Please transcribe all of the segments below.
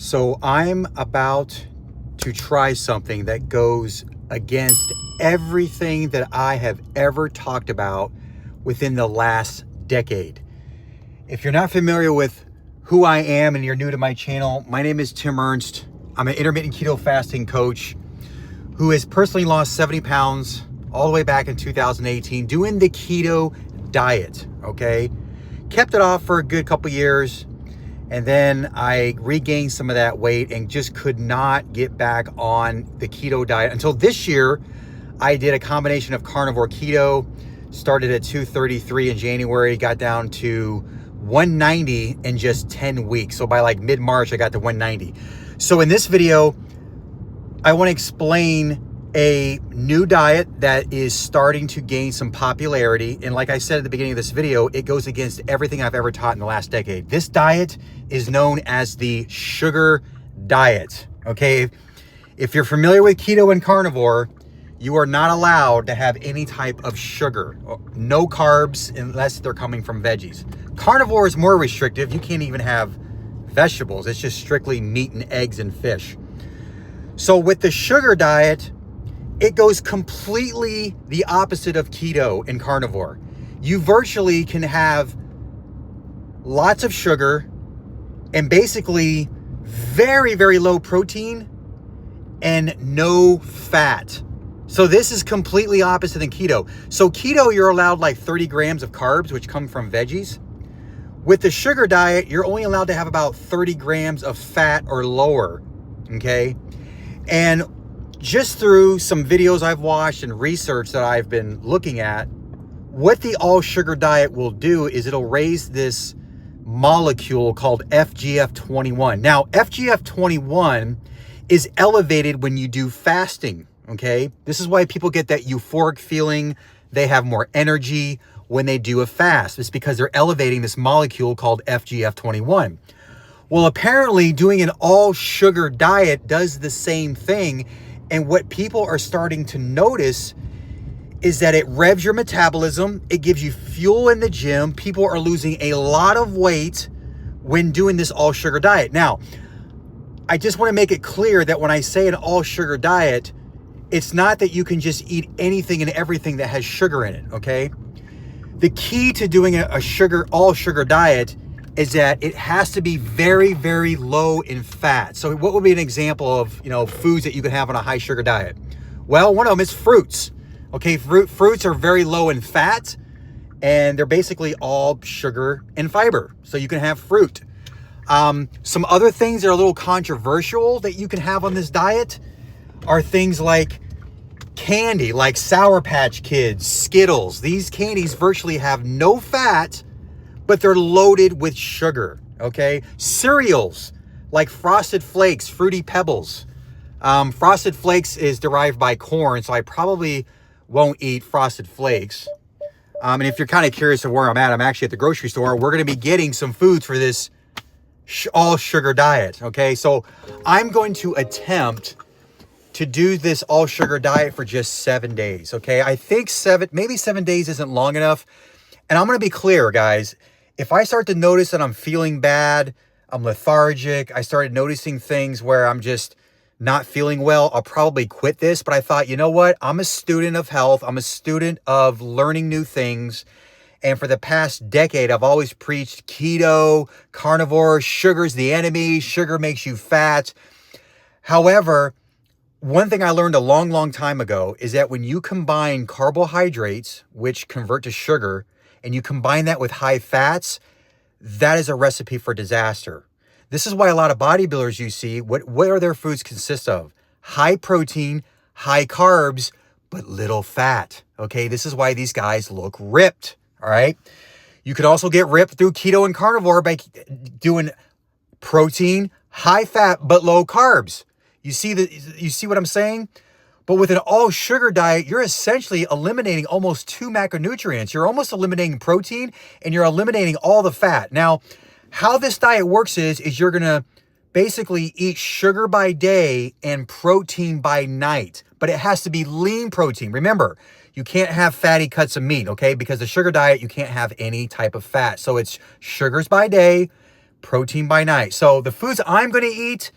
So I'm about to try something that goes against everything that I have ever talked about within the last decade. If you're not familiar with who I am and you're new to my channel, my name is Tim Ernst. I'm an intermittent keto fasting coach who has personally lost 70 pounds all the way back in 2018 doing the keto diet, okay? Kept it off for a good couple years. And then I regained some of that weight and just could not get back on the keto diet until this year. I did a combination of carnivore keto, started at 233 in January, got down to 190 in just 10 weeks. So by like mid-March, I got to 190. So in this video, I want to explain a new diet that is starting to gain some popularity. And like I said at the beginning of this video, it goes against everything I've ever taught in the last decade. This diet is known as the sugar diet, okay? If you're familiar with keto and carnivore, you are not allowed to have any type of sugar, no carbs unless they're coming from veggies. Carnivore is more restrictive. You can't even have vegetables. It's just strictly meat and eggs and fish. So with the sugar diet, it goes completely the opposite of keto and carnivore. You virtually can have lots of sugar and basically very, very low protein and no fat. So this is completely opposite than keto. So keto, you're allowed like 30 grams of carbs, which come from veggies. With the sugar diet, you're only allowed to have about 30 grams of fat or lower, okay? And just through some videos I've watched and research that I've been looking at, what the all sugar diet will do is it'll raise this molecule called FGF21. Now, FGF21 is elevated when you do fasting, okay? This is why people get that euphoric feeling. They have more energy when they do a fast. It's because they're elevating this molecule called FGF21. Well, apparently doing an all sugar diet does the same thing. And what people are starting to notice is that it revs your metabolism. It gives you fuel in the gym. People are losing a lot of weight when doing this all sugar diet. Now, I just want to make it clear that when I say an all sugar diet, it's not that you can just eat anything and everything that has sugar in it, okay? The key to doing a all sugar diet is that it has to be very, very low in fat. So what would be an example of, foods that you could have on a high sugar diet? Well, one of them is fruits. Okay, fruits are very low in fat and they're basically all sugar and fiber. So you can have fruit. Some other things that are a little controversial that you can have on this diet are things like candy, like Sour Patch Kids, Skittles. These candies virtually have no fat, but they're loaded with sugar, okay? Cereals like Frosted Flakes, Fruity Pebbles. Frosted Flakes is derived by corn, so I probably won't eat Frosted Flakes. And if you're kind of curious of where I'm at, I'm actually at the grocery store. We're gonna be getting some foods for this all sugar diet, okay? So I'm going to attempt to do this all sugar diet for just 7 days, okay? I think maybe 7 days isn't long enough. And I'm gonna be clear, guys. If I start to notice that I'm feeling bad, I'm lethargic, I started noticing things where I'm just not feeling well, I'll probably quit this. But I thought, you know what? I'm a student of health. I'm a student of learning new things. And for the past decade, I've always preached keto, carnivore, sugar's the enemy, sugar makes you fat. However, one thing I learned a long, long time ago is that when you combine carbohydrates, which convert to sugar, and you combine that with high fats, that is a recipe for disaster. This is why a lot of bodybuilders you see, what are their foods consist of? High protein, high carbs, but little fat, okay? This is why these guys look ripped, all right? You could also get ripped through keto and carnivore by doing protein, high fat, but low carbs. You see what I'm saying? But with an all sugar diet, you're essentially eliminating almost 2 macronutrients. You're almost eliminating protein and you're eliminating all the fat. Now, how this diet works is you're gonna basically eat sugar by day and protein by night, but it has to be lean protein. Remember, you can't have fatty cuts of meat, okay? Because the sugar diet, you can't have any type of fat. So it's sugars by day, protein by night. So the foods I'm going to eat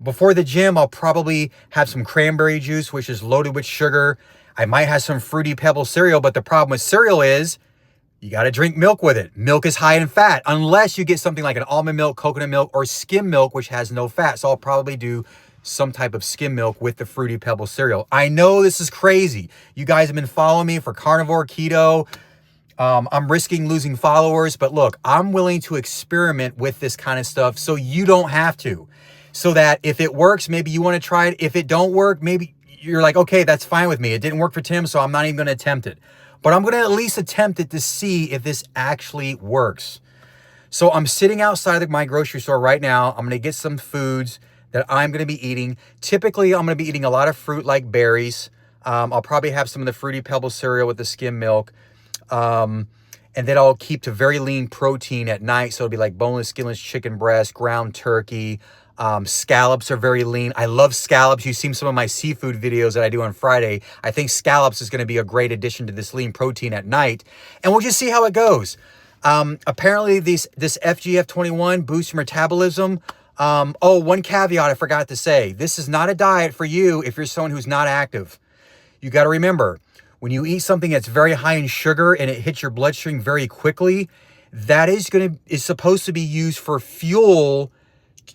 before the gym, I'll probably have some cranberry juice, which is loaded with sugar. I might have some Fruity Pebbles cereal, but the problem with cereal is you got to drink milk with it. Milk is high in fat, unless you get something like an almond milk, coconut milk, or skim milk, which has no fat. So I'll probably do some type of skim milk with the Fruity Pebbles cereal. I know this is crazy. You guys have been following me for carnivore, keto. I'm risking losing followers, but look, I'm willing to experiment with this kind of stuff so you don't have to. So that if it works, maybe you want to try it. If it don't work, maybe you're like, okay, that's fine with me. It didn't work for Tim, so I'm not even going to attempt it. But I'm going to at least attempt it to see if this actually works. So I'm sitting outside of my grocery store right now. I'm going to get some foods that I'm going to be eating. Typically, I'm going to be eating a lot of fruit like berries. I'll probably have some of the Fruity Pebbles cereal with the skim milk. And then I'll keep to very lean protein at night. So it'll be like boneless, skinless chicken breast, ground turkey. Scallops are very lean. I love scallops. You've seen some of my seafood videos that I do on Friday. I think scallops is going to be a great addition to this lean protein at night. And we'll just see how it goes. Apparently this FGF21 boosts your metabolism. One caveat I forgot to say. This is not a diet for you if you're someone who's not active. You got to remember, when you eat something that's very high in sugar and it hits your bloodstream very quickly, that is supposed to be used for fuel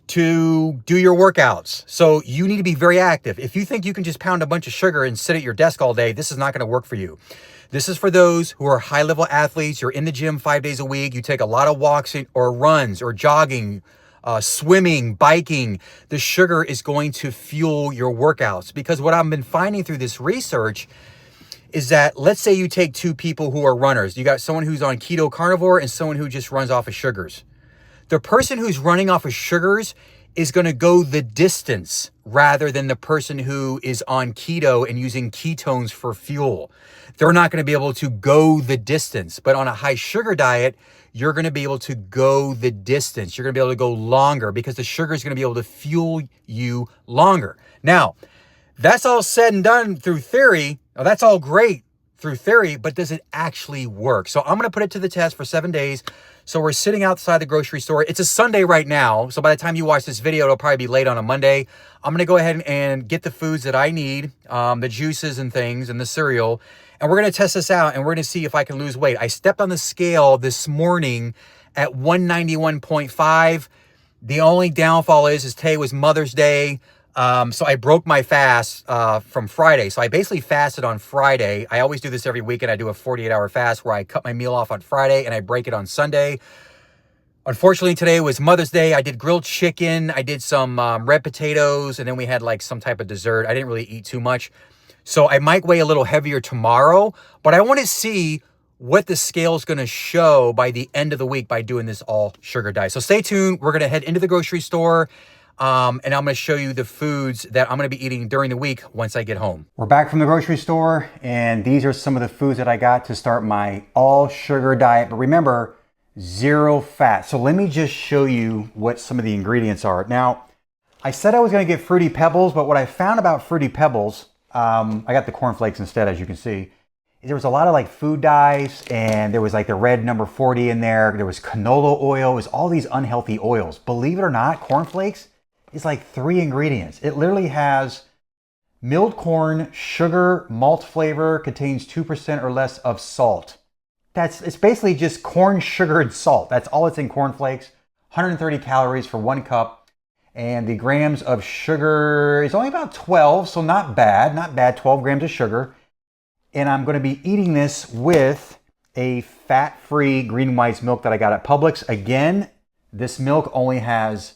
to do your workouts. So you need to be very active. If you think you can just pound a bunch of sugar and sit at your desk all day, this is not going to work for you. This is for those who are high-level athletes. You're in the gym 5 days a week. You take a lot of walks or runs or jogging, swimming, biking. The sugar is going to fuel your workouts. Because what I've been finding through this research is that, let's say you take two people who are runners. You got someone who's on keto carnivore and someone who just runs off of sugars. The person who's running off of sugars is going to go the distance rather than the person who is on keto and using ketones for fuel. They're not going to be able to go the distance. But on a high sugar diet, you're going to be able to go the distance. You're going to be able to go longer because the sugar is going to be able to fuel you longer. Now, that's all said and done through theory. Now, that's all great through theory, but does it actually work? So I'm going to put it to the test for 7 days. So we're sitting outside the grocery store. It's a Sunday right now. So by the time you watch this video, it'll probably be late on a Monday. I'm going to go ahead and get the foods that I need, the juices and things and the cereal. And we're going to test this out and we're going to see if I can lose weight. I stepped on the scale this morning at 191.5. The only downfall is today was Mother's Day. So I broke my fast from Friday. So I basically fasted on Friday. I always do this every weekend. I do a 48-hour fast where I cut my meal off on Friday and I break it on Sunday. Unfortunately, today was Mother's Day. I did grilled chicken. I did some red potatoes, and then we had like some type of dessert. I didn't really eat too much. So I might weigh a little heavier tomorrow, but I want to see what the scale is going to show by the end of the week by doing this all sugar diet. So stay tuned. We're going to head into the grocery store. And I'm going to show you the foods that I'm going to be eating during the week once I get home. We're back from the grocery store, and these are some of the foods that I got to start my all sugar diet. But remember, 0 fat. So let me just show you what some of the ingredients are. Now, I said I was going to get Fruity Pebbles, but what I found about Fruity Pebbles, I got the cornflakes instead, as you can see, is there was a lot of like food dyes, and there was like the red number 40 in there. There was canola oil. It was all these unhealthy oils. Believe it or not, cornflakes is like 3 ingredients. It literally has milled corn, sugar, malt flavor, contains 2% or less of salt. It's basically just corn, sugar, and salt. That's all it's in cornflakes. 130 calories for 1 cup. And the grams of sugar is only about 12, so not bad, 12 grams of sugar. And I'm going to be eating this with a fat-free green whites milk that I got at Publix. Again, this milk only has,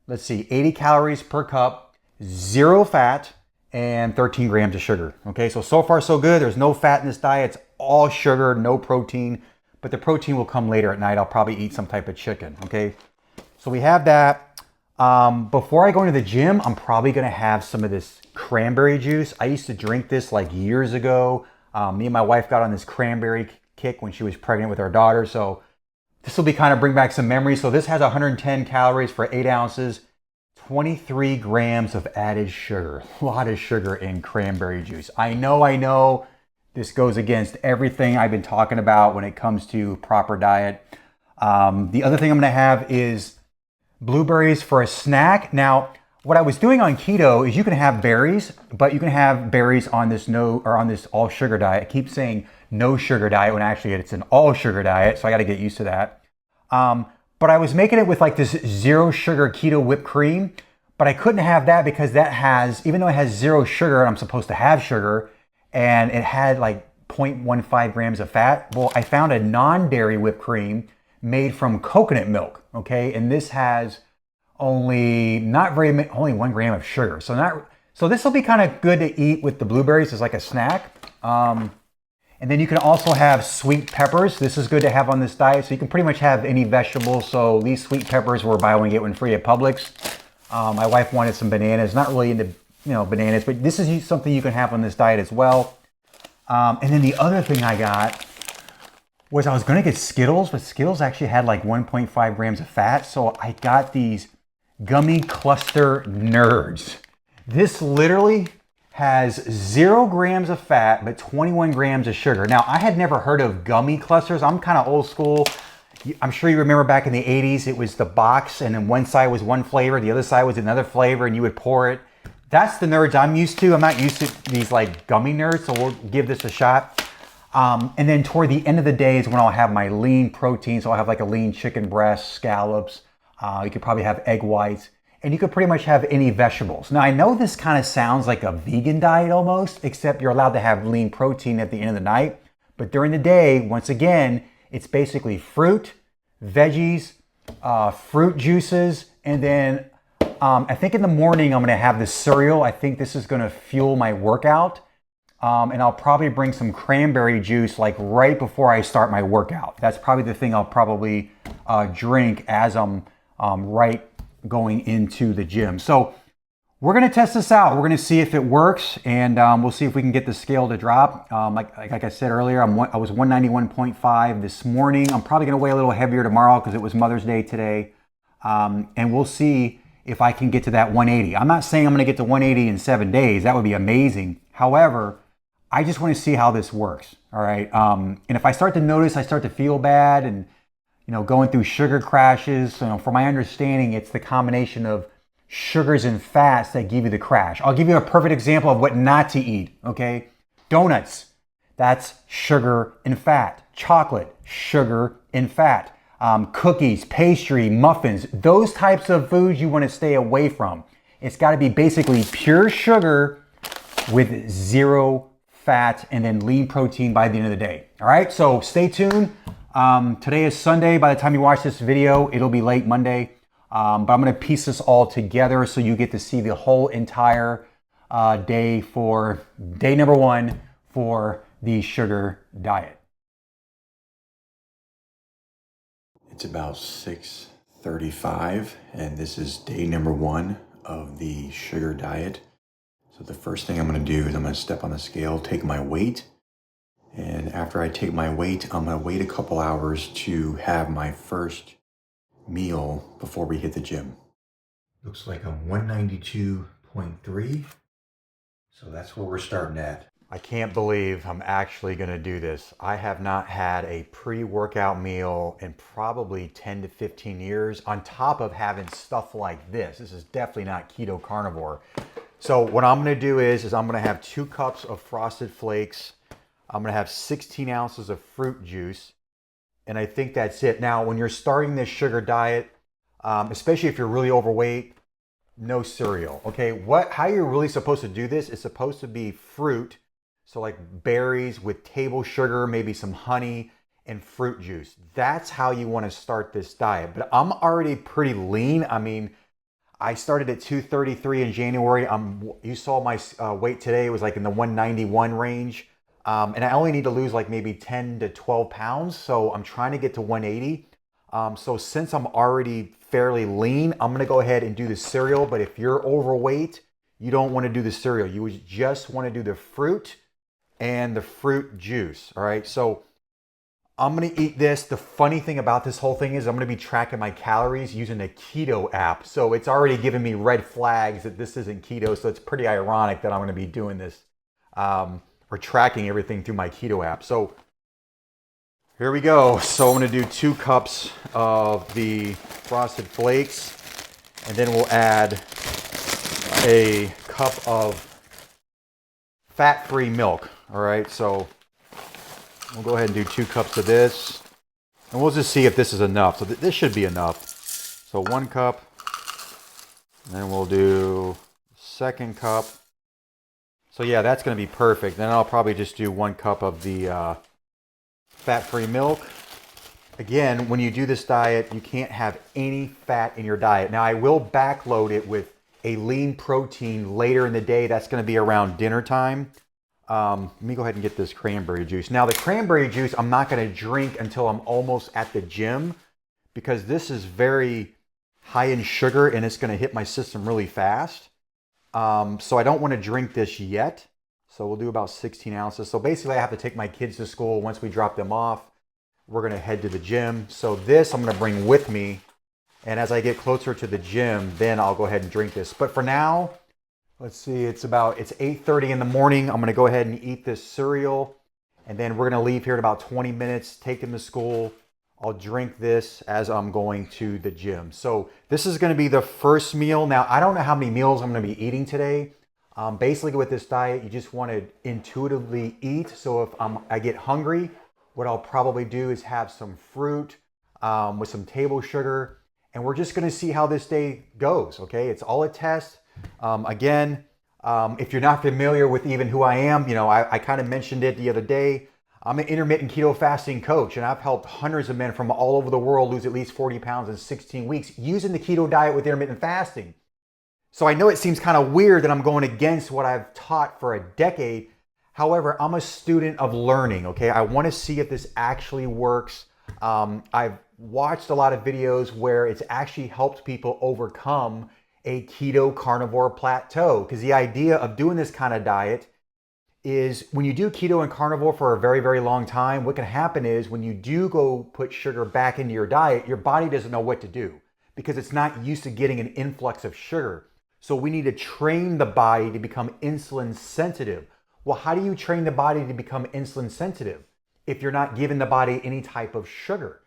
let's see, 80 calories per cup, 0 fat, and 13 grams of sugar. Okay, so far so good. There's no fat in this diet. It's all sugar, no protein, but the protein will come later at night. I'll probably eat some type of chicken. Okay, so we have that. Before I go into the gym, I'm probably gonna have some of this cranberry juice. I used to drink this like years ago. Me and my wife got on this cranberry kick when she was pregnant with our daughter. So this will be kind of bring back some memories. So this has 110 calories for 8 ounces, 23 grams of added sugar. A lot of sugar in cranberry juice. I know this goes against everything I've been talking about when it comes to proper diet. The other thing I'm gonna have is blueberries for a snack. Now, what I was doing on keto is you can have berries, but you can have berries on this on this all sugar diet. I keep saying no sugar diet when actually it's an all sugar diet, so I got to get used to that. But I was making it with like this zero sugar keto whipped cream, but I couldn't have that because that has, even though it has zero sugar and I'm supposed to have sugar, and it had like 0.15 grams of fat. Well, I found a non-dairy whipped cream made from coconut milk, okay? And this has only 1 gram of sugar. So this will be kind of good to eat with the blueberries as like a snack. And then you can also have sweet peppers. This is good to have on this diet. So you can pretty much have any vegetables. So these sweet peppers were buy one, get one free at Publix. My wife wanted some bananas. Not really into bananas, but this is something you can have on this diet as well. And then the other thing I got was I was going to get Skittles, but Skittles actually had like 1.5 grams of fat. So I got these gummy cluster nerds. This literally has 0 grams of fat, but 21 grams of sugar. Now, I had never heard of gummy clusters. I'm kind of old school. I'm sure you remember back in the 80s, it was the box, and then one side was one flavor, the other side was another flavor, and you would pour it. That's the nerds I'm used to. I'm not used to these like gummy nerds, so we'll give this a shot. And then toward the end of the day is when I'll have my lean protein. So I'll have like a lean chicken breast, scallops. You could probably have egg whites, and you could pretty much have any vegetables. Now I know this kind of sounds like a vegan diet almost, except you're allowed to have lean protein at the end of the night. But during the day, once again, it's basically fruit, veggies, fruit juices, and then I think in the morning I'm gonna have this cereal. I think this is gonna fuel my workout. And I'll probably bring some cranberry juice like right before I start my workout. That's probably the thing I'll probably drink as I'm right going into the gym. So we're gonna test this out. We're gonna see if it works, and we'll see if we can get the scale to drop. Like I said earlier, I was 191.5 this morning. I'm probably gonna weigh a little heavier tomorrow because it was Mother's Day today. And we'll see if I can get to that 180. I'm not saying I'm gonna get to 180 in 7 days. That would be amazing. However, I just want to see how this works, all right? And if I start to notice, I start to feel bad and, going through sugar crashes, from my understanding, it's the combination of sugars and fats that give you the crash. I'll give you a perfect example of what not to eat, okay? Donuts, that's sugar and fat. Chocolate, sugar and fat. Cookies, pastry, muffins, those types of foods you want to stay away from. It's got to be basically pure sugar with 0 fat and then lean protein by the end of the day. All right, so stay tuned. Today is Sunday. By the time you watch this video, it'll be late Monday. But I'm gonna piece this all together so you get to see the whole entire day for day number 1 for the sugar diet. It's about 6:35 and this is day number 1 of the sugar diet. So the first thing I'm gonna do is I'm gonna step on the scale, take my weight. And after I take my weight, I'm gonna wait a couple hours to have my first meal before we hit the gym. Looks like I'm 192.3. So that's where we're starting at. I can't believe I'm actually gonna do this. I have not had a pre-workout meal in probably 10 to 15 years, on top of having stuff like this. This is definitely not keto carnivore. So what I'm gonna do is I'm gonna have 2 cups of Frosted Flakes. I'm gonna have 16 ounces of fruit juice. And I think that's it. Now, when you're starting this sugar diet, especially if you're really overweight, no cereal, okay? How you're really supposed to do this is supposed to be fruit. So like berries with table sugar, maybe some honey and fruit juice. That's how you wanna start this diet. But I'm already pretty lean. I mean, I started at 233 in January. You saw my weight today. It was like in the 191 range. And I only need to lose like maybe 10 to 12 pounds. So I'm trying to get to 180. So since I'm already fairly lean, I'm gonna go ahead and do the cereal. But if you're overweight, you don't wanna do the cereal. You just wanna do the fruit and the fruit juice, all right? So I'm gonna eat this. The funny thing about this whole thing is I'm gonna be tracking my calories using the Keto app. So it's already giving me red flags that this isn't keto. So it's pretty ironic that I'm gonna be doing this or tracking everything through my Keto app. So here we go. So I'm gonna do 2 cups of the Frosted Flakes. And then we'll add a cup of fat-free milk. All right, so we'll go ahead and do 2 cups of this. And we'll just see if this is enough. So this should be enough. So 1 cup. And then we'll do 2nd cup. So yeah, that's going to be perfect. Then I'll probably just do 1 cup of the fat-free milk. Again, when you do this diet, you can't have any fat in your diet. Now, I will backload it with a lean protein later in the day. That's going to be around dinner time. Let me go ahead and get this cranberry juice. Now, the cranberry juice, I'm not going to drink until I'm almost at the gym because this is very high in sugar and it's going to hit my system really fast. So I don't want to drink this yet. So we'll do about 16 ounces. So basically I have to take my kids to school. Once we drop them off, we're going to head to the gym. So this I'm going to bring with me. And as I get closer to the gym, then I'll go ahead and drink this. But for now, let's see, it's 8:30 in the morning. I'm going to go ahead and eat this cereal. And then we're going to leave here in about 20 minutes, take them to school. I'll drink this as I'm going to the gym. So this is going to be the first meal. Now, I don't know how many meals I'm going to be eating today. Basically with this diet, you just want to intuitively eat. So if I get hungry, what I'll probably do is have some fruit with some table sugar. And we're just going to see how this day goes, okay? It's all a test. Again, if you're not familiar with even who I am, I kind of mentioned it the other day. I'm an intermittent keto fasting coach, and I've helped hundreds of men from all over the world lose at least 40 pounds in 16 weeks using the keto diet with intermittent fasting. So I know it seems kind of weird that I'm going against what I've taught for a decade. However, I'm a student of learning, okay? I want to see if this actually works. I've watched a lot of videos where it's actually helped people overcome a keto carnivore plateau, because the idea of doing this kind of diet is when you do keto and carnivore for a very, very long time, what can happen is when you do go put sugar back into your diet, your body doesn't know what to do because it's not used to getting an influx of sugar. So we need to train the body to become insulin sensitive. Well, how do you train the body to become insulin sensitive if you're not giving the body any type of sugar?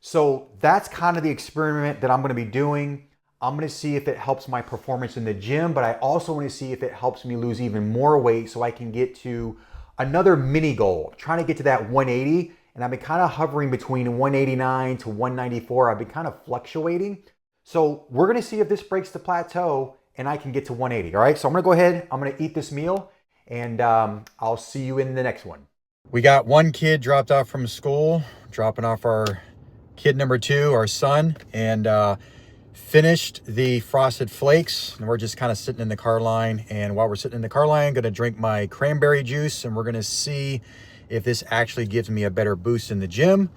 So that's kind of the experiment that I'm going to be doing. I'm going to see if it helps my performance in the gym, but I also want to see if it helps me lose even more weight so I can get to another mini goal, trying to get to that 180. And I've been kind of hovering between 189 to 194. I've been kind of fluctuating. So we're going to see if this breaks the plateau and I can get to 180. All right. So I'm going to go ahead. I'm going to eat this meal and I'll see you in the next one. We got one kid dropped off from school, dropping off our kid number 2, our son, and finished the Frosted Flakes, and we're just kind of sitting in the car line. And while we're sitting in the car line, I'm going to drink my cranberry juice, and we're going to see if this actually gives me a better boost in the gym.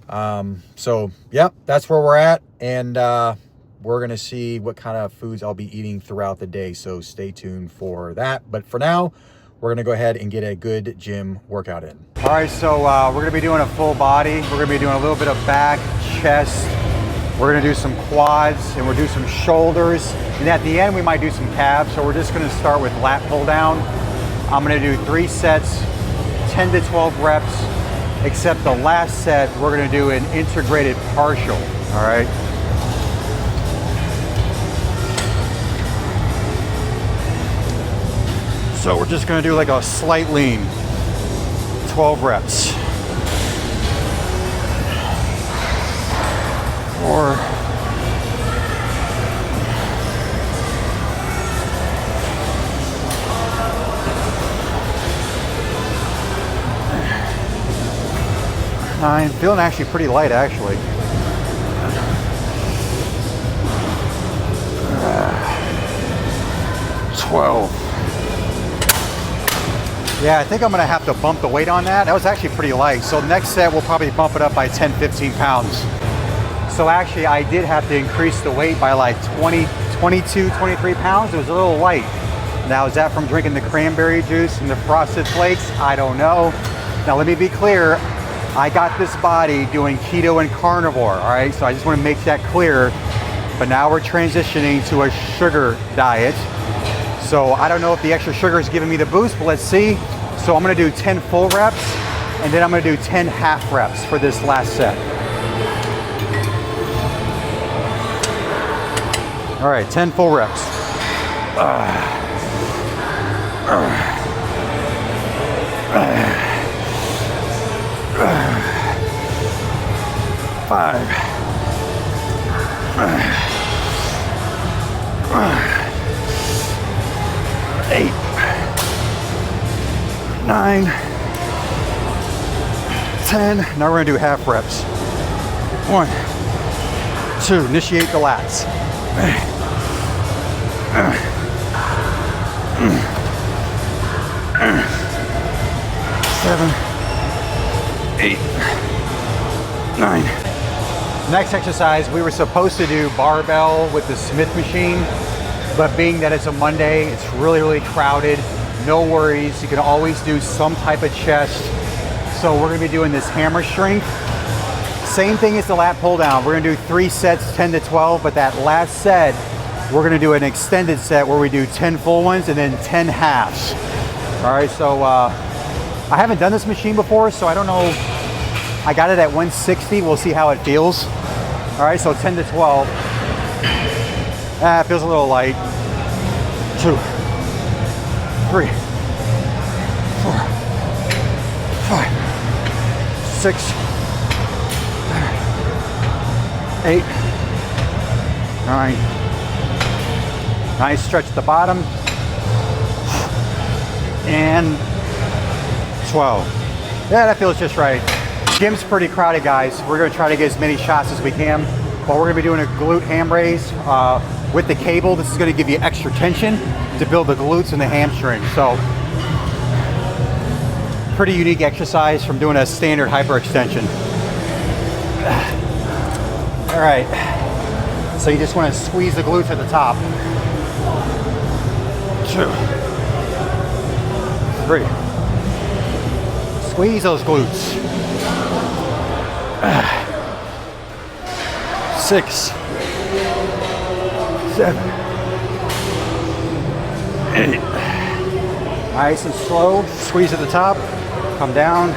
So yep, that's where we're at, and we're going to see what kind of foods I'll be eating throughout the day. So stay tuned for that. But for now, we're going to go ahead and get a good gym workout in. All right, so we're going to be doing a full body. We're going to be doing a little bit of back, chest. We're going to do some quads, and we'll do some shoulders. And at the end, we might do some calves. So we're just going to start with lat pull down. I'm going to do 3 sets, 10 to 12 reps, except the last set, we're going to do an integrated partial, all right? So we're just going to do like a slight lean, 12 reps. 4, 9, feeling actually pretty light actually. 12. Yeah, I think I'm gonna have to bump the weight on that. That was actually pretty light. So next set, we'll probably bump it up by 10, 15 pounds. So actually, I did have to increase the weight by like 20, 22, 23 pounds. It was a little light. Now, is that from drinking the cranberry juice and the Frosted Flakes? I don't know. Now, let me be clear. I got this body doing keto and carnivore, all right? So I just want to make that clear. But now we're transitioning to a sugar diet. So I don't know if the extra sugar is giving me the boost, but let's see. So I'm going to do 10 full reps, and then I'm going to do 10 half reps for this last set. All right, 10 full reps. 5. 8. 9. 10. Now we're gonna do half reps. 1, 2, initiate the lats. 7, 8, 9. Next exercise, we were supposed to do barbell with the Smith machine, but being that it's a Monday, it's really crowded. No worries, you can always do some type of chest. So we're gonna be doing this hammer strength. Same thing as the lat pull down. We're gonna do 3 sets, 10 to 12, but that last set, we're gonna do an extended set where we do 10 full ones and then 10 halves. All right, so I haven't done this machine before, so I don't know. I got it at 160, we'll see how it feels. All right, so 10 to 12. It feels a little light. 2, 3, 4, 5, 6, 8, 9. Nice stretch at the bottom. And 12. Yeah, that feels just right. Gym's pretty crowded, guys. We're gonna try to get as many shots as we can, but we're gonna be doing a glute ham raise with the cable. This is gonna give you extra tension to build the glutes and the hamstrings. So, pretty unique exercise from doing a standard hyperextension. All right, so you just wanna squeeze the glutes at the top. 2, 3. Squeeze those glutes. 6, 7, 8. Nice and slow. Squeeze at the top. Come down.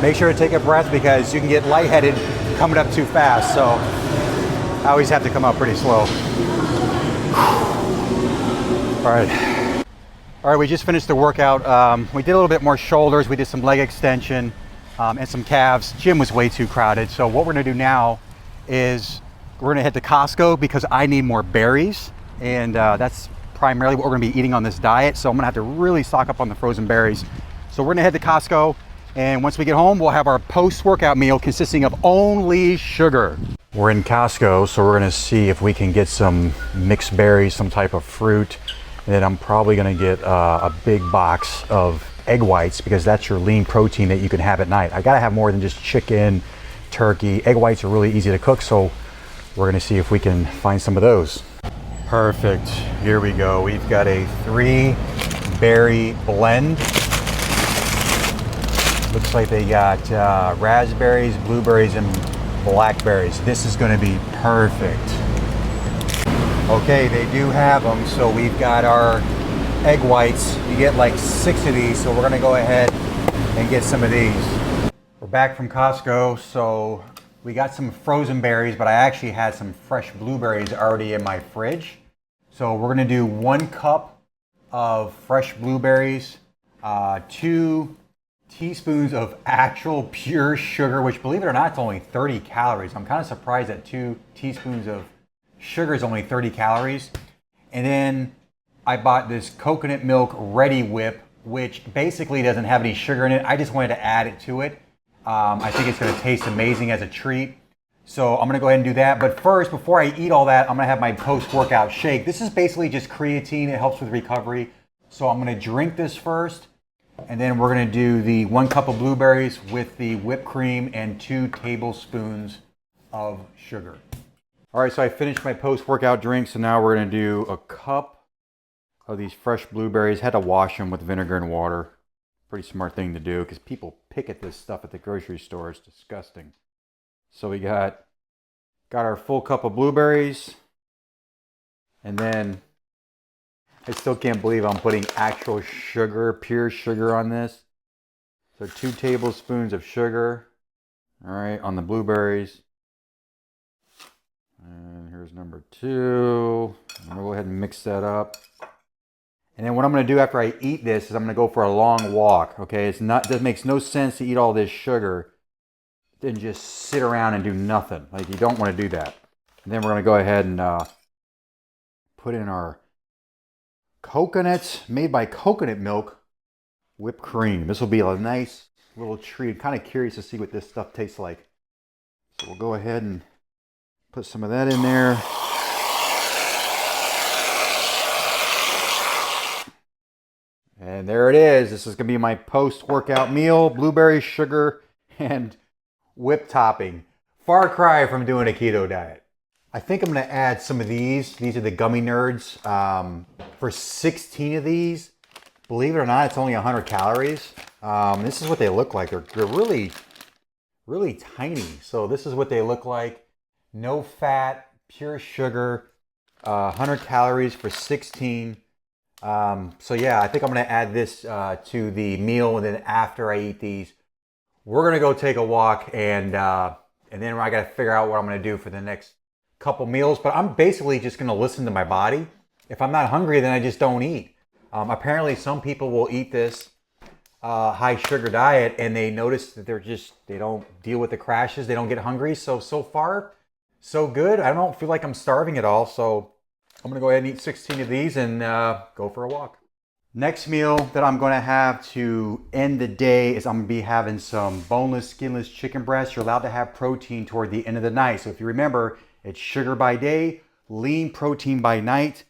Make sure to take a breath because you can get lightheaded coming up too fast. So I always have to come up pretty slow. All right, we just finished the workout. We did a little bit more shoulders. We did some leg extension and some calves. Gym was way too crowded. So what we're gonna do now is we're gonna head to Costco because I need more berries. And that's primarily what we're gonna be eating on this diet. So I'm gonna have to really stock up on the frozen berries. So we're gonna head to Costco. And once we get home, we'll have our post-workout meal consisting of only sugar. We're in Costco, so we're gonna see if we can get some mixed berries, some type of fruit. And then I'm probably gonna get a big box of egg whites because that's your lean protein that you can have at night. I gotta have more than just chicken, turkey. Egg whites are really easy to cook, so we're gonna see if we can find some of those. Perfect, here we go. We've got a 3-berry blend. Looks like they got raspberries, blueberries, and blackberries. This is gonna be perfect. Okay, they do have them. So we've got our egg whites. You get like 6 of these, so we're gonna go ahead and get some of these. We're back from Costco, so we got some frozen berries, but I actually had some fresh blueberries already in my fridge. So we're gonna do 1 cup of fresh blueberries, 2 teaspoons of actual pure sugar, which believe it or not, it's only 30 calories. I'm kind of surprised that 2 teaspoons of sugar is only 30 calories. And then I bought this coconut milk Ready Whip, which basically doesn't have any sugar in it. I just wanted to add it to it. I think it's gonna taste amazing as a treat. So I'm gonna go ahead and do that. But first, before I eat all that, I'm gonna have my post-workout shake. This is basically just creatine. It helps with recovery. So I'm gonna drink this first, and then we're gonna do the 1 cup of blueberries with the whipped cream and 2 tablespoons of sugar. All right, so I finished my post-workout drink, so now we're gonna do a cup of these fresh blueberries. Had to wash them with vinegar and water. Pretty smart thing to do because people pick at this stuff at the grocery store. It's disgusting. So we got our full cup of blueberries, and then I still can't believe I'm putting actual sugar, pure sugar on this. So 2 tablespoons of sugar, All right, on the blueberries. And here's number 2. I'm gonna go ahead and mix that up. And then what I'm gonna do after I eat this is I'm gonna go for a long walk. Okay, it makes no sense to eat all this sugar, then just sit around and do nothing. Like, you don't want to do that. And then we're gonna go ahead and put in our coconuts made by coconut milk whipped cream. This will be a nice little treat. Kind of curious to see what this stuff tastes like. So we'll go ahead and put some of that in there. And there it is. This is going to be my post-workout meal. Blueberry, sugar, and whipped topping. Far cry from doing a keto diet. I think I'm going to add some of these. These are the gummy nerds. For 16 of these, believe it or not, it's only 100 calories. This is what they look like. They're really, really tiny. So this is what they look like. No fat, pure sugar, 100 calories for 16. So yeah, I think I'm going to add this to the meal, and then after I eat these, we're going to go take a walk, and then I got to figure out what I'm going to do for the next couple meals. But I'm basically just going to listen to my body. If I'm not hungry, then I just don't eat. Apparently, some people will eat this high sugar diet, and they notice that they don't deal with the crashes. They don't get hungry. So far, so good. I don't feel like I'm starving at all. So I'm gonna go ahead and eat 16 of these and go for a walk. Next meal that I'm gonna have to end the day is I'm gonna be having some boneless, skinless chicken breasts. You're allowed to have protein toward the end of the night. So if you remember, it's sugar by day, lean protein by night.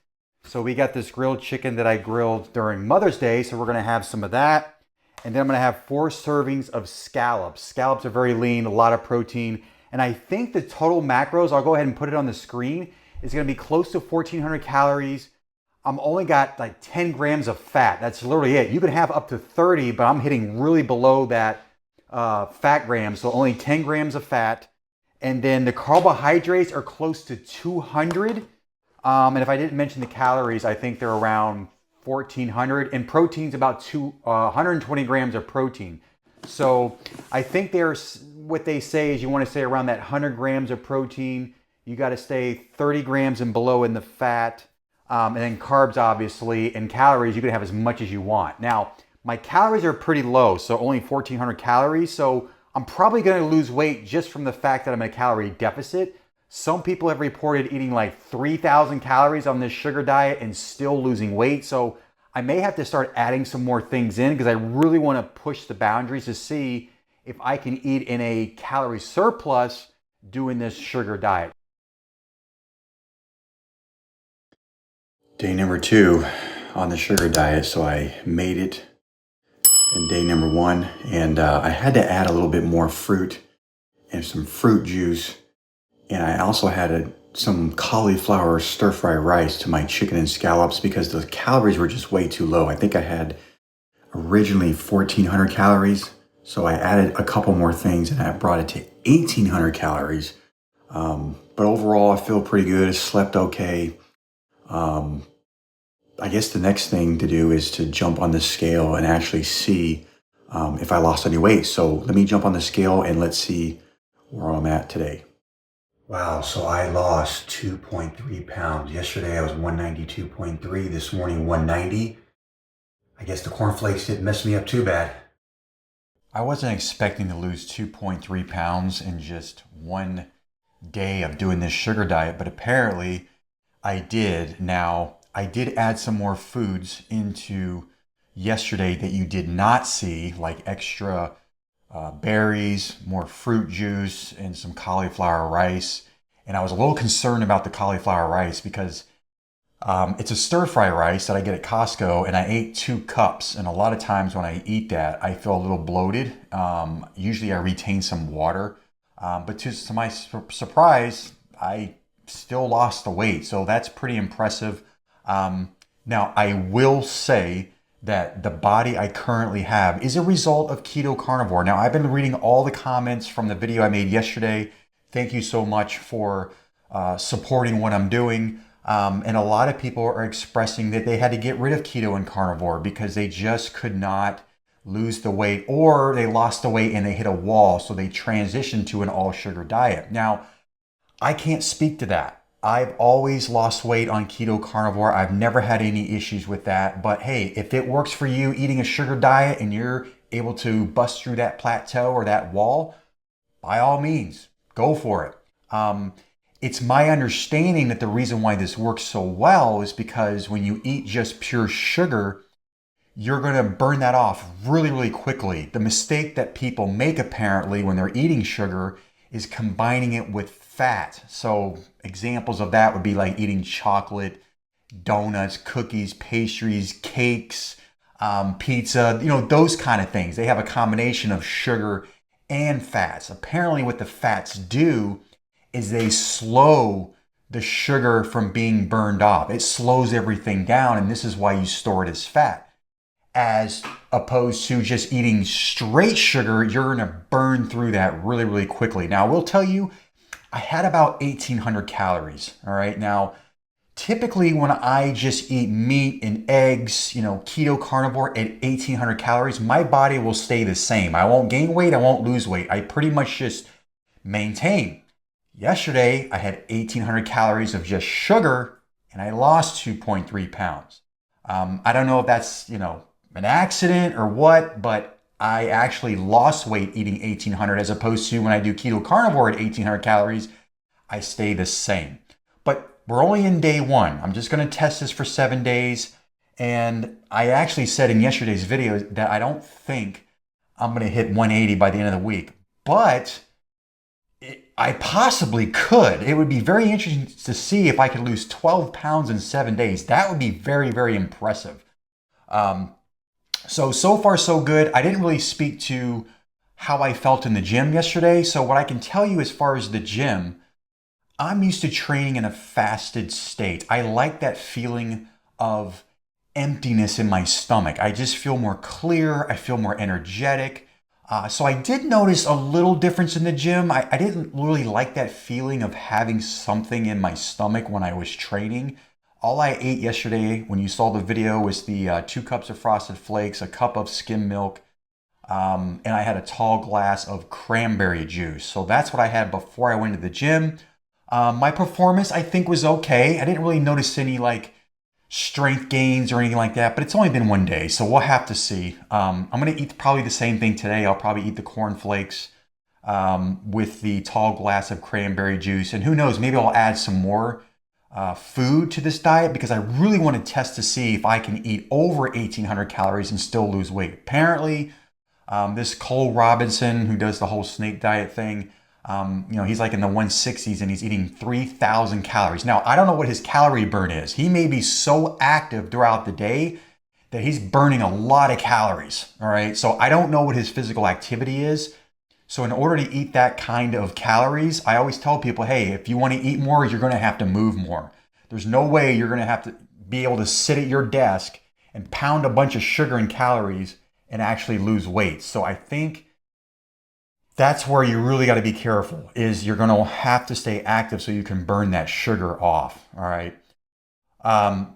So we got this grilled chicken that I grilled during Mother's Day. So we're gonna have some of that. And then I'm gonna have 4 servings of scallops. Scallops are very lean, a lot of protein. And I think the total macros, I'll go ahead and put it on the screen, is gonna be close to 1,400 calories. I'm only got like 10 grams of fat. That's literally it. You can have up to 30, but I'm hitting really below that fat grams. So only 10 grams of fat. And then the carbohydrates are close to 200. And if I didn't mention the calories, I think they're around 1,400. And protein's about 120 grams of protein. So I think what they say is you want to stay around that 100 grams of protein. You got to stay 30 grams and below in the fat. And then carbs, obviously, and calories, you can have as much as you want. Now, my calories are pretty low, so only 1,400 calories. So I'm probably going to lose weight just from the fact that I'm in a calorie deficit. Some people have reported eating like 3,000 calories on this sugar diet and still losing weight. So I may have to start adding some more things in because I really want to push the boundaries to see if I can eat in a calorie surplus doing this sugar diet. Day number 2 on the sugar diet. So I made it in day number 1, and I had to add a little bit more fruit and some fruit juice. And I also had some cauliflower stir-fry rice to my chicken and scallops because the calories were just way too low. I think I had originally 1,400 calories. So I added a couple more things and I brought it to 1,800 calories. But overall, I feel pretty good. I slept okay. I guess the next thing to do is to jump on the scale and actually see if I lost any weight. So let me jump on the scale and let's see where I'm at today. Wow, so I lost 2.3 pounds. Yesterday I was 192.3. This morning 190. I guess the cornflakes didn't mess me up too bad. I wasn't expecting to lose 2.3 pounds in just one day of doing this sugar diet, but apparently I did. Now, I did add some more foods into yesterday that you did not see, like extra berries, more fruit juice, and some cauliflower rice. And I was a little concerned about the cauliflower rice because it's a stir-fry rice that I get at Costco, and I ate 2 cups. And a lot of times when I eat that, I feel a little bloated. Usually I retain some water. But to my surprise, I still lost the weight. So that's pretty impressive. Now, I will say that the body I currently have is a result of keto carnivore. Now, I've been reading all the comments from the video I made yesterday. Thank you so much for supporting what I'm doing. And a lot of people are expressing that they had to get rid of keto and carnivore because they just could not lose the weight, or they lost the weight and they hit a wall, so they transitioned to an all sugar diet. Now, I can't speak to that. I've always lost weight on keto carnivore. I've never had any issues with that. But hey, if it works for you eating a sugar diet and you're able to bust through that plateau or that wall, by all means, go for it. It's my understanding that the reason why this works so well is because when you eat just pure sugar, you're going to burn that off really, really quickly. The mistake that people make apparently when they're eating sugar is combining it with fat. So examples of that would be like eating chocolate, donuts, cookies, pastries, cakes, pizza, those kind of things. They have a combination of sugar and fats. Apparently what the fats do is they slow the sugar from being burned off. It slows everything down, and this is why you store it as fat. As opposed to just eating straight sugar, you're going to burn through that really, really quickly. Now, I will tell you, I had about 1,800 calories. All right. Now, typically when I just eat meat and eggs, keto carnivore at 1,800 calories, my body will stay the same. I won't gain weight. I won't lose weight. I pretty much just maintain. Yesterday, I had 1,800 calories of just sugar and I lost 2.3 pounds. I don't know if that's, an accident or what, but I actually lost weight eating 1,800 as opposed to when I do keto carnivore at 1,800 calories, I stay the same. But we're only in day one. I'm just going to test this for 7 days. And I actually said in yesterday's video that I don't think I'm going to hit 180 by the end of the week, but I possibly could. It would be very interesting to see if I could lose 12 pounds in 7 days. That would be very, very impressive. So far so good. I didn't really speak to how I felt in the gym yesterday. So what I can tell you as far as the gym, I'm used to training in a fasted state. I like that feeling of emptiness in my stomach. I just feel more clear. I feel more energetic. So I did notice a little difference in the gym. I didn't really like that feeling of having something in my stomach when I was training. All I ate yesterday, when you saw the video, was the 2 cups of Frosted Flakes, a cup of skim milk, and I had a tall glass of cranberry juice. So that's what I had before I went to the gym. My performance, I think, was okay. I didn't really notice any strength gains or anything like that, but it's only been 1 day, so we'll have to see. I'm going to eat probably the same thing today. I'll probably eat the cornflakes with the tall glass of cranberry juice, and who knows, maybe I'll add some more food to this diet because I really want to test to see if I can eat over 1,800 calories and still lose weight. Apparently, this Cole Robinson, who does the whole snake diet thing, he's like in the 160s and he's eating 3,000 calories. Now, I don't know what his calorie burn is. He may be so active throughout the day that he's burning a lot of calories. All right. So I don't know what his physical activity is. So in order to eat that kind of calories, I always tell people, hey, if you want to eat more, you're going to have to move more. There's no way you're going to have to be able to sit at your desk and pound a bunch of sugar and calories and actually lose weight. So I think that's where you really got to be careful, is you're going to have to stay active so you can burn that sugar off. All right.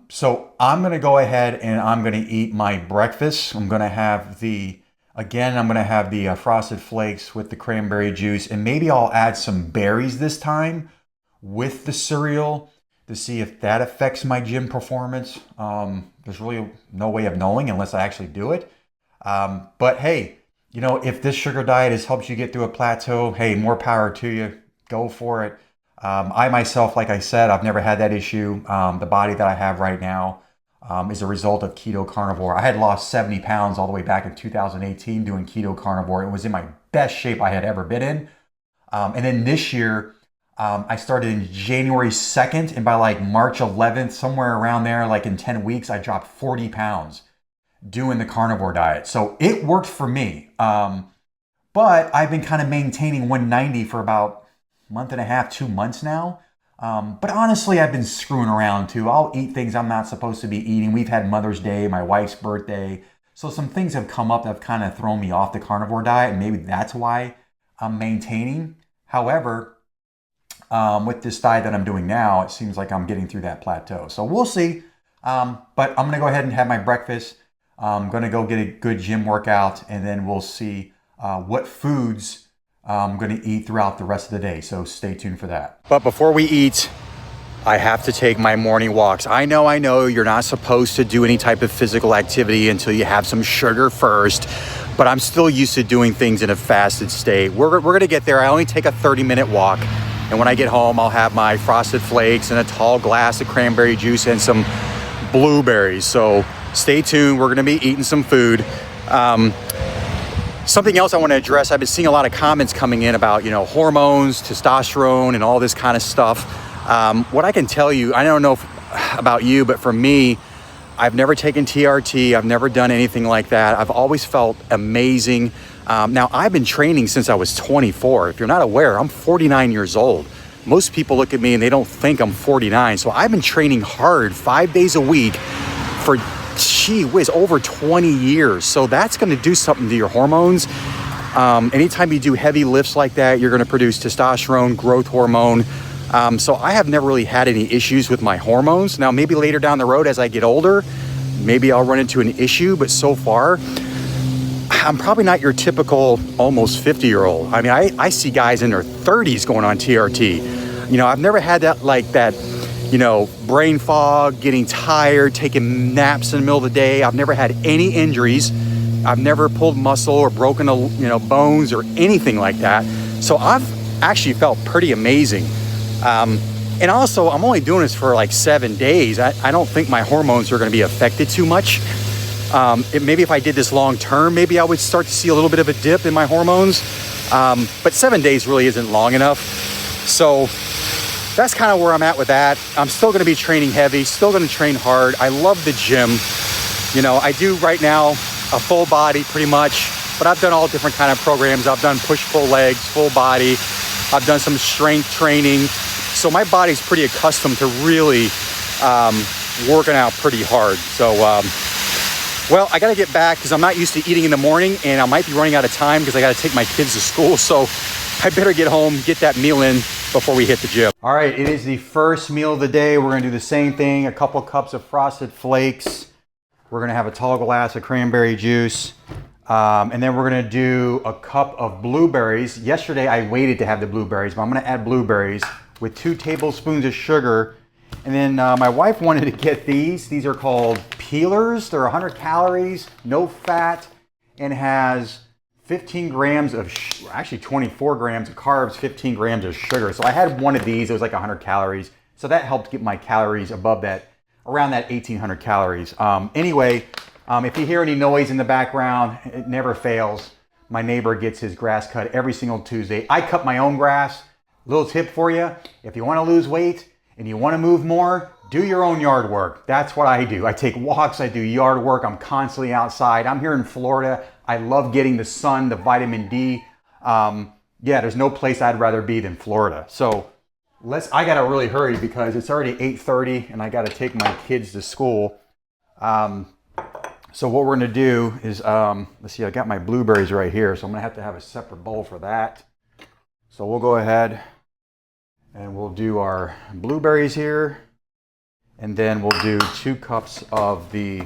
So I'm going to go ahead and I'm going to eat my breakfast. I'm going to have the Frosted Flakes with the cranberry juice, and maybe I'll add some berries this time with the cereal to see if that affects my gym performance. There's really no way of knowing unless I actually do it. But hey, if this sugar diet has helped you get through a plateau, hey, more power to you. Go for it. I myself, like I said, I've never had that issue. The body that I have right now is a result of keto carnivore. I had lost 70 pounds all the way back in 2018 doing keto carnivore. It was in my best shape I had ever been in. And then this year, I started in January 2nd, and by March 11th, somewhere around there, in 10 weeks, I dropped 40 pounds doing the carnivore diet. So it worked for me. But I've been kind of maintaining 190 for about a month and a half, 2 months now. But honestly, I've been screwing around too. I'll eat things I'm not supposed to be eating. We've had Mother's Day, my wife's birthday. So some things have come up that have kind of thrown me off the carnivore diet, and maybe that's why I'm maintaining. However, with this diet that I'm doing now, it seems like I'm getting through that plateau. So we'll see. But I'm going to go ahead and have my breakfast. I'm going to go get a good gym workout, and then we'll see what foods I'm going to eat throughout the rest of the day. So stay tuned for that. But before we eat, I have to take my morning walks. I know you're not supposed to do any type of physical activity until you have some sugar first, but I'm still used to doing things in a fasted state. We're gonna get there. I only take a 30-minute walk, and when I get home, I'll have my Frosted Flakes and a tall glass of cranberry juice and some blueberries. So stay tuned. We're gonna be eating some food. Something else I want to address, I've been seeing a lot of comments coming in about, hormones, testosterone, and all this kind of stuff. What I can tell you, I don't know about you, but for me, I've never taken TRT. I've never done anything like that. I've always felt amazing. Now, I've been training since I was 24. If you're not aware, I'm 49 years old. Most people look at me and they don't think I'm 49. So I've been training hard 5 days a week for, gee whiz, over 20 years. So that's going to do something to your hormones. Anytime you do heavy lifts like that, you're going to produce testosterone, growth hormone. So I have never really had any issues with my hormones. Now, maybe later down the road as I get older, maybe I'll run into an issue, but so far, I'm probably not your typical almost 50-year-old. I mean, I see guys in their 30s going on TRT. I've never had that, brain fog, getting tired, taking naps in the middle of the day. I've never had any injuries. I've never pulled muscle or broken, bones or anything like that. So I've actually felt pretty amazing. And also, I'm only doing this for like 7 days. I don't think my hormones are going to be affected too much. Maybe if I did this long term, maybe I would start to see a little bit of a dip in my hormones. But 7 days really isn't long enough. So that's kind of where I'm at with that. I'm still going to be training heavy, still going to train hard. I love the gym. I do right now a full body pretty much, but I've done all different kind of programs. I've done push-pull legs, full body. I've done some strength training. So my body's pretty accustomed to really working out pretty hard. So, well, I got to get back because I'm not used to eating in the morning, and I might be running out of time because I got to take my kids to school. So I better get home, get that meal in before we hit the gym. All right, it is the first meal of the day. We're going to do the same thing, a couple cups of Frosted Flakes. We're going to have a tall glass of cranberry juice. And then we're going to do a cup of blueberries. Yesterday, I waited to have the blueberries, but I'm going to add blueberries with 2 tablespoons of sugar. And then my wife wanted to get these. These are called peelers. They're 100 calories, no fat, and has 15 grams of, actually 24 grams of carbs, 15 grams of sugar. So I had one of these. It was like 100 calories. So that helped get my calories above that, around that 1,800 calories. Anyway, if you hear any noise in the background, it never fails. My neighbor gets his grass cut every single Tuesday. I cut my own grass. Little tip for you, if you want to lose weight and you want to move more, do your own yard work. That's what I do. I take walks, I do yard work. I'm constantly outside. I'm here in Florida. I love getting the sun, the vitamin D. Yeah, there's no place I'd rather be than Florida. So I got to really hurry because it's already 8:30 and I got to take my kids to school. So what we're going to do is, let's see, I got my blueberries right here, so I'm going to have a separate bowl for that. So we'll go ahead and we'll do our blueberries here, and then we'll do 2 cups of the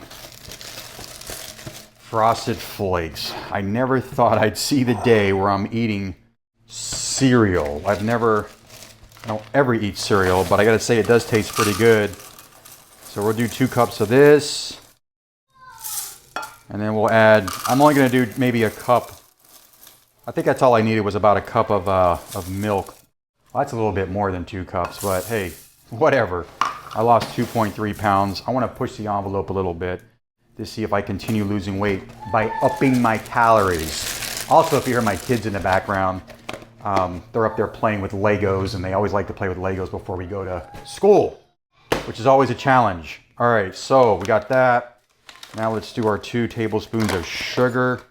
Frosted Flakes. I never thought I'd see the day where I'm eating cereal. I don't ever eat cereal, but I gotta say it does taste pretty good. So we'll do 2 cups of this. And then we'll add, I'm only going to do maybe a cup. I think that's all I needed was about a cup of milk. Well, that's a little bit more than 2 cups, but hey, whatever. I lost 2.3 pounds. I want to push the envelope a little bit to see if I continue losing weight by upping my calories. Also, if you hear my kids in the background, they're up there playing with Legos, and they always like to play with Legos before we go to school, which is always a challenge. All right, so we got that. Now let's do our 2 tablespoons of sugar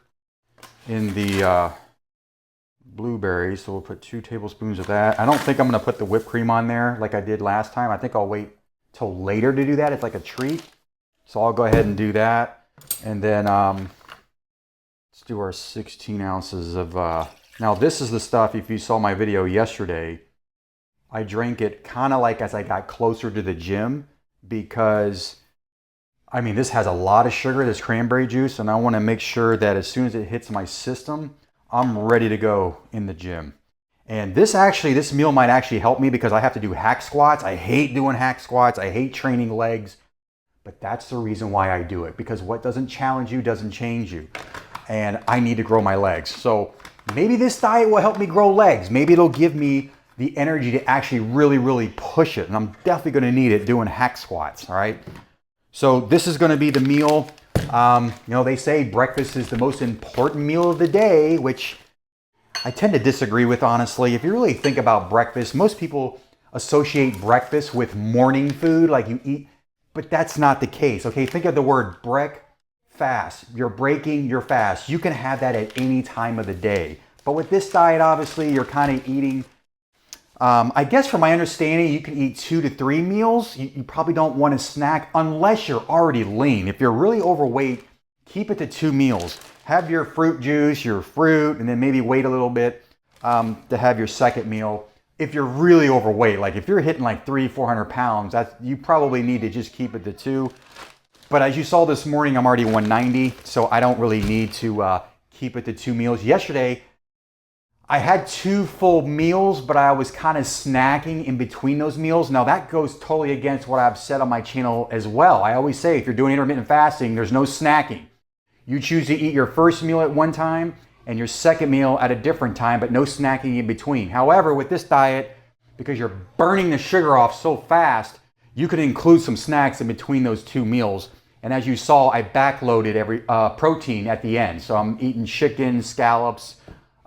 in the blueberries. So we'll put 2 tablespoons of that. I don't think I'm going to put the whipped cream on there like I did last time. I think I'll wait till later to do that. It's like a treat. So I'll go ahead and do that. And then let's do our 16 ounces of... Now this is the stuff, if you saw my video yesterday, I drank it kind of like as I got closer to the gym because... I mean, this has a lot of sugar, this cranberry juice, and I want to make sure that as soon as it hits my system, I'm ready to go in the gym. And this meal might actually help me because I have to do hack squats. I hate doing hack squats. I hate training legs, but that's the reason why I do it, because what doesn't challenge you doesn't change you. And I need to grow my legs. So maybe this diet will help me grow legs. Maybe it'll give me the energy to actually really push it. And I'm definitely going to need it doing hack squats, all right? So this is going to be the meal. You know, they say breakfast is the most important meal of the day, which I tend to disagree with, honestly. If you really think about breakfast, most people associate breakfast with morning food, like you eat, but that's not the case, okay? Think of the word break-fast. You're breaking your fast. You can have that at any time of the day. But with this diet, obviously, you're kind of eating, I guess from my understanding, you can eat 2 to 3 meals. You probably don't want to snack unless you're already lean. If you're really overweight, keep it to 2 meals. Have your fruit juice, your fruit, and then maybe wait a little bit to have your second meal. If you're really overweight, like if you're hitting like 300-400 pounds, you probably need to just keep it to 2. But as you saw this morning, I'm already 190, so I don't really need to keep it to 2 meals. Yesterday, I had 2 full meals, but I was kind of snacking in between those meals. Now that goes totally against what I've said on my channel as well. I always say if you're doing intermittent fasting, there's no snacking. You choose to eat your first meal at one time and your second meal at a different time, but no snacking in between. However, with this diet, because you're burning the sugar off so fast, you can include some snacks in between those 2 meals. And as you saw, I backloaded every protein at the end. So I'm eating chicken, scallops.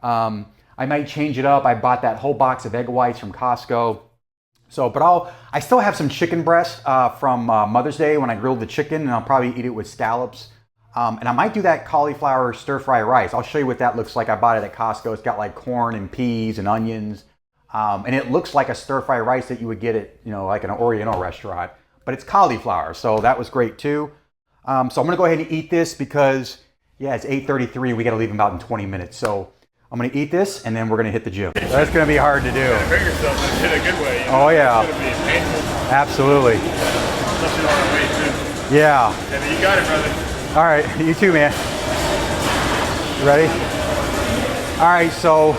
I might change it up. I bought that whole box of egg whites from Costco. So, but I still have some chicken breast from Mother's Day when I grilled the chicken, and I'll probably eat it with scallops. And I might do that cauliflower stir-fry rice. I'll show you what that looks like. I bought it at Costco. It's got like corn and peas and onions. And it looks like a stir-fry rice that you would get at, you know, like an Oriental restaurant. But it's cauliflower, so that was great too. So I'm gonna go ahead and eat this because, yeah, it's 8:33. We gotta leave in about 20 minutes. So I'm gonna eat this and then we're gonna hit the gym. That's gonna be hard to do. You gotta hurt yourself in a good way. You know? Oh yeah. It's gonna be painful. Absolutely. Especially on the way too. Yeah. And you got it, brother. All right, you too, man. You ready? All right, so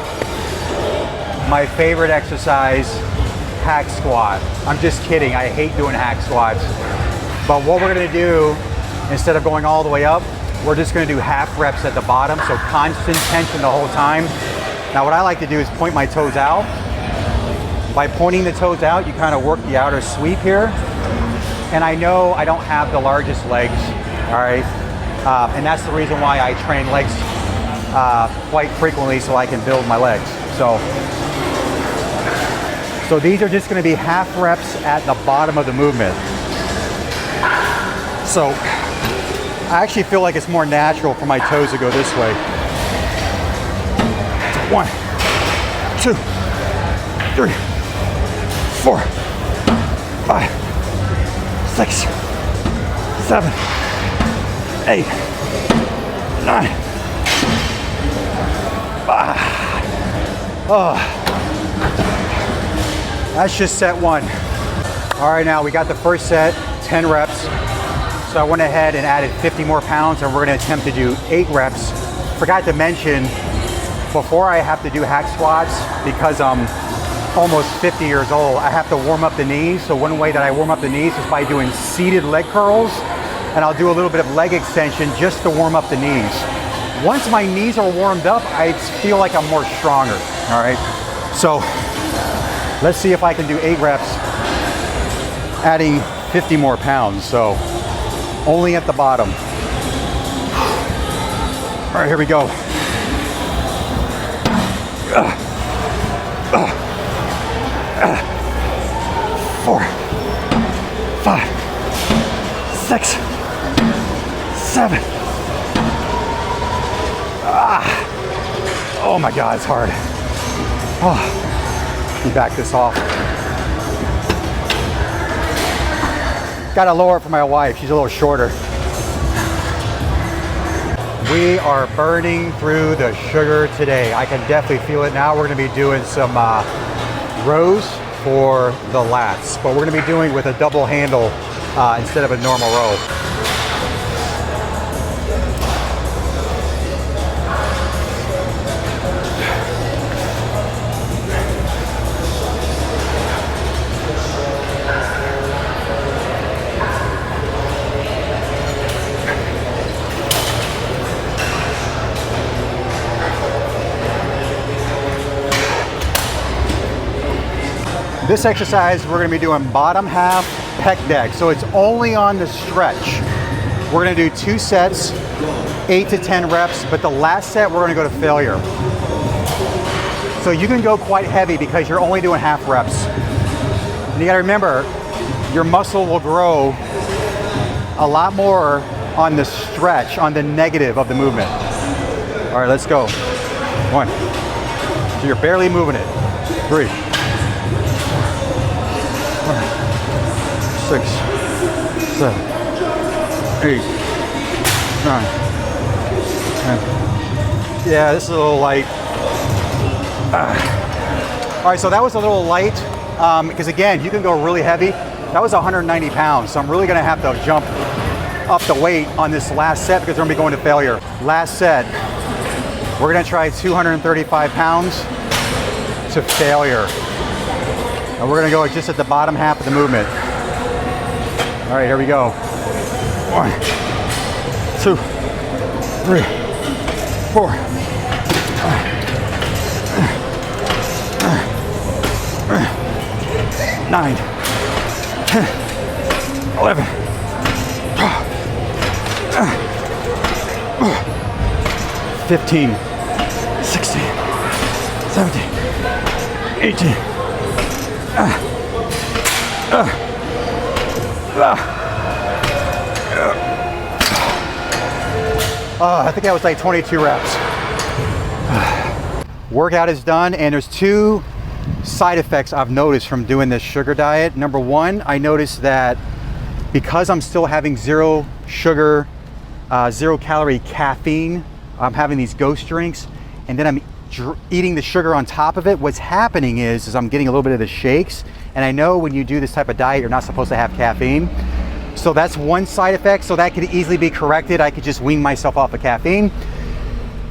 my favorite exercise, hack squat. I'm just kidding, I hate doing hack squats. But what we're gonna do, instead of going all the way up, we're just gonna do half reps at the bottom, so constant tension the whole time. Now what I like to do is point my toes out. By pointing the toes out, you kind of work the outer sweep here. And I know I don't have the largest legs, all right? And that's the reason why I train legs quite frequently, so I can build my legs. So these are just gonna be half reps at the bottom of the movement. So I actually feel like it's more natural for my toes to go this way. 1, 2, 3, 4, 5, 6, 7, 8, 9. That's just set 1. All right, now we got the first set, 10 reps. So I went ahead and added 50 more pounds, and we're gonna attempt to do 8 reps. Forgot to mention, before I have to do hack squats, because I'm almost 50 years old, I have to warm up the knees. So one way that I warm up the knees is by doing seated leg curls, and I'll do a little bit of leg extension just to warm up the knees. Once my knees are warmed up, I feel like I'm more stronger, all right? So let's see if I can do 8 reps, adding 50 more pounds. So only at the bottom. All right, here we go. 4, 5, 6, 7. Oh my God, it's hard. Let me back this off. Gotta lower it for my wife, she's a little shorter. We are burning through the sugar today. I can definitely feel it now. We're gonna be doing some rows for the lats, but we're gonna be doing with a double handle instead of a normal row. This exercise, we're gonna be doing bottom half pec deck. So it's only on the stretch. We're gonna do 2 sets, 8 to 10 reps, but the last set, we're gonna go to failure. So you can go quite heavy because you're only doing half reps. And you gotta remember, your muscle will grow a lot more on the stretch, on the negative of the movement. All right, let's go. 1. So you're barely moving it. 3. 6, 7, 8, 9, 10. Yeah, this is a little light. All right, so that was a little light because again, you can go really heavy. That was 190 pounds, so I'm really gonna have to jump up the weight on this last set because we're gonna be going to failure. Last set, we're gonna try 235 pounds to failure. And we're gonna go just at the bottom half of the movement. All right, here we go. 1, 2, 3, 4. 9, 10, 11, 15, 16, 17, 18. I think that was like 22 reps. Workout is done, and there's 2 side effects I've noticed from doing this sugar diet. Number 1, I noticed that because I'm still having 0 sugar, 0 calorie caffeine, I'm having these ghost drinks, and then I'm eating the sugar on top of it. What's happening is I'm getting a little bit of the shakes, and I know when you do this type of diet, you're not supposed to have caffeine. So that's one side effect, so that could easily be corrected. I could just wean myself off of caffeine.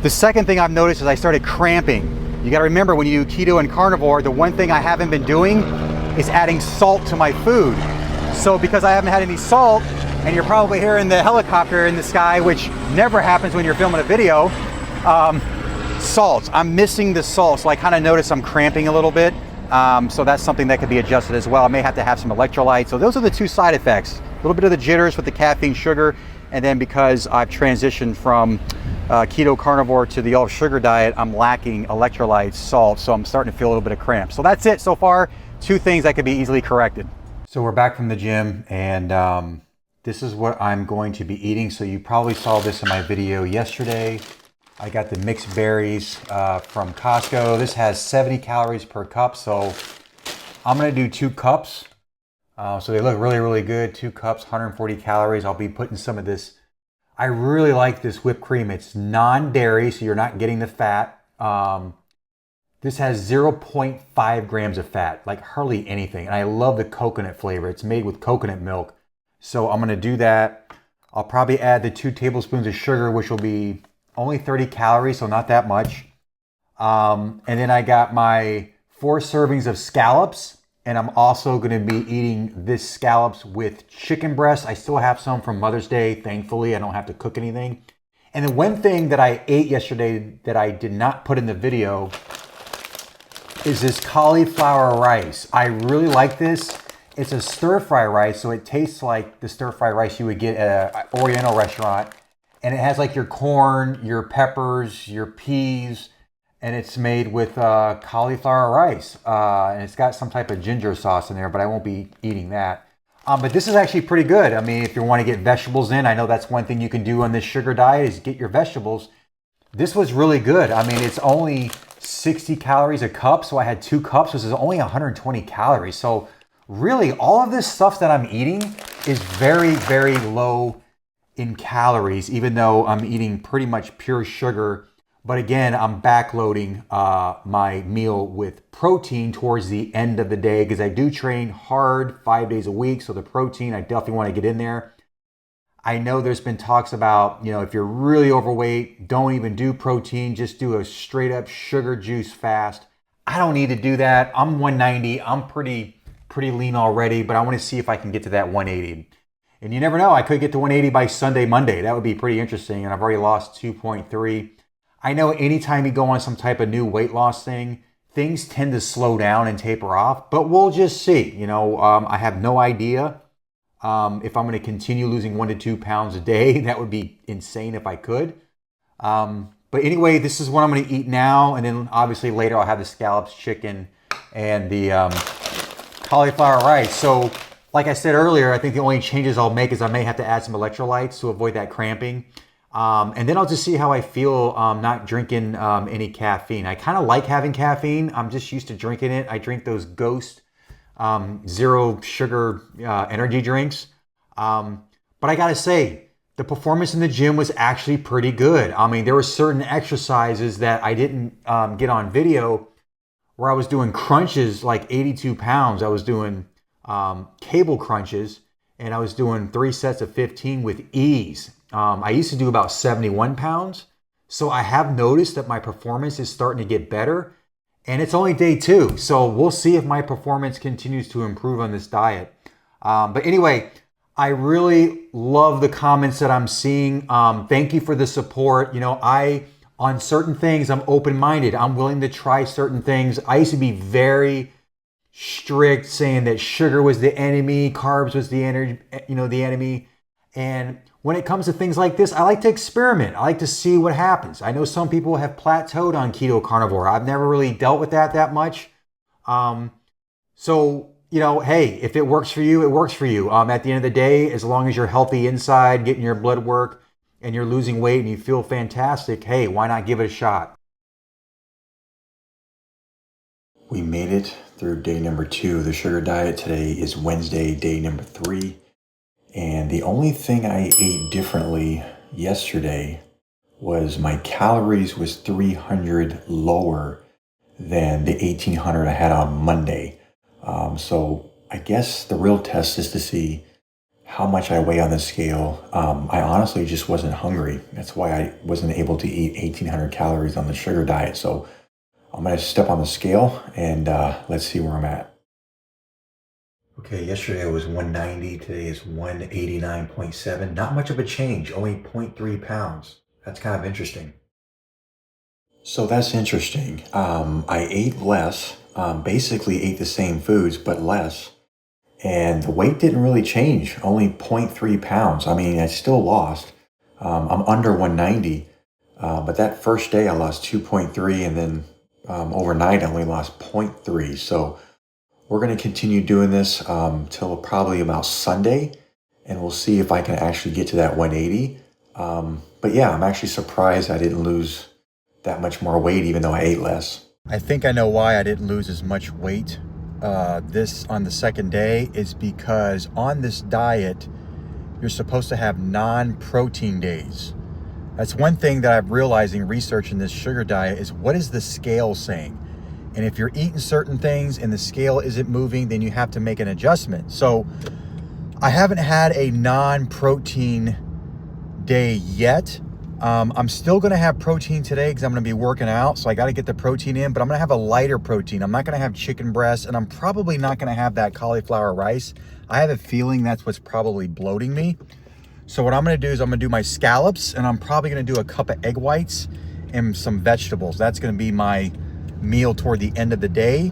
The second thing I've noticed is I started cramping. You gotta remember, when you do keto and carnivore, the one thing I haven't been doing is adding salt to my food. So because I haven't had any salt, and you're probably hearing the helicopter in the sky, which never happens when you're filming a video, salt. I'm missing the salt, so I kind of notice I'm cramping a little bit. So that's something that could be adjusted as well. I may have to have some electrolytes. So those are the 2 side effects. A little bit of the jitters with the caffeine sugar, and then because I've transitioned from keto carnivore to the all sugar diet, I'm lacking electrolytes, salt, so I'm starting to feel a little bit of cramp. So that's it so far. 2 things that could be easily corrected. So we're back from the gym, and this is what I'm going to be eating. So you probably saw this in my video yesterday. I got the mixed berries from Costco. This has 70 calories per cup, so I'm gonna do 2 cups. So they look really, really good. 2 cups, 140 calories. I'll be putting some of this. I really like this whipped cream. It's non-dairy, so you're not getting the fat. This has 0.5 grams of fat, like hardly anything. And I love the coconut flavor. It's made with coconut milk. So I'm gonna do that. I'll probably add the 2 tablespoons of sugar, which will be only 30 calories, so not that much. And then I got my 4 servings of scallops, and I'm also gonna be eating this scallops with chicken breast. I still have some from Mother's Day, thankfully. I don't have to cook anything. And the one thing that I ate yesterday that I did not put in the video is this cauliflower rice. I really like this. It's a stir-fry rice, so it tastes like the stir-fry rice you would get at an Oriental restaurant. And it has like your corn, your peppers, your peas, and it's made with cauliflower rice. And it's got some type of ginger sauce in there, but I won't be eating that. But this is actually pretty good. I mean, if you want to get vegetables in, I know that's one thing you can do on this sugar diet is get your vegetables. This was really good. I mean, it's only 60 calories a cup, so I had 2 cups, which is only 120 calories. So really, all of this stuff that I'm eating is very, very low in calories, even though I'm eating pretty much pure sugar. But again, I'm backloading my meal with protein towards the end of the day because I do train hard 5 days a week. So the protein, I definitely want to get in there. I know there's been talks about, you know, if you're really overweight, don't even do protein, just do a straight up sugar juice fast. I don't need to do that. I'm 190. I'm pretty lean already, but I want to see if I can get to that 180. And you never know, I could get to 180 by Sunday, Monday. That would be pretty interesting. And I've already lost 2.3. I know anytime you go on some type of new weight loss thing, things tend to slow down and taper off, but we'll just see. You know, I have no idea if I'm going to continue losing 1 to 2 pounds a day. That would be insane if I could. But anyway, this is what I'm going to eat now. And then obviously later I'll have the scallops, chicken, and the cauliflower rice. So like I said earlier, I think the only changes I'll make is I may have to add some electrolytes to avoid that cramping. And then I'll just see how I feel not drinking any caffeine. I kind of like having caffeine. I'm just used to drinking it. I drink those Ghost zero sugar energy drinks. But I gotta say, the performance in the gym was actually pretty good. I mean, there were certain exercises that I didn't get on video where I was doing crunches like 82 pounds. I was doing cable crunches, and I was doing 3 sets of 15 with ease. I used to do about 71 pounds. So I have noticed that my performance is starting to get better, and it's only day 2. So we'll see if my performance continues to improve on this diet. But anyway, I really love the comments that I'm seeing. Thank you for the support. You know, on certain things, I'm open-minded. I'm willing to try certain things. I used to be very strict, saying that sugar was the enemy, carbs was the enemy. And when it comes to things like this, I like to experiment. I like to see what happens. I know some people have plateaued on keto carnivore. I've never really dealt with that much. So, you know, hey, if it works for you, it works for you. At the end of the day, as long as you're healthy inside, getting your blood work, and you're losing weight and you feel fantastic, hey, why not give it a shot? We made it through day number 2 of the sugar diet. Today is Wednesday, day number 3. And the only thing I ate differently yesterday was my calories was 300 lower than the 1800 I had on Monday. So I guess the real test is to see how much I weigh on the scale. I honestly just wasn't hungry. That's why I wasn't able to eat 1800 calories on the sugar diet. So I'm going to step on the scale and let's see where I'm at. Okay, yesterday I was 190. Today is 189.7. Not much of a change, only 0.3 pounds. That's kind of interesting. So that's interesting. I ate less, basically ate the same foods, but less. And the weight didn't really change, only 0.3 pounds. I mean, I still lost. I'm under 190, but that first day I lost 2.3, and then overnight I only lost 0.3. So we're going to continue doing this till probably about Sunday, and we'll see if I can actually get to that 180. But yeah, I'm actually surprised I didn't lose that much more weight, even though I ate less. I think I know why I didn't lose as much weight this on the second day is because on this diet, you're supposed to have non-protein days. That's one thing that I'm realizing researching this sugar diet is, what is the scale saying? And if you're eating certain things and the scale isn't moving, then you have to make an adjustment. So I haven't had a non-protein day yet. I'm still going to have protein today because I'm going to be working out. So I got to get the protein in, but I'm going to have a lighter protein. I'm not going to have chicken breast, and I'm probably not going to have that cauliflower rice. I have a feeling that's what's probably bloating me. So what I'm going to do is I'm going to do my scallops, and I'm probably going to do a cup of egg whites and some vegetables. That's going to be my meal toward the end of the day.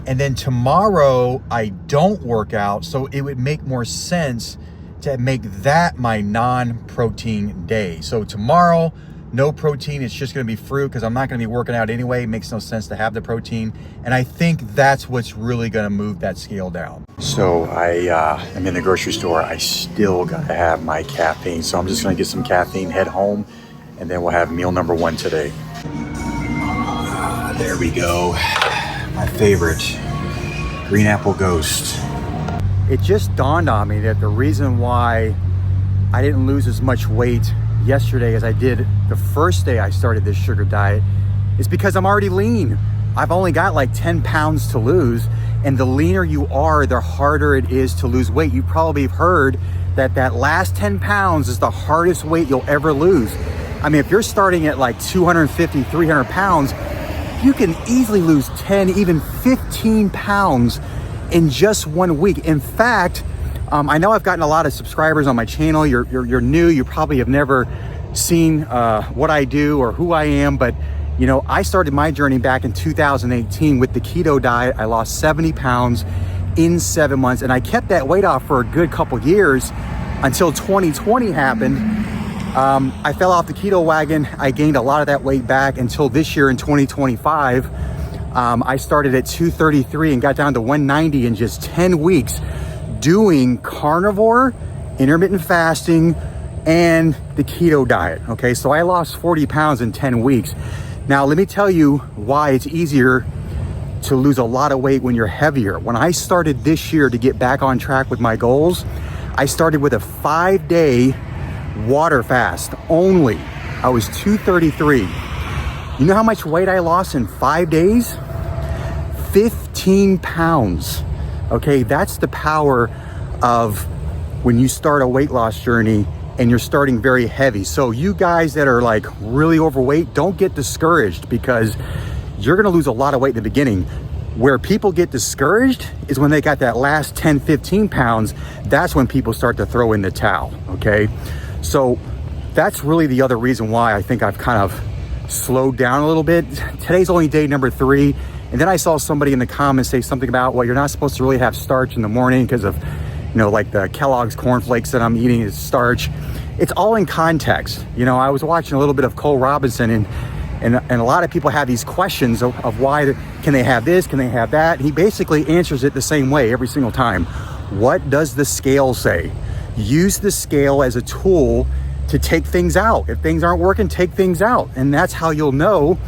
And then tomorrow I don't work out, so it would make more sense to make that my non-protein day. So tomorrow, no protein. It's just going to be fruit because I'm not going to be working out anyway. It makes no sense to have the protein. And I think that's what's really going to move that scale down. So I'm in the grocery store. I still got to have my caffeine. So I'm just going to get some caffeine, head home, and then we'll have meal number 1 today. There we go. My favorite, Green Apple Ghost. It just dawned on me that the reason why I didn't lose as much weight yesterday as I did the first day I started this sugar diet is because I'm already lean. I've only got like 10 pounds to lose, and the leaner you are, the harder it is to lose weight. You probably have heard that last 10 pounds is the hardest weight you'll ever lose. I mean, if you're starting at like 250, 300 pounds, you can easily lose 10, even 15 pounds in just 1 week. In fact, I know I've gotten a lot of subscribers on my channel. You're new. You probably have never seen what I do or who I am, but You know, I started my journey back in 2018 with the keto diet. I lost 70 pounds in 7 months, and I kept that weight off for a good couple years until 2020 happened. I fell off the keto wagon. I gained a lot of that weight back until this year in 2025. I started at 233 and got down to 190 in just 10 weeks doing carnivore, intermittent fasting, and the keto diet. Okay, so I lost 40 pounds in 10 weeks. Now, let me tell you why it's easier to lose a lot of weight when you're heavier. When I started this year to get back on track with my goals, I started with a 5-day water fast only. I was 233. You know how much weight I lost in 5 days? 15 pounds. Okay, that's the power of when you start a weight loss journey and you're starting very heavy. So you guys that are like really overweight, don't get discouraged, because you're gonna lose a lot of weight in the beginning. Where people get discouraged is when they got that last 10, 15 pounds. That's when people start to throw in the towel, okay? So that's really the other reason why I think I've kind of slowed down a little bit. Today's only day number 3. And then I saw somebody in the comments say something about, well, you're not supposed to really have starch in the morning because of, you know, like the Kellogg's cornflakes that I'm eating is starch. It's all in context. You know, I was watching a little bit of Cole Robinson, and a lot of people have these questions of why, can they have this, can they have that? He basically answers it the same way every single time. What does the scale say? Use the scale as a tool to take things out. If things aren't working, take things out. And that's how you'll know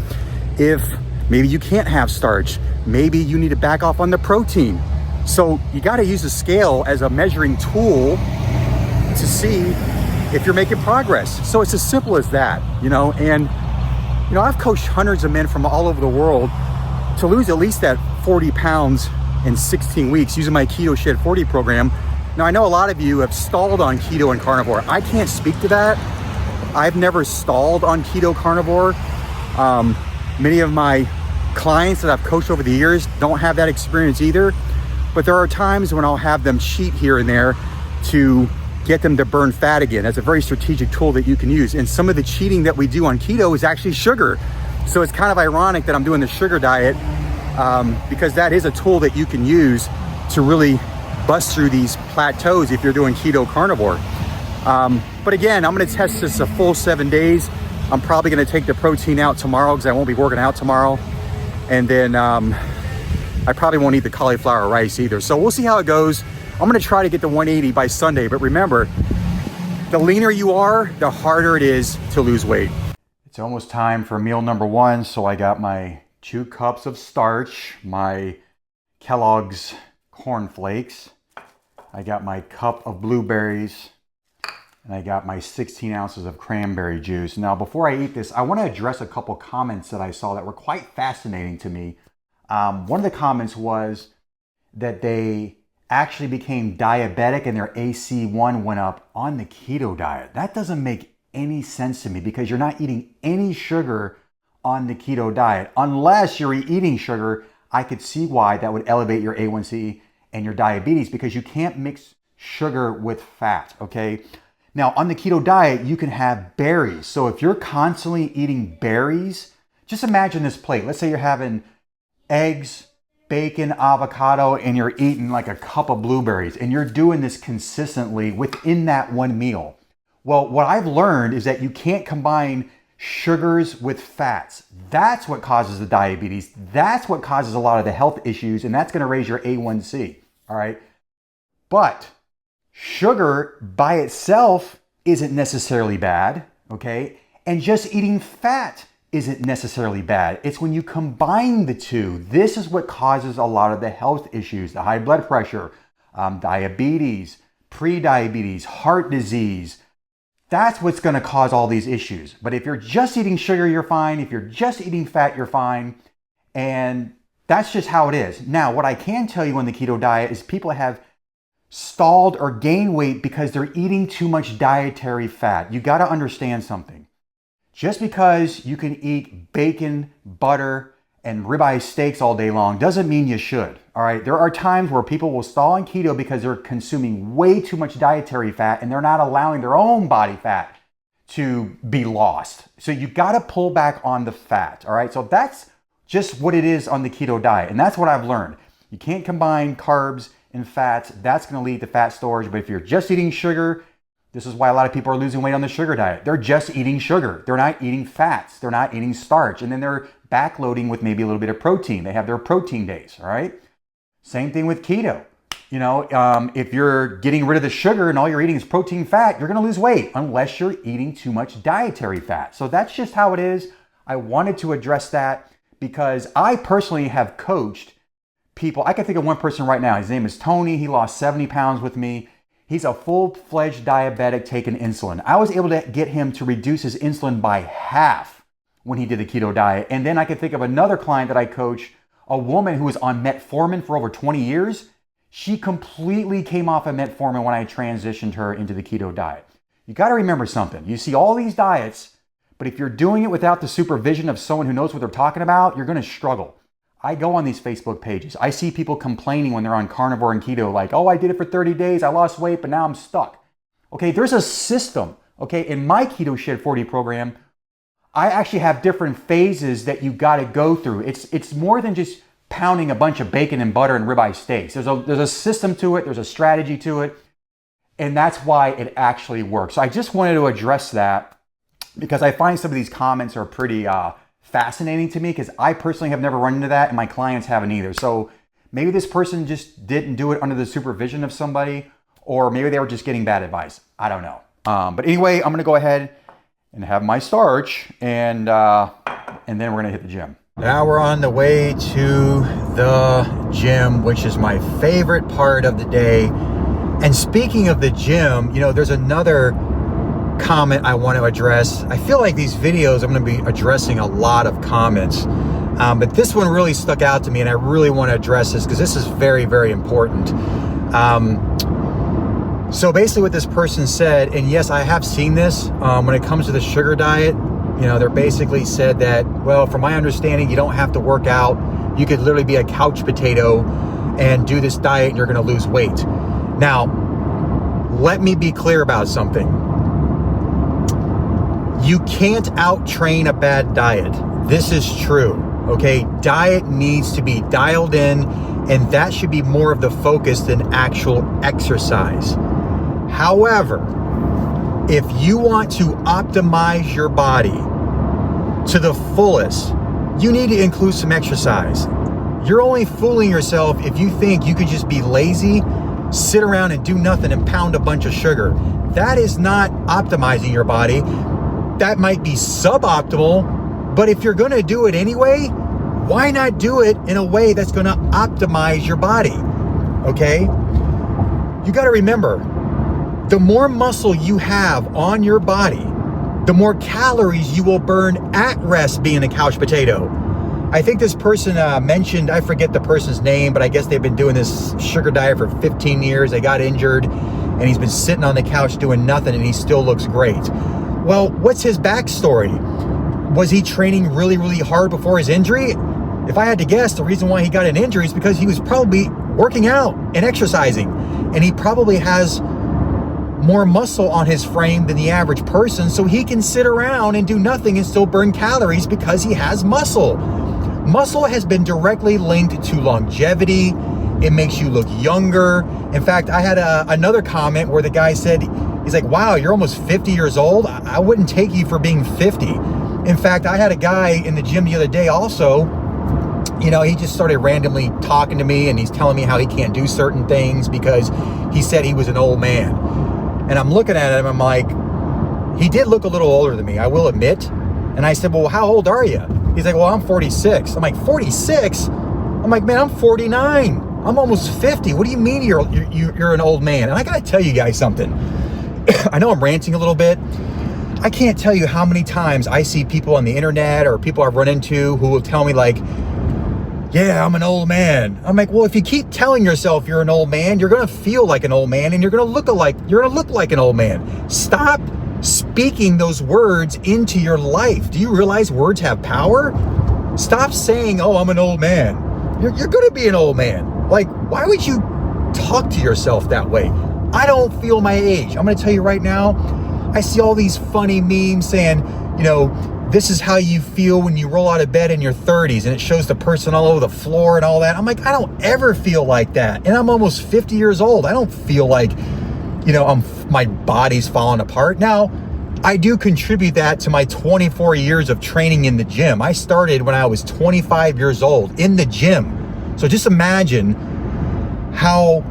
if maybe you can't have starch. Maybe you need to back off on the protein. So you got to use the scale as a measuring tool to see if you're making progress. So it's as simple as that, you know. And you know, I've coached hundreds of men from all over the world to lose at least that 40 pounds in 16 weeks using my Keto Shed 40 program. Now, I know a lot of you have stalled on keto and carnivore. I can't speak to that. I've never stalled on keto carnivore. Many of my clients that I've coached over the years don't have that experience either. But there are times when I'll have them cheat here and there to get them to burn fat again. That's a very strategic tool that you can use. And some of the cheating that we do on keto is actually sugar. So it's kind of ironic that I'm doing the sugar diet, because that is a tool that you can use to really bust through these plateaus if you're doing keto carnivore. But again, I'm gonna test this a full 7 days. I'm probably gonna take the protein out tomorrow because I won't be working out tomorrow. And then I probably won't eat the cauliflower rice either. So we'll see how it goes. I'm gonna try to get to 180 by Sunday, but remember, the leaner you are, the harder it is to lose weight. It's almost time for meal number 1, so I got my 2 cups of starch, my Kellogg's cornflakes, I got my cup of blueberries, and I got my 16 ounces of cranberry juice. Now, before I eat this, I want to address a couple comments that I saw that were quite fascinating to me. One of the comments was that they actually became diabetic and their AC1 went up on the keto diet. That doesn't make any sense to me, because you're not eating any sugar on the keto diet. Unless you're eating sugar, I could see why that would elevate your A1C and your diabetes, because you can't mix sugar with fat, okay? Now, on the keto diet, you can have berries. So if you're constantly eating berries, just imagine this plate. Let's say you're having eggs, bacon, avocado, and you're eating like a cup of blueberries, and you're doing this consistently within that one meal. Well, what I've learned is that you can't combine sugars with fats. That's what causes the diabetes. That's what causes a lot of the health issues, and that's going to raise your A1C, all right? But sugar by itself isn't necessarily bad, okay? And just eating fat isn't necessarily bad. It's when you combine the two. This is what causes a lot of the health issues, the high blood pressure, diabetes, pre-diabetes, heart disease. That's what's going to cause all these issues. But if you're just eating sugar, you're fine. If you're just eating fat, you're fine. And that's just how it is. Now, what I can tell you on the keto diet is people have stalled or gained weight because they're eating too much dietary fat. You got to understand something. Just because you can eat bacon, butter, and ribeye steaks all day long doesn't mean you should, all right? There are times where people will stall on keto because they're consuming way too much dietary fat and they're not allowing their own body fat to be lost. So you got to pull back on the fat. All right. So that's just what it is on the keto diet. And that's what I've learned. You can't combine carbs and fats. That's going to lead to fat storage. But if you're just eating sugar, this is why a lot of people are losing weight on the sugar diet. They're just eating sugar. They're not eating fats. They're not eating starch. And then they're backloading with maybe a little bit of protein. They have their protein days. All right. Same thing with keto. You know, if you're getting rid of the sugar and all you're eating is protein fat, you're going to lose weight unless you're eating too much dietary fat. So that's just how it is. I wanted to address that because I personally have coached people. I can think of one person right now. His name is Tony. He lost 70 pounds with me. He's a full-fledged diabetic taking insulin. I was able to get him to reduce his insulin by half when he did the keto diet. And then I can think of another client that I coach, a woman who was on metformin for over 20 years. She completely came off of metformin when I transitioned her into the keto diet. You got to remember something. You see all these diets, but if you're doing it without the supervision of someone who knows what they're talking about, you're going to struggle. I go on these Facebook pages. I see people complaining when they're on carnivore and keto, like, oh, I did it for 30 days. I lost weight, but now I'm stuck. Okay, there's a system. Okay, in my Keto Shed 40 program, I actually have different phases that you got to go through. It's more than just pounding a bunch of bacon and butter and ribeye steaks. There's a system to it. There's a strategy to it. And that's why it actually works. So I just wanted to address that because I find some of these comments are pretty fascinating to me because I personally have never run into that and my clients haven't either. So maybe this person just didn't do it under the supervision of somebody, or maybe they were just getting bad advice. I don't know. But anyway, I'm going to go ahead and have my starch and then we're going to hit the gym. Now we're on the way to the gym, which is my favorite part of the day. And speaking of the gym, you know, there's another comment I want to address. I feel like these videos, I'm going to be addressing a lot of comments. But this one really stuck out to me and I really want to address this because this is very, very important. So basically what this person said, and yes, I have seen this when it comes to the sugar diet. You know, they're basically said that, well, from my understanding, you don't have to work out. You could literally be a couch potato and do this diet and you're going to lose weight. Now, let me be clear about something. You can't out-train a bad diet. This is true, okay? Diet needs to be dialed in and that should be more of the focus than actual exercise. However, if you want to optimize your body to the fullest, you need to include some exercise. You're only fooling yourself if you think you could just be lazy, sit around and do nothing and pound a bunch of sugar. That is not optimizing your body. That might be suboptimal, but if you're going to do it anyway, why not do it in a way that's going to optimize your body? Okay? You got to remember, the more muscle you have on your body, the more calories you will burn at rest being a couch potato. I think this person mentioned, I forget the person's name, but I guess they've been doing this sugar diet for 15 years. They got injured and he's been sitting on the couch doing nothing and he still looks great. Well, what's his backstory? Was he training really, really hard before his injury? If I had to guess, the reason why he got an injury is because he was probably working out and exercising, and he probably has more muscle on his frame than the average person, so he can sit around and do nothing and still burn calories because he has muscle. Muscle has been directly linked to longevity. It makes you look younger. In fact, I had another comment where the guy said, he's like, wow, you're almost 50 years old. I wouldn't take you for being 50. In fact, I had a guy in the gym the other day also, you know, he just started randomly talking to me and he's telling me how he can't do certain things because he said he was an old man. And I'm looking at him, I'm like, he did look a little older than me, I will admit. And I said, well, how old are you? He's like, well, I'm 46. I'm like, 46? I'm like, man, I'm 49. I'm almost 50. What do you mean you're an old man? And I gotta tell you guys something. I know I'm ranting a little bit. I can't tell you how many times I see people on the internet or people I've run into who will tell me like, yeah, I'm an old man. I'm like, well, if you keep telling yourself you're an old man, you're gonna feel like an old man and you're gonna look like an old man. Stop speaking those words into your life. Do you realize words have power? Stop saying, oh, I'm an old man. You're gonna be an old man. Like, why would you talk to yourself that way? I don't feel my age. I'm gonna tell you right now, I see all these funny memes saying, you know, this is how you feel when you roll out of bed in your 30s, and it shows the person all over the floor and all that. I'm like, I don't ever feel like that. And I'm almost 50 years old. I don't feel like, you know, my body's falling apart. Now, I do contribute that to my 24 years of training in the gym. I started when I was 25 years old in the gym. So just imagine how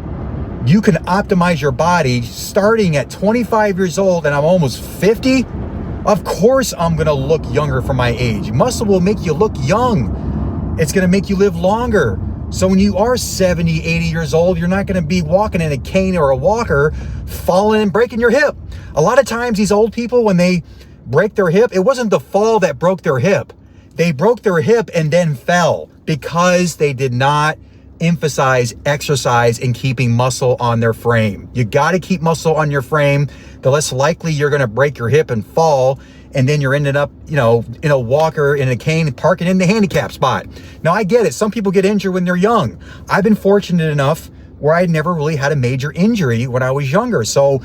you can optimize your body starting at 25 years old, and I'm almost 50. Of course I'm gonna look younger for my age. Muscle will make you look young. It's gonna make you live longer. So when you are 70, 80 years old, you're not gonna be walking in a cane or a walker, falling and breaking your hip. A lot of times these old people, when they break their hip, it wasn't the fall that broke their hip. They broke their hip and then fell because they did not emphasize exercise and keeping muscle on their frame. You got to keep muscle on your frame. The less likely you're going to break your hip and fall, and then you're ending up, you know, in a walker, in a cane, parking in the handicap spot. Now, I get it. Some people get injured when they're young. I've been fortunate enough where I never really had a major injury when I was younger. So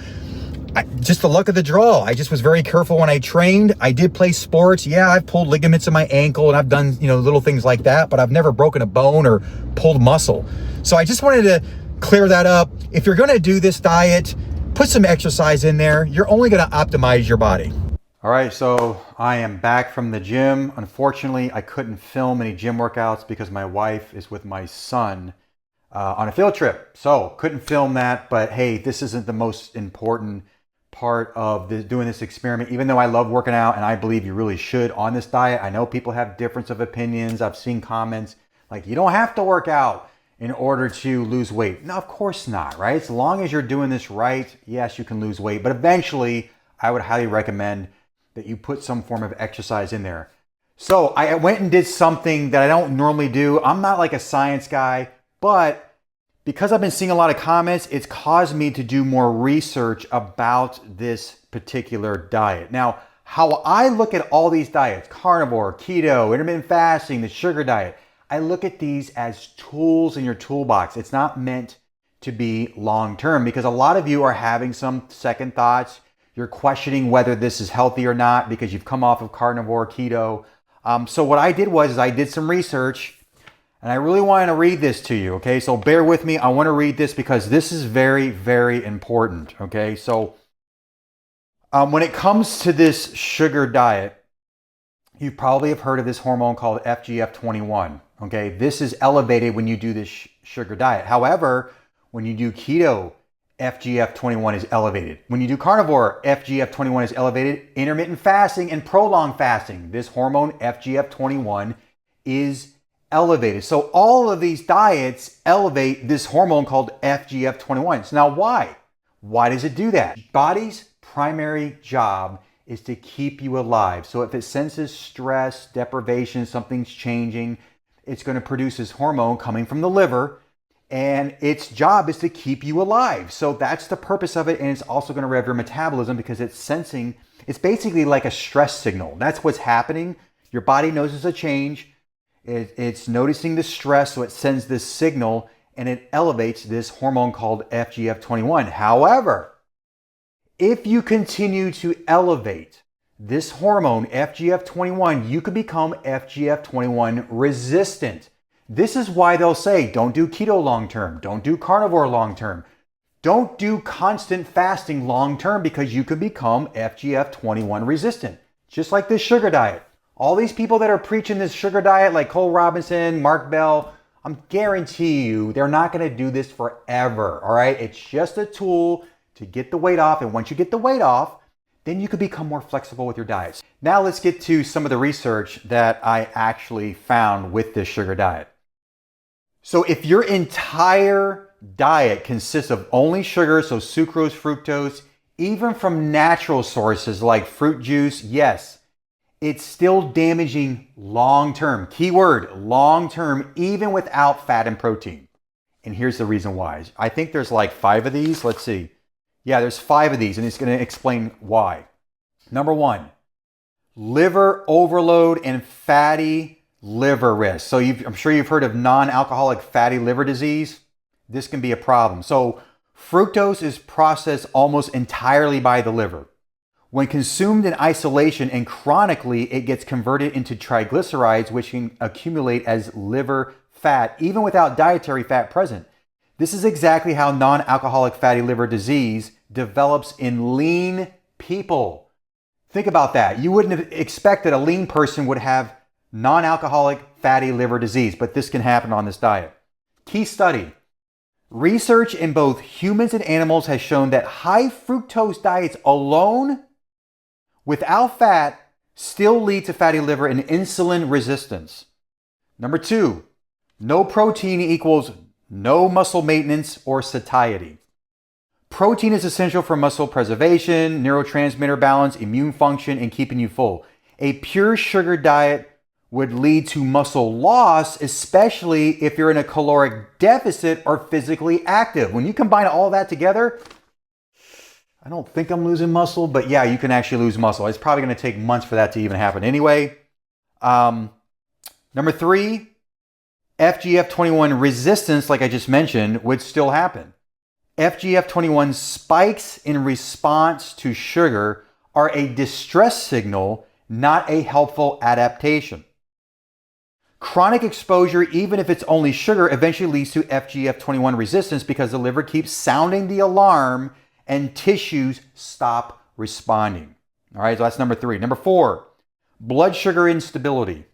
just the luck of the draw. I just was very careful when I trained. I did play sports. Yeah, I've pulled ligaments in my ankle and I've done, you know, little things like that, but I've never broken a bone or pulled muscle. So I just wanted to clear that up. If you're going to do this diet, put some exercise in there. You're only going to optimize your body. All right, so I am back from the gym. Unfortunately, I couldn't film any gym workouts because my wife is with my son on a field trip. So couldn't film that, but hey, this isn't the most important part of doing this experiment. Even though I love working out and I believe you really should on this diet, I know people have difference of opinions. I've seen comments like, you don't have to work out in order to lose weight. No, of course not, right? As long as you're doing this right, yes, you can lose weight, but eventually I would highly recommend that you put some form of exercise in there. So I went and did something that I don't normally do. I'm not like a science guy, but because I've been seeing a lot of comments, it's caused me to do more research about this particular diet. Now, how I look at all these diets, carnivore, keto, intermittent fasting, the sugar diet, I look at these as tools in your toolbox. It's not meant to be long-term because a lot of you are having some second thoughts. You're questioning whether this is healthy or not because you've come off of carnivore, keto. So what I did was I did some research. And I really want to read this to you, okay? So bear with me. I want to read this because this is very, very important, okay? So when it comes to this sugar diet, you probably have heard of this hormone called FGF21, okay? This is elevated when you do this sugar diet. However, when you do keto, FGF21 is elevated. When you do carnivore, FGF21 is elevated. Intermittent fasting and prolonged fasting, this hormone FGF21 is elevated. So all of these diets elevate this hormone called FGF21. So now why? Why does it do that? Body's primary job is to keep you alive. So if it senses stress, deprivation, something's changing, it's going to produce this hormone coming from the liver, and its job is to keep you alive. So that's the purpose of it, and it's also going to rev your metabolism because it's sensing, it's basically like a stress signal. That's what's happening. Your body knows there's a change. It's noticing the stress, so it sends this signal and it elevates this hormone called FGF21. However, if you continue to elevate this hormone, FGF21, you could become FGF21 resistant. This is why they'll say, don't do keto long-term, don't do carnivore long-term, don't do constant fasting long-term because you could become FGF21 resistant, just like this sugar diet. All these people that are preaching this sugar diet like Cole Robinson, Mark Bell, I'm guarantee you they're not going to do this forever, all right? It's just a tool to get the weight off, and once you get the weight off, then you can become more flexible with your diets. Now let's get to some of the research that I actually found with this sugar diet. So if your entire diet consists of only sugar, so sucrose, fructose, even from natural sources like fruit juice, yes, it's still damaging long-term. Keyword, long-term, even without fat and protein. And here's the reason why. I think there's like 5 of these. Let's see. Yeah, there's 5 of these, and it's going to explain why. Number 1, liver overload and fatty liver risk. So I'm sure you've heard of non-alcoholic fatty liver disease. This can be a problem. So fructose is processed almost entirely by the liver. When consumed in isolation and chronically, it gets converted into triglycerides, which can accumulate as liver fat, even without dietary fat present. This is exactly how non-alcoholic fatty liver disease develops in lean people. Think about that. You wouldn't have expected a lean person would have non-alcoholic fatty liver disease, but this can happen on this diet. Key study. Research in both humans and animals has shown that high fructose diets alone, without fat, still lead to fatty liver and insulin resistance. Number 2, no protein equals no muscle maintenance or satiety. Protein is essential for muscle preservation, neurotransmitter balance, immune function, and keeping you full. A pure sugar diet would lead to muscle loss, especially if you're in a caloric deficit or physically active. When you combine all that together, I don't think I'm losing muscle, but yeah, you can actually lose muscle. It's probably going to take months for that to even happen anyway. Number 3, FGF21 resistance, like I just mentioned, would still happen. FGF21 spikes in response to sugar are a distress signal, not a helpful adaptation. Chronic exposure, even if it's only sugar, eventually leads to FGF21 resistance because the liver keeps sounding the alarm and tissues stop responding. All right, so that's number 3. Number 4, blood sugar instability.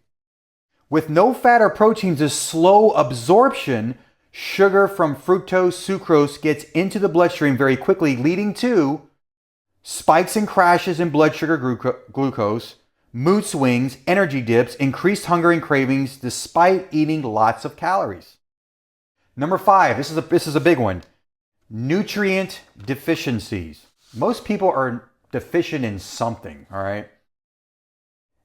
With no fat or proteins, a slow absorption, sugar from fructose, sucrose gets into the bloodstream very quickly, leading to spikes and crashes in blood sugar glucose, mood swings, energy dips, increased hunger and cravings despite eating lots of calories. Number 5, this is a big one. Nutrient deficiencies. Most people are deficient in something, all right?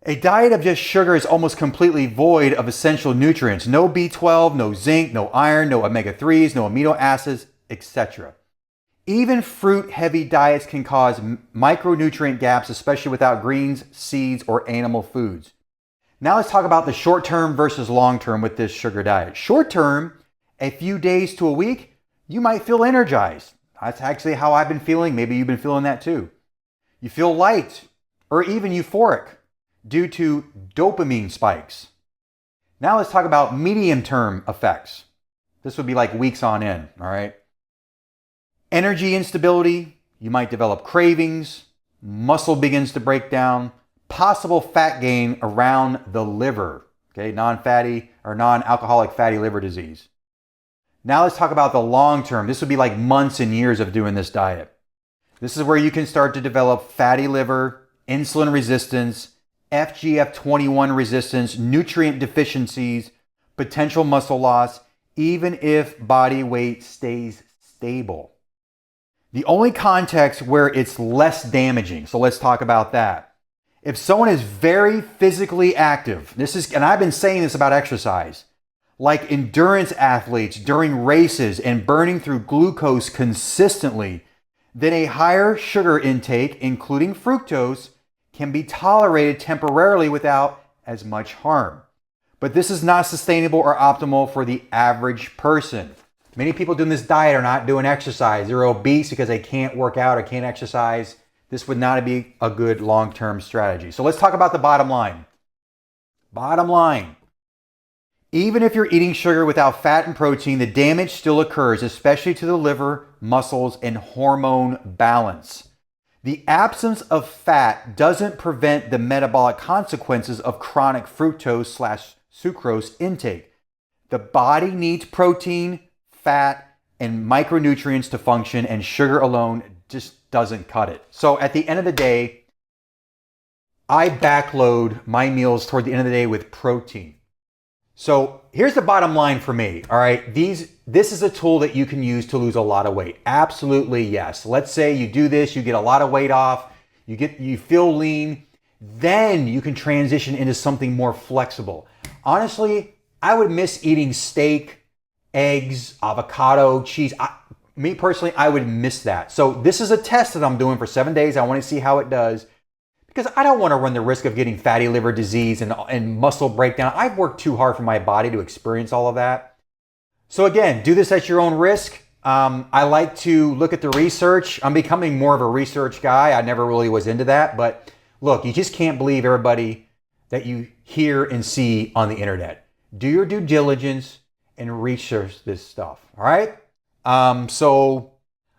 A diet of just sugar is almost completely void of essential nutrients. No B12, no zinc, no iron, no omega-3s, no amino acids, etc. Even fruit-heavy diets can cause micronutrient gaps, especially without greens, seeds, or animal foods. Now let's talk about the short-term versus long-term with this sugar diet. Short-term, a few days to a week, you might feel energized. That's actually how I've been feeling. Maybe you've been feeling that too. You feel light or even euphoric due to dopamine spikes. Now let's talk about medium-term effects. This would be like weeks on end, all right? Energy instability, you might develop cravings, muscle begins to break down, possible fat gain around the liver, okay? Non-fatty or non-alcoholic fatty liver disease. Now let's talk about the long term. This would be like months and years of doing this diet. This is where you can start to develop fatty liver, insulin resistance, FGF21 resistance, nutrient deficiencies, potential muscle loss, even if body weight stays stable. The only context where it's less damaging, so let's talk about that. If someone is very physically active, and I've been saying this about exercise, like endurance athletes during races and burning through glucose consistently, then a higher sugar intake, including fructose, can be tolerated temporarily without as much harm. But this is not sustainable or optimal for the average person. Many people doing this diet are not doing exercise. They're obese because they can't work out or can't exercise. This would not be a good long-term strategy. So let's talk about the bottom line. Bottom line. Even if you're eating sugar without fat and protein, the damage still occurs, especially to the liver, muscles, and hormone balance. The absence of fat doesn't prevent the metabolic consequences of chronic fructose/sucrose intake. The body needs protein, fat, and micronutrients to function, and sugar alone just doesn't cut it. So at the end of the day, I backload my meals toward the end of the day with protein. So here's the bottom line for me, all right? This is a tool that you can use to lose a lot of weight. Absolutely, yes. Let's say you do this, you get a lot of weight off, you feel lean, then you can transition into something more flexible. Honestly, I would miss eating steak, eggs, avocado, cheese. Me personally, I would miss that. So this is a test that I'm doing for 7 days. I want to see how it does, because I don't want to run the risk of getting fatty liver disease and muscle breakdown. I've worked too hard for my body to experience all of that. So again, do this at your own risk. I like to look at the research. I'm becoming more of a research guy. I never really was into that. But look, you just can't believe everybody that you hear and see on the internet. Do your due diligence and research this stuff. All right? So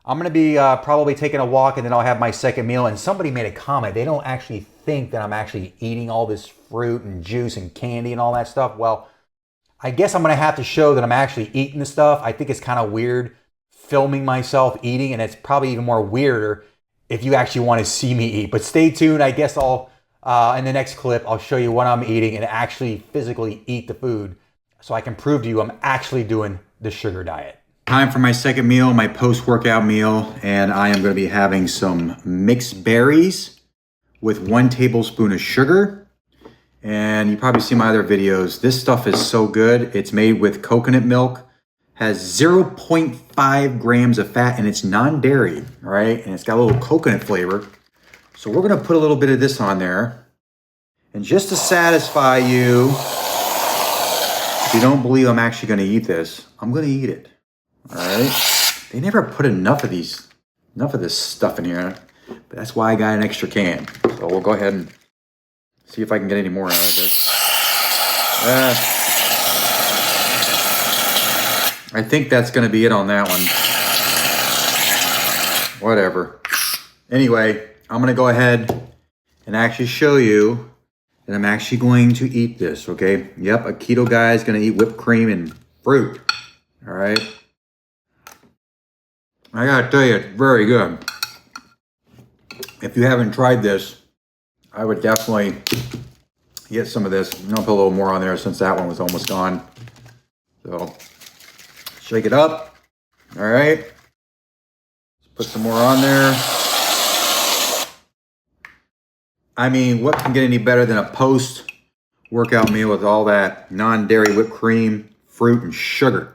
I'm going to be probably taking a walk, and then I'll have my second meal. And somebody made a comment. They don't actually think that I'm actually eating all this fruit and juice and candy and all that stuff. Well, I guess I'm going to have to show that I'm actually eating the stuff. I think it's kind of weird filming myself eating, and it's probably even more weirder if you actually want to see me eat. But stay tuned. I guess I'll, in the next clip, I'll show you what I'm eating and actually physically eat the food so I can prove to you I'm actually doing the sugar diet. Time for my second meal, my post-workout meal, and I am going to be having some mixed berries with 1 tablespoon of sugar. And you probably see my other videos. This stuff is so good. It's made with coconut milk, has 0.5 grams of fat, and it's non-dairy, all right? And it's got a little coconut flavor. So we're gonna put a little bit of this on there. And just to satisfy you, if you don't believe I'm actually gonna eat this, I'm gonna eat it, all right? They never put enough of this stuff in here, but that's why I got an extra can. So we'll go ahead and see if I can get any more out of this. I think that's going to be it on that one. Whatever. Anyway, I'm going to go ahead and actually show you that I'm actually going to eat this, okay? Yep, a keto guy is going to eat whipped cream and fruit. All right? I got to tell you, it's very good. If you haven't tried this, I would definitely get some of this. I'll put a little more on there since that one was almost gone. So shake it up. All right. Let's put some more on there. I mean, what can get any better than a post-workout meal with all that non-dairy whipped cream, fruit, and sugar?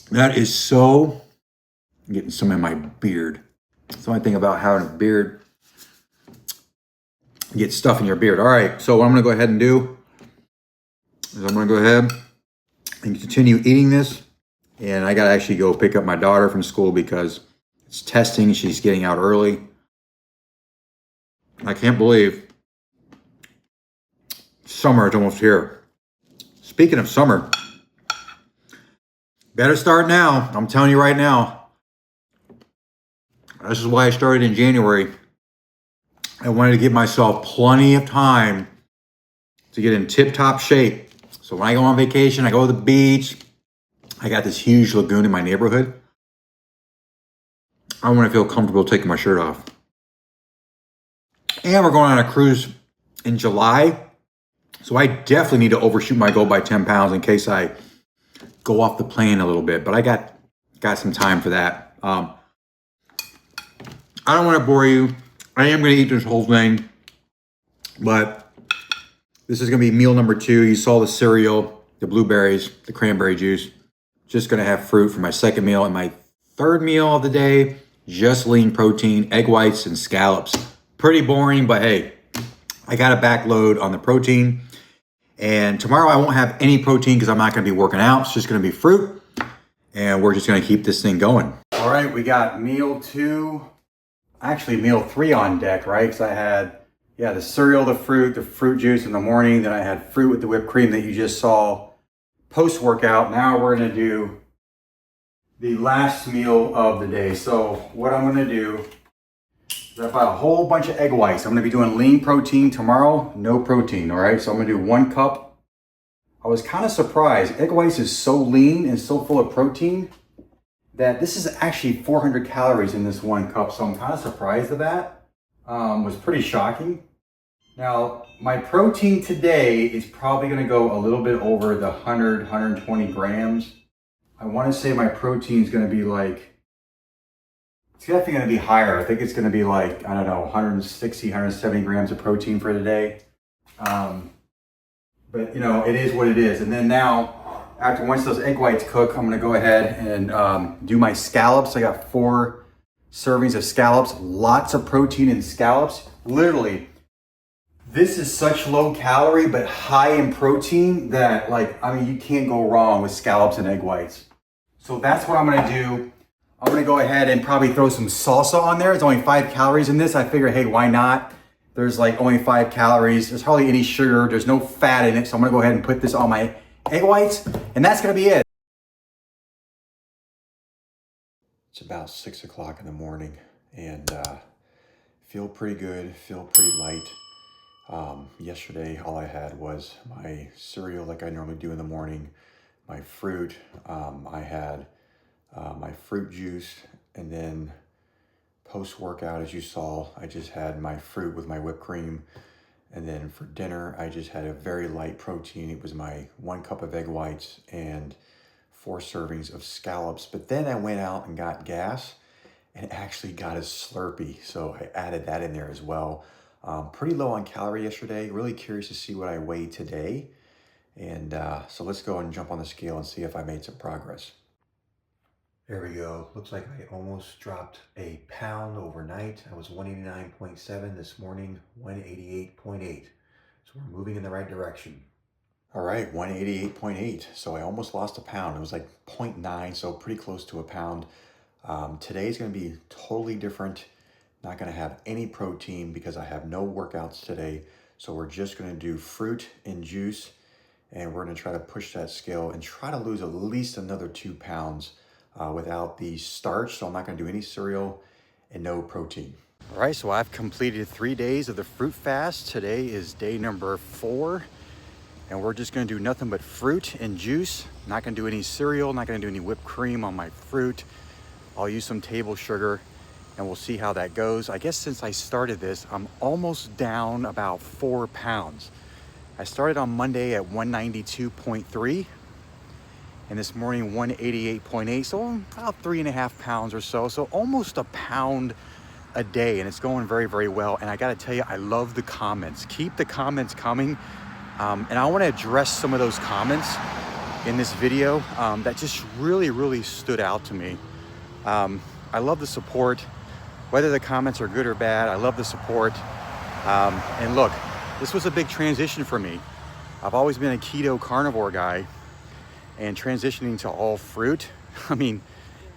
That is so... I'm getting some in my beard. That's the only thing about having a beard. You get stuff in your beard. All right, so what I'm gonna go ahead and do is I'm gonna go ahead and continue eating this. And I gotta actually go pick up my daughter from school because it's testing. She's getting out early. I can't believe summer is almost here. Speaking of summer, better start now. I'm telling you right now. This is why I started in January. I wanted to give myself plenty of time to get in tip-top shape. So when I go on vacation, I go to the beach. I got this huge lagoon in my neighborhood. I want to feel comfortable taking my shirt off. And we're going on a cruise in July. So I definitely need to overshoot my goal by 10 pounds in case I go off the plane a little bit. But I got some time for that. I don't want to bore you. I am going to eat this whole thing, but this is going to be meal number 2. You saw the cereal, the blueberries, the cranberry juice. Just going to have fruit for my second meal. And my third meal of the day, just lean protein, egg whites, and scallops. Pretty boring, but hey, I got a backload on the protein. And tomorrow I won't have any protein because I'm not going to be working out. It's just going to be fruit. And we're just going to keep this thing going. All right, we got meal 2. Actually meal 3 on deck, right? Because I had, the cereal, the fruit juice in the morning. Then I had fruit with the whipped cream that you just saw post-workout. Now we're going to do the last meal of the day. So what I'm going to do is I bought a whole bunch of egg whites. I'm going to be doing lean protein tomorrow, no protein, all right? So I'm going to do 1 cup. I was kind of surprised. Egg whites is so lean and so full of protein that this is actually 400 calories in this 1 cup. So I'm kind of surprised at that. Was pretty shocking. Now, my protein today is probably gonna go a little bit over the 120 grams. I wanna say my protein is gonna be like, it's definitely gonna be higher. I think it's gonna be like, I don't know, 160, 170 grams of protein for today. But it is what it is. And then now, once those egg whites cook, I'm gonna go ahead and do my scallops. I got 4 servings of scallops, lots of protein in scallops. Literally, This is such low calorie but high in protein that, like, I mean, you can't go wrong with scallops and egg whites. So that's what I'm gonna do. I'm gonna go ahead and probably throw some salsa on there. It's only 5 calories in this. I figure, hey, why not? There's like only 5 calories. There's hardly any sugar. There's no fat in it. So I'm gonna go ahead and put this on my egg whites, and that's gonna be it. It's about 6 o'clock in the morning, and feel pretty good, feel pretty light. Yesterday, all I had was my cereal like I normally do in the morning, my fruit. I had my fruit juice, and then post-workout, as you saw, I just had my fruit with my whipped cream. And then for dinner, I just had a very light protein. It was my 1 cup of egg whites and 4 servings of scallops. But then I went out and got gas and actually got a Slurpee. So I added that in there as well. Pretty low on calorie yesterday. Really curious to see what I weigh today. And so let's go and jump on the scale and see if I made some progress. There we go. Looks like I almost dropped a pound overnight. I was 189.7 this morning, 188.8. So we're moving in the right direction. All right, 188.8. So I almost lost a pound. It was like 0.9, so pretty close to a pound. Today's going to be totally different. Not going to have any protein because I have no workouts today. So we're just going to do fruit and juice, and we're going to try to push that scale and try to lose at least another 2 pounds without the starch. So I'm not going to do any cereal and no protein. All right, so I've completed 3 days of the fruit fast. Today is day number 4, and we're just going to do nothing but fruit and juice. Not going to do any cereal, not going to do any whipped cream on my fruit. I'll use some table sugar, and we'll see how that goes. I guess since I started this, I'm almost down about 4 pounds. I started on Monday at 192.3. and this morning 188.8, so about 3.5 pounds or so. So almost a pound a day, and it's going very, very well. And I gotta tell you, I love the comments. Keep the comments coming. And I wanna address some of those comments in this video that just really, really stood out to me. I love the support, whether the comments are good or bad. I love the support. And look, this was a big transition for me. I've always been a keto carnivore guy, and transitioning to all fruit, I mean,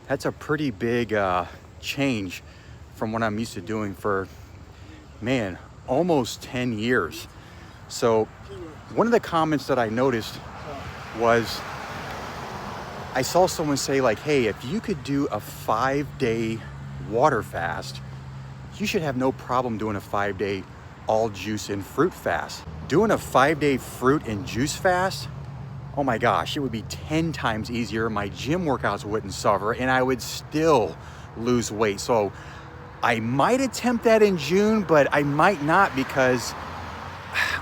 that's a pretty big change from what I'm used to doing for, man, almost 10 years. So one of the comments that I noticed was, I saw someone say like, hey, if you could do a 5-day water fast, you should have no problem doing a 5-day all juice and fruit fast. Doing a 5-day fruit and juice fast, oh my gosh, it would be 10 times easier. My gym workouts wouldn't suffer, and I would still lose weight. So I might attempt that in June, but I might not, because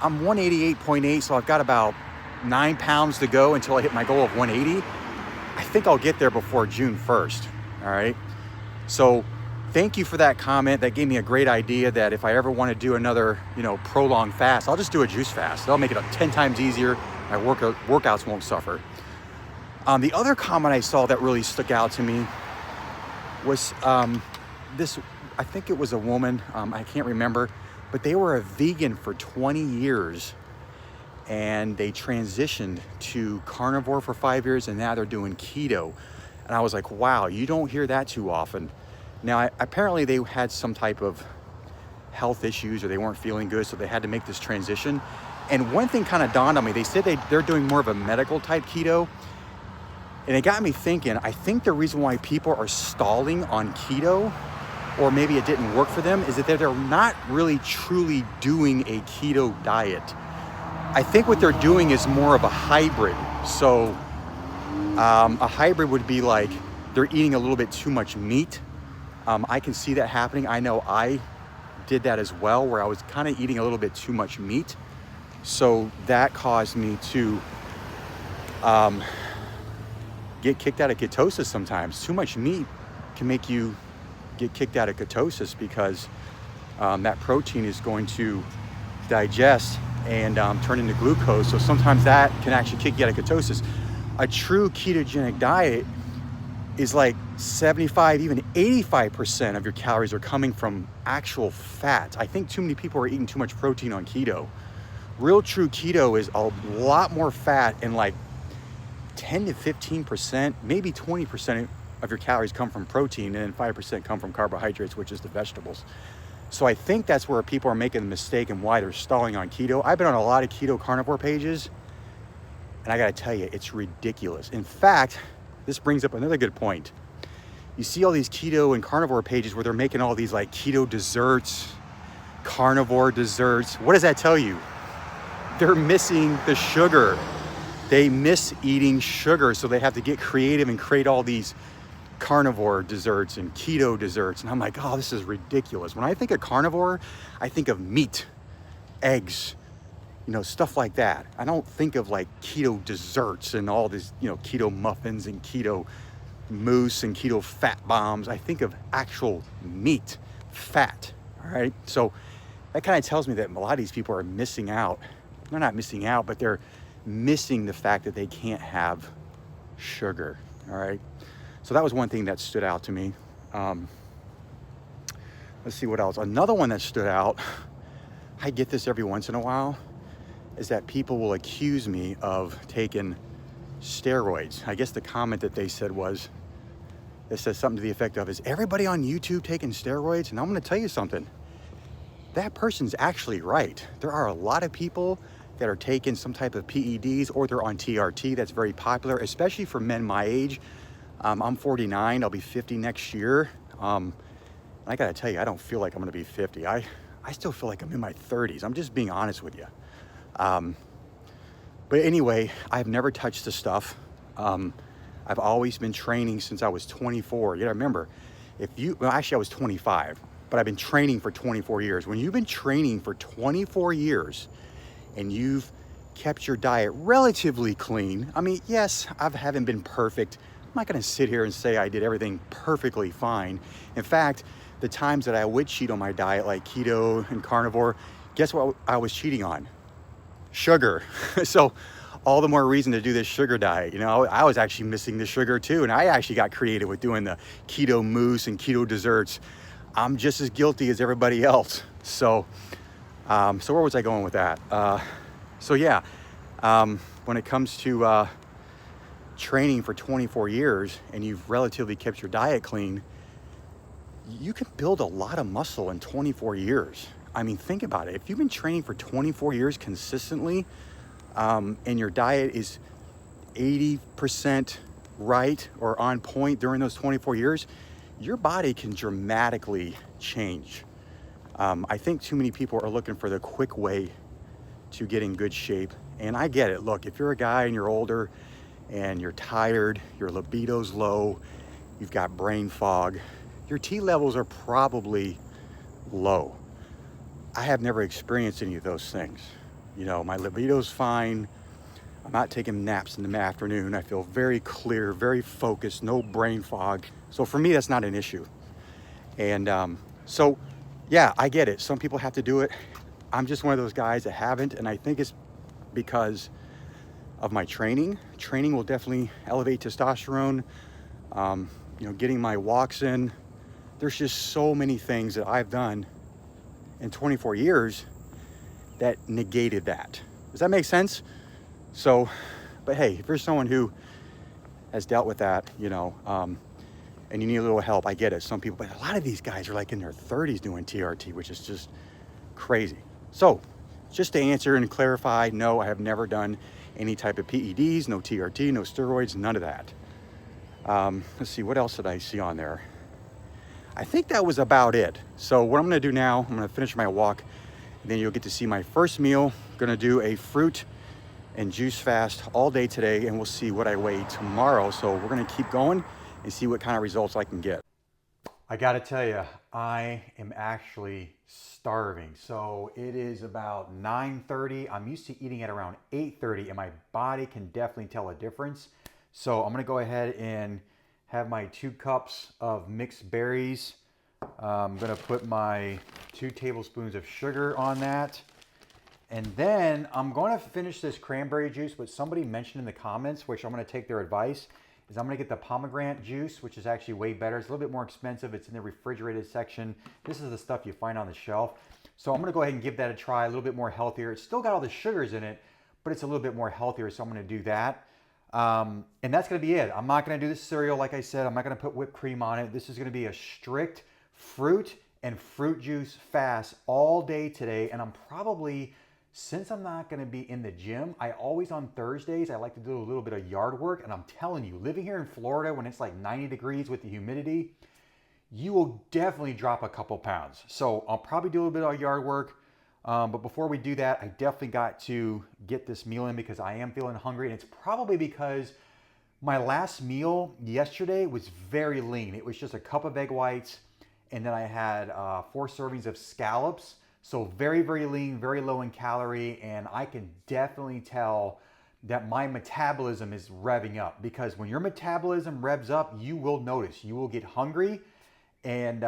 I'm 188.8, so I've got about 9 pounds to go until I hit my goal of 180. I think I'll get there before June 1st, all right? So thank you for that comment. That gave me a great idea that if I ever want to do another, prolonged fast, I'll just do a juice fast. That'll make it 10 times easier. My workouts won't suffer. The other comment I saw that really stuck out to me was this, I think it was a woman, I can't remember, but they were a vegan for 20 years, and they transitioned to carnivore for 5 years, and now they're doing keto. And I was like, wow, you don't hear that too often. Now, apparently they had some type of health issues, or they weren't feeling good, so they had to make this transition. And one thing kind of dawned on me. They said they're doing more of a medical type keto. And it got me thinking, I think the reason why people are stalling on keto, or maybe it didn't work for them, is that they're not really truly doing a keto diet. I think what they're doing is more of a hybrid. So a hybrid would be like they're eating a little bit too much meat. I can see that happening. I know I did that as well, where I was kind of eating a little bit too much meat. So that caused me to get kicked out of ketosis sometimes. Too much meat can make you get kicked out of ketosis, because that protein is going to digest and turn into glucose. So sometimes that can actually kick you out of ketosis. A true ketogenic diet is like 75, even 85% of your calories are coming from actual fat. I think too many people are eating too much protein on keto. Real true keto is a lot more fat, and like 10 to 15%, maybe 20% of your calories come from protein, and then 5% come from carbohydrates, which is the vegetables. So I think that's where people are making the mistake and why they're stalling on keto. I've been on a lot of keto carnivore pages, and I gotta tell you, it's ridiculous. In fact, this brings up another good point. You see all these keto and carnivore pages where they're making all these like keto desserts, carnivore desserts. What does that tell you? They're missing the sugar. They miss eating sugar, so they have to get creative and create all these carnivore desserts and keto desserts. And I'm like, oh, this is ridiculous. When I think of carnivore, I think of meat, eggs, stuff like that. I don't think of like keto desserts and all this, keto muffins and keto mousse and keto fat bombs. I think of actual meat, fat, all right? So that kind of tells me that a lot of these people are missing out. They're not missing out, but they're missing the fact that they can't have sugar, all right? So that was one thing that stood out to me. Let's see what else. Another one that stood out, I get this every once in a while, is that people will accuse me of taking steroids. I guess the comment that they said was, it says something to the effect of, is everybody on YouTube taking steroids? And I'm gonna tell you something. That person's actually right. There are a lot of people that are taking some type of PEDs, or they're on TRT. That's very popular, especially for men my age. I'm 49, I'll be 50 next year. I gotta tell you, I don't feel like I'm gonna be 50. I still feel like I'm in my 30s. I'm just being honest with you. But anyway, I've never touched the stuff. I've always been training since I was 24. You gotta remember, actually I was 25, but I've been training for 24 years. When you've been training for 24 years and you've kept your diet relatively clean, I mean, yes, I haven't been perfect. I'm not gonna sit here and say I did everything perfectly fine. In fact, the times that I would cheat on my diet, like keto and carnivore, guess what I was cheating on? Sugar. So all the more reason to do this sugar diet. I was actually missing the sugar too, and I actually got creative with doing the keto mousse and keto desserts. I'm just as guilty as everybody else. So where was I going with that? When it comes to training for 24 years and you've relatively kept your diet clean, you can build a lot of muscle in 24 years. I mean, think about it. If you've been training for 24 years consistently, and your diet is 80% right or on point during those 24 years, your body can dramatically change. I think too many people are looking for the quick way to get in good shape. And I get it. Look, if you're a guy and you're older and you're tired, your libido's low, you've got brain fog, your T levels are probably low. I have never experienced any of those things. My libido's fine. I'm not taking naps in the afternoon. I feel very clear, very focused, no brain fog. So for me, that's not an issue. And yeah, I get it. Some people have to do it. I'm just one of those guys that haven't, and I think it's because of my training. Training will definitely elevate testosterone. Getting my walks in. There's just so many things that I've done in 24 years that negated that. Does that make sense? So, but hey, if you're someone who has dealt with that, and you need a little help, I get it. Some people, but a lot of these guys are like in their 30s doing TRT, which is just crazy. So, just to answer and clarify, no, I have never done any type of PEDs, no TRT, no steroids, none of that. Let's see, what else did I see on there? I think that was about it. So what I'm gonna do now, I'm gonna finish my walk, and then you'll get to see my first meal. I'm gonna do a fruit and juice fast all day today, and we'll see what I weigh tomorrow. So we're gonna keep going and see what kind of results I can get. I gotta tell you, I am actually starving. So it is about 9:30. I'm used to eating at around 8:30, and my body can definitely tell a difference. So I'm gonna go ahead and have my 2 cups of mixed berries. I'm gonna put my 2 tablespoons of sugar on that. And then I'm gonna finish this cranberry juice, but somebody mentioned in the comments, which I'm gonna take their advice, is I'm gonna get the pomegranate juice, which is actually way better. It's a little bit more expensive. It's in the refrigerated section. This is the stuff you find on the shelf. So I'm gonna go ahead and give that a try, a little bit more healthier. It's still got all the sugars in it, but it's a little bit more healthier, so I'm gonna do that. And that's gonna be it. I'm not gonna do the cereal, like I said. I'm not gonna put whipped cream on it. This is gonna be a strict fruit and fruit juice fast all day today. And I'm probably, since I'm not gonna be in the gym, I always on Thursdays, I like to do a little bit of yard work. And I'm telling you, living here in Florida when it's like 90 degrees with the humidity, you will definitely drop a couple pounds. So I'll probably do a little bit of yard work. But before we do that, I definitely got to get this meal in because I am feeling hungry. And it's probably because my last meal yesterday was very lean. It was just a cup of egg whites. And then I had 4 servings of scallops. So very, very lean, very low in calorie. And I can definitely tell that my metabolism is revving up, because when your metabolism revs up, you will notice, you will get hungry. And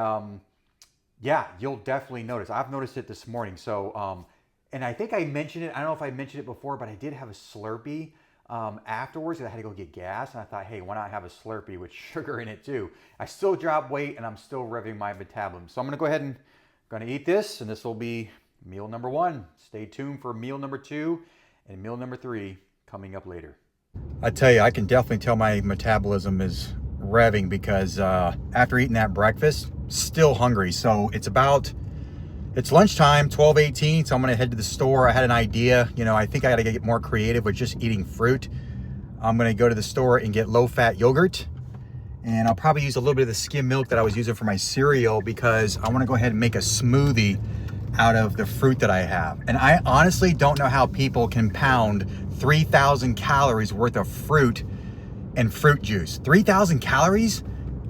yeah, you'll definitely notice. I've noticed it this morning. So, and I think I mentioned it. I don't know if I mentioned it before, but I did have a Slurpee afterwards. I had to go get gas. And I thought, hey, why not have a Slurpee with sugar in it too? I still dropped weight and I'm still revving my metabolism. So I'm going to go ahead and eat this. And this will be meal number 1. Stay tuned for meal number 2 and meal number 3 coming up later. I tell you, I can definitely tell my metabolism is revving because after eating that breakfast, still hungry. So it's lunchtime, 12:18. So I'm gonna head to the store. I had an idea, I think I gotta get more creative with just eating fruit. I'm gonna go to the store and get low-fat yogurt, and I'll probably use a little bit of the skim milk that I was using for my cereal because I want to go ahead and make a smoothie out of the fruit that I have. And I honestly don't know how people can pound 3,000 calories worth of fruit and fruit juice. 3,000 calories?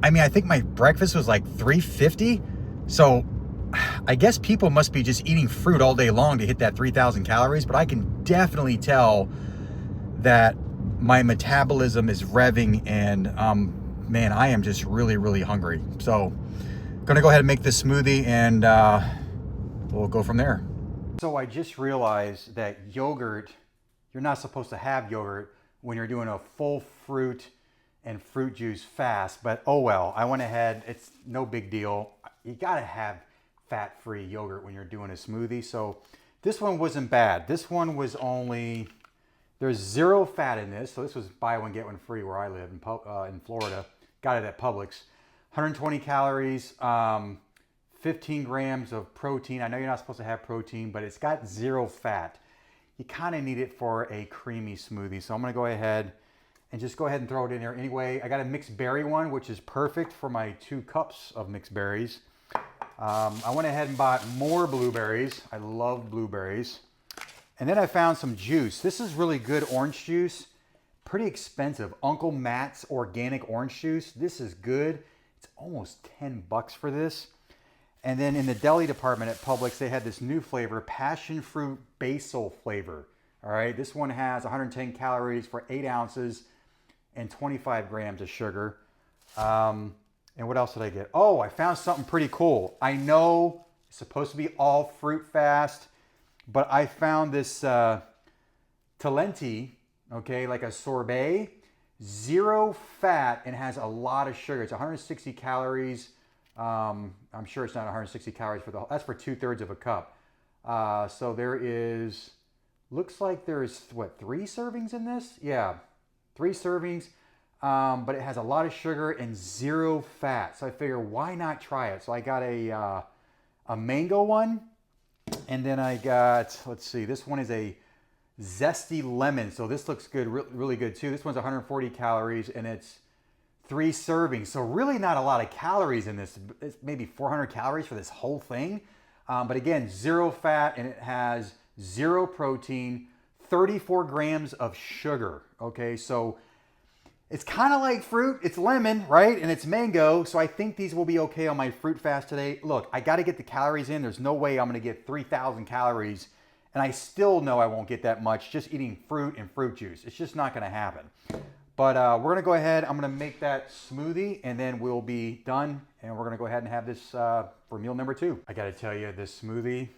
I mean, I think my breakfast was like 350. So I guess people must be just eating fruit all day long to hit that 3,000 calories. But I can definitely tell that my metabolism is revving, and man, I am just really, really hungry. So gonna go ahead and make this smoothie, and we'll go from there. So I just realized that yogurt, you're not supposed to have yogurt when you're doing a full fruit and fruit juice fast, but oh well, I went ahead, it's no big deal. You gotta have fat-free yogurt when you're doing a smoothie. So this one wasn't bad. This one was there's 0 fat in this. So this was buy one, get one free where I live in Florida. Got it at Publix. 120 calories, 15 grams of protein. I know you're not supposed to have protein, but it's got 0 fat. You kind of need it for a creamy smoothie. So I'm gonna go ahead and just go ahead and throw it in there anyway. I got a mixed berry one, which is perfect for my 2 cups of mixed berries. I went ahead and bought more blueberries. I love blueberries. And then I found some juice. This is really good orange juice. Pretty expensive. Uncle Matt's organic orange juice. This is good. It's almost 10 bucks for this. And then in the deli department at Publix, they had this new flavor, passion fruit basil flavor. All right, this one has 110 calories for 8 ounces and 25 grams of sugar. And what else did I get? Oh, I found something pretty cool. I know it's supposed to be all fruit fast, but I found this Talenti, okay, like a sorbet, 0 fat, and has a lot of sugar. It's 160 calories. I'm sure it's not 160 calories that's for 2/3 of a cup. So there is, looks like there's what, 3 servings in this? Yeah, 3 servings. But it has a lot of sugar and 0 fat. So I figure, why not try it? So I got a mango one. And then I got, let's see, this one is a zesty lemon. So this looks good, really good too. This one's 140 calories and it's 3 servings. So really not a lot of calories in this. It's maybe 400 calories for this whole thing. But again, 0 fat, and it has 0 protein, 34 grams of sugar. Okay, so it's kind of like fruit. It's lemon, right? And it's mango. So I think these will be okay on my fruit fast today. Look, I got to get the calories in. There's no way I'm going to get 3,000 calories. And I still know I won't get that much just eating fruit and fruit juice. It's just not going to happen. But we're going to go ahead. I'm going to make that smoothie and then we'll be done. And we're going to go ahead and have this for meal number 2. I got to tell you, this smoothie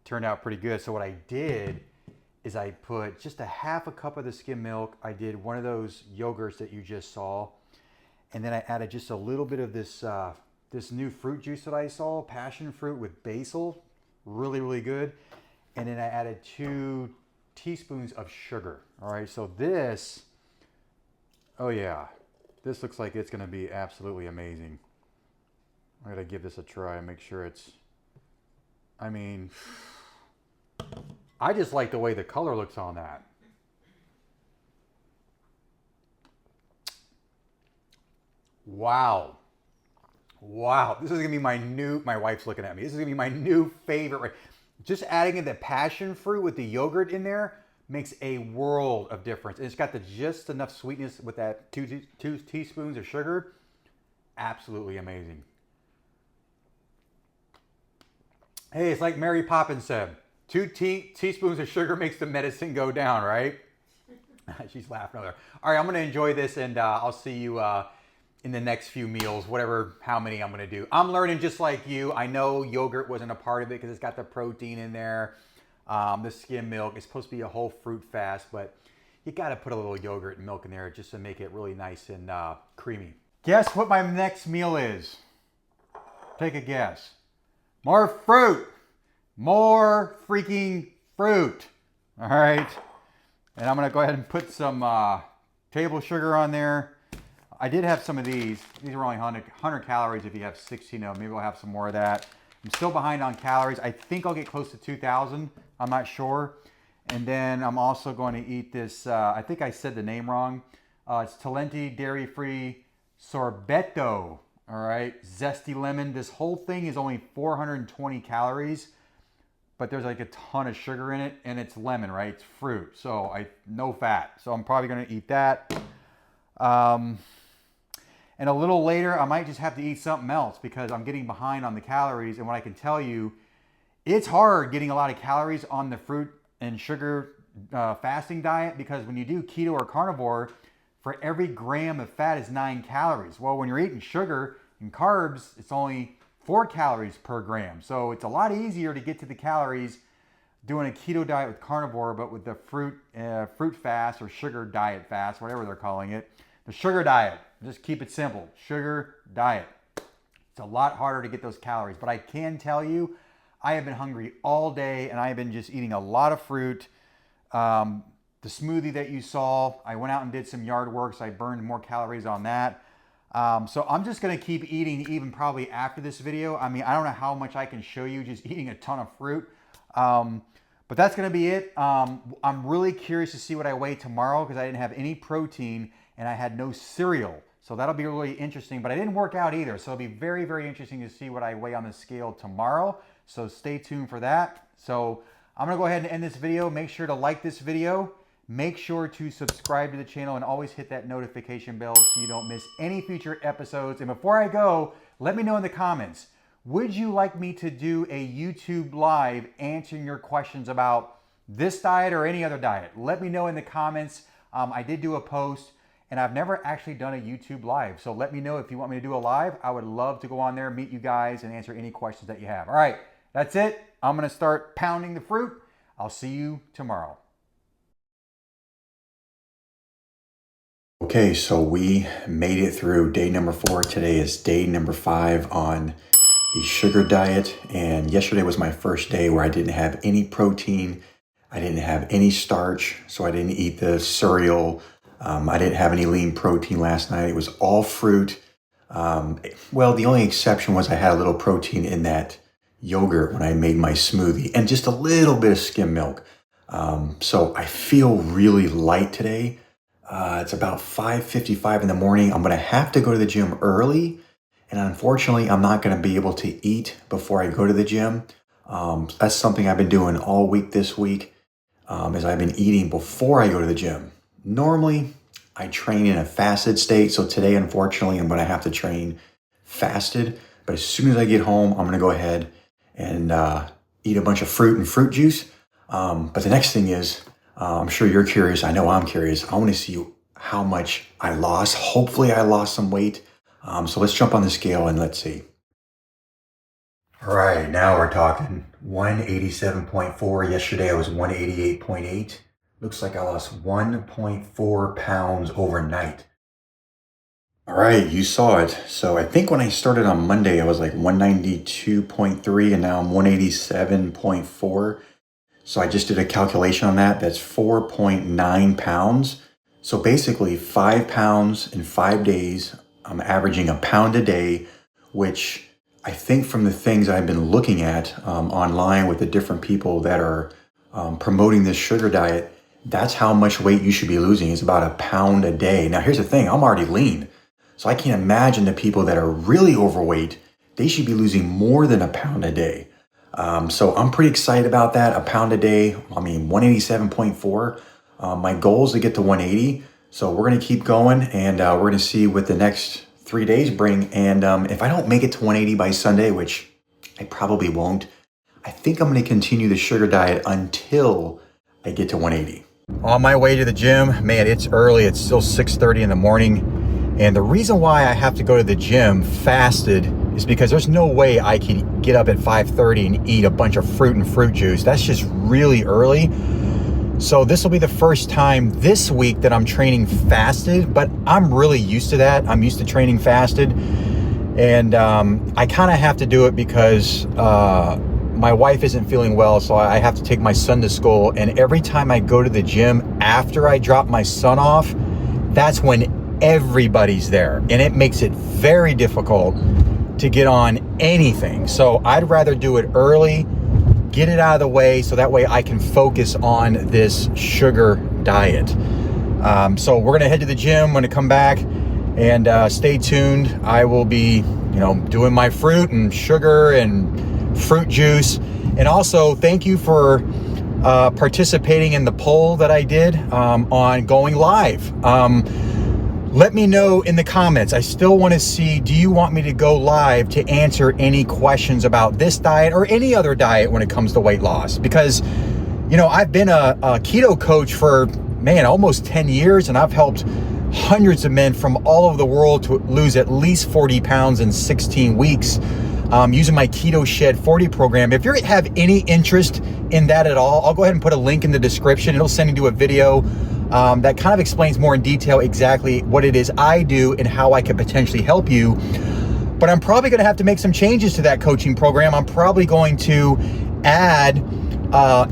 turned out pretty good. So what I did is I put just a half a cup of the skim milk. I did one of those yogurts that you just saw. And then I added just a little bit of this, this new fruit juice that I saw, passion fruit with basil. Really, really good. And then I added 2 teaspoons of sugar. All right, so this, oh yeah, this looks like it's gonna be absolutely amazing. I'm gonna give this a try and make sure it's, I mean, I just like the way the color looks on that. Wow. Wow. This is going to be my wife's looking at me. This is going to be my new favorite. Just adding in the passion fruit with the yogurt in there makes a world of difference. And it's got just enough sweetness with that two teaspoons of sugar. Absolutely amazing. Hey, it's like Mary Poppins said. 2 teaspoons of sugar makes the medicine go down, right? She's laughing over there. All right, I'm going to enjoy this, and I'll see you in the next few meals, how many I'm going to do. I'm learning just like you. I know yogurt wasn't a part of it because it's got the protein in there. The skim milk is supposed to be a whole fruit fast, but you got to put a little yogurt and milk in there just to make it really nice and creamy. Guess what my next meal is? Take a guess. More fruit. More freaking fruit. All right. And I'm going to go ahead and put some table sugar on there. I did have some of these. These are only 100 calories if you have 16 of them. Maybe I'll have some more of that. I'm still behind on calories. I think I'll get close to 2,000. I'm not sure. And then I'm also going to eat this, I think I said the name wrong. It's Talenti dairy-free sorbetto. All right. Zesty lemon. This whole thing is only 420 calories. But there's like a ton of sugar in it, and it's lemon, right? It's fruit, so no fat. So I'm probably gonna eat that. And a little later, I might just have to eat something else because I'm getting behind on the calories. And what I can tell you, it's hard getting a lot of calories on the fruit and sugar fasting diet because when you do keto or carnivore, for every gram of fat is 9 calories. Well, when you're eating sugar and carbs, it's only 4 calories per gram. So it's a lot easier to get to the calories doing a keto diet with carnivore, but with the fruit fast or sugar diet fast, whatever they're calling it. The sugar diet, just keep it simple. Sugar diet. It's a lot harder to get those calories, but I can tell you, I have been hungry all day and I have been just eating a lot of fruit. The smoothie that you saw, I went out and did some yard work, so I burned more calories on that. So I'm just going to keep eating even probably after this video. I mean, I don't know how much I can show you just eating a ton of fruit. But that's going to be it. I'm really curious to see what I weigh tomorrow because I didn't have any protein and I had no cereal. So that'll be really interesting, but I didn't work out either. So it'll be very, very interesting to see what I weigh on the scale tomorrow. So stay tuned for that. So I'm going to go ahead and end this video. Make sure to like this video. Make sure to subscribe to the channel and always hit that notification bell so you don't miss any future episodes. And before I go, let me know in the comments, would you like me to do a YouTube live answering your questions about this diet or any other diet? Let me know in the comments. I did do a post and I've never actually done a YouTube live. So let me know if you want me to do a live. I would love to go on there, meet you guys and answer any questions that you have. All right, that's it. I'm gonna start pounding the fruit. I'll see you tomorrow. Okay, so we made it through day number 4. Today is day number 5 on the sugar diet. And yesterday was my first day where I didn't have any protein. I didn't have any starch, so I didn't eat the cereal. I didn't have any lean protein last night. It was all fruit. Well, the only exception was I had a little protein in that yogurt when I made my smoothie and just a little bit of skim milk. So I feel really light today. It's about 5:55 in the morning. I'm going to have to go to the gym early. And unfortunately, I'm not going to be able to eat before I go to the gym. That's something I've been doing all week this week, is I've been eating before I go to the gym. Normally, I train in a fasted state. So today, unfortunately, I'm going to have to train fasted. But as soon as I get home, I'm going to go ahead and eat a bunch of fruit and fruit juice. But the next thing is, I'm sure you're curious. I know I'm curious. I want to see how much I lost. Hopefully I lost some weight. So let's jump on the scale and let's see. All right, now we're talking 187.4. Yesterday I was 188.8. Looks like I lost 1.4 pounds overnight. All right, you saw it. So I think when I started on Monday, I was like 192.3 and now I'm 187.4. So I just did a calculation on that. That's 4.9 pounds. So basically 5 pounds in 5 days. I'm averaging a pound a day, which I think from the things I've been looking at online with the different people that are promoting this sugar diet, that's how much weight you should be losing, is about a pound a day. Now, here's the thing, I'm already lean. So I can't imagine the people that are really overweight, they should be losing more than a pound a day. So I'm pretty excited about that, a pound a day. I mean, 187.4. My goal is to get to 180. So we're gonna keep going and we're gonna see what the next 3 days bring. And if I don't make it to 180 by Sunday, which I probably won't, I think I'm gonna continue the sugar diet until I get to 180. On my way to the gym, man, it's early. It's still 6:30 in the morning. And the reason why I have to go to the gym fasted is because there's no way I can get up at 5:30 and eat a bunch of fruit and fruit juice. That's just really early. So this will be the first time this week that I'm training fasted, but I'm really used to that. I'm used to training fasted. And I kind of have to do it because my wife isn't feeling well, so I have to take my son to school. And every time I go to the gym after I drop my son off, that's when everybody's there. And it makes it very difficult to get on anything. So I'd rather do it early, get it out of the way, so that way I can focus on this sugar diet. So we're gonna head to the gym. I'm gonna come back and stay tuned. I will be, doing my fruit and sugar and fruit juice. And also thank you for participating in the poll that I did on going live. Let me know in the comments. I still want to see, do you want me to go live to answer any questions about this diet or any other diet when it comes to weight loss? Because, I've been a keto coach for, almost 10 years, and I've helped hundreds of men from all over the world to lose at least 40 pounds in 16 weeks using my Keto Shed 40 program. If you have any interest in that at all, I'll go ahead and put a link in the description. It'll send you to a video that kind of explains more in detail exactly what it is I do and how I could potentially help you. But I'm probably going to have to make some changes to that coaching program. I'm probably going to add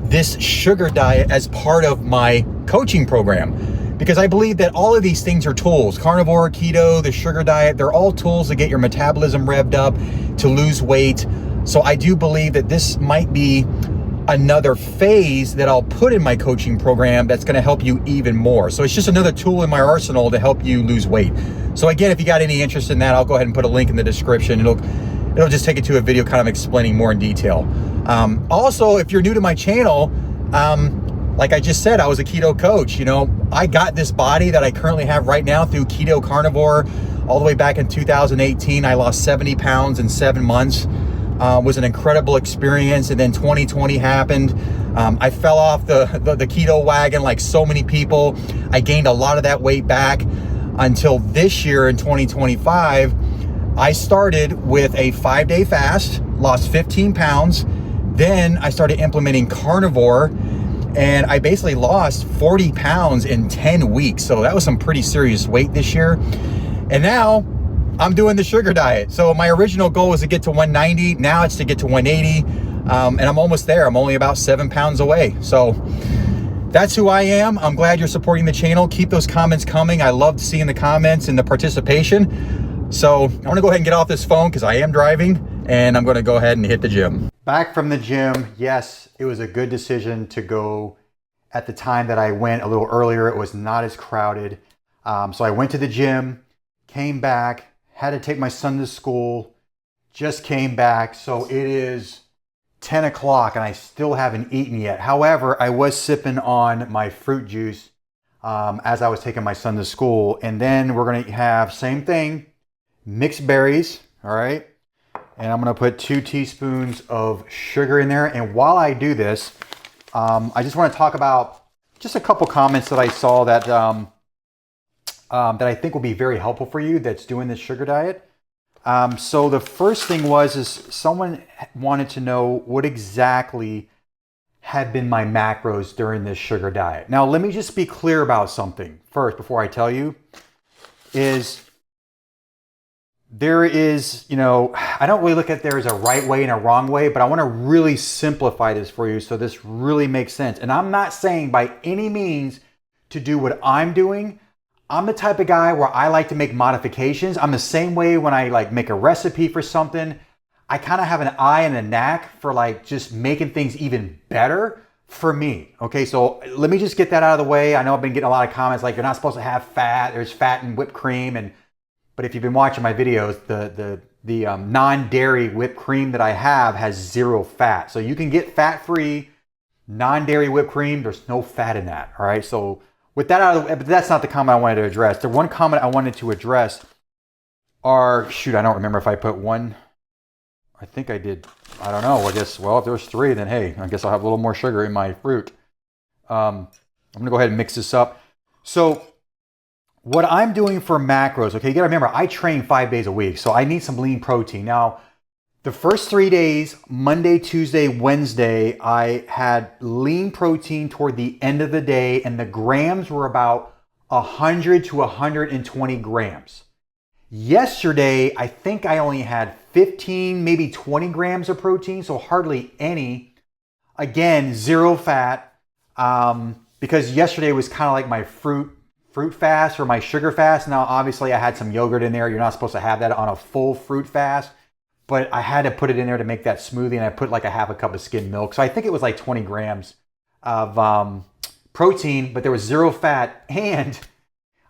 this sugar diet as part of my coaching program, because I believe that all of these things are tools. Carnivore, keto, the sugar diet, they're all tools to get your metabolism revved up, to lose weight. So I do believe that this might be another phase that I'll put in my coaching program that's going to help you even more. So it's just another tool in my arsenal to help you lose weight. So again, if you got any interest in that, I'll go ahead and put a link in the description. It'll just take you to a video kind of explaining more in detail. Also, if you're new to my channel, like I just said, I was a keto coach. I got this body that I currently have right now through keto carnivore. All the way back in 2018, I lost 70 pounds in 7 months. Was an incredible experience. And then 2020 happened. I fell off the keto wagon like so many people. I gained a lot of that weight back until this year in 2025. I started with a 5-day fast, lost 15 pounds. Then I started implementing carnivore, and I basically lost 40 pounds in 10 weeks. So that was some pretty serious weight this year. And now I'm doing the sugar diet. So my original goal was to get to 190. Now it's to get to 180. And I'm almost there. I'm only about 7 pounds away. So that's who I am. I'm glad you're supporting the channel. Keep those comments coming. I love seeing the comments and the participation. So I'm gonna go ahead and get off this phone because I am driving, and I'm gonna go ahead and hit the gym. Back from the gym. Yes, it was a good decision to go at the time that I went a little earlier. It was not as crowded. So I went to the gym, came back, had to take my son to school, just came back. So it is 10 o'clock and I still haven't eaten yet. However, I was sipping on my fruit juice as I was taking my son to school. And then we're gonna have same thing, mixed berries, all right? And I'm gonna put 2 teaspoons of sugar in there. And while I do this, I just wanna talk about just a couple comments that I saw that I think will be very helpful for you that's doing this sugar diet. So the first thing is someone wanted to know what exactly had been my macros during this sugar diet. Now, let me just be clear about something first before I tell you, there is, I don't really look at there as a right way and a wrong way, but I want to really simplify this for you so this really makes sense. And I'm not saying by any means to do what I'm doing. I'm the type of guy where I like to make modifications. I'm the same way when I like make a recipe for something. I kind of have an eye and a knack for like just making things even better for me. Okay, so let me just get that out of the way. I know I've been getting a lot of comments like you're not supposed to have fat. There's fat in whipped cream, but if you've been watching my videos, the non-dairy whipped cream that I have has 0 fat. So you can get fat-free non-dairy whipped cream. There's no fat in that. All right, so with that out of the way, but that's not the comment I wanted to address. The one comment I wanted to address I don't remember if I put one. I think I did. I don't know. I guess, well, if there's 3, then hey, I guess I'll have a little more sugar in my fruit. I'm going to go ahead and mix this up. So what I'm doing for macros, okay, you got to remember, I train 5 days a week, so I need some lean protein. Now, the first 3 days, Monday, Tuesday, Wednesday, I had lean protein toward the end of the day, and the grams were about 100 to 120 grams. Yesterday, I think I only had 15, maybe 20 grams of protein, so hardly any. Again, 0 fat, because yesterday was kind of like my fruit fast or my sugar fast. Now, obviously, I had some yogurt in there. You're not supposed to have that on a full fruit fast, but I had to put it in there to make that smoothie, and I put like a half a cup of skim milk. So I think it was like 20 grams of protein, but there was 0 fat, and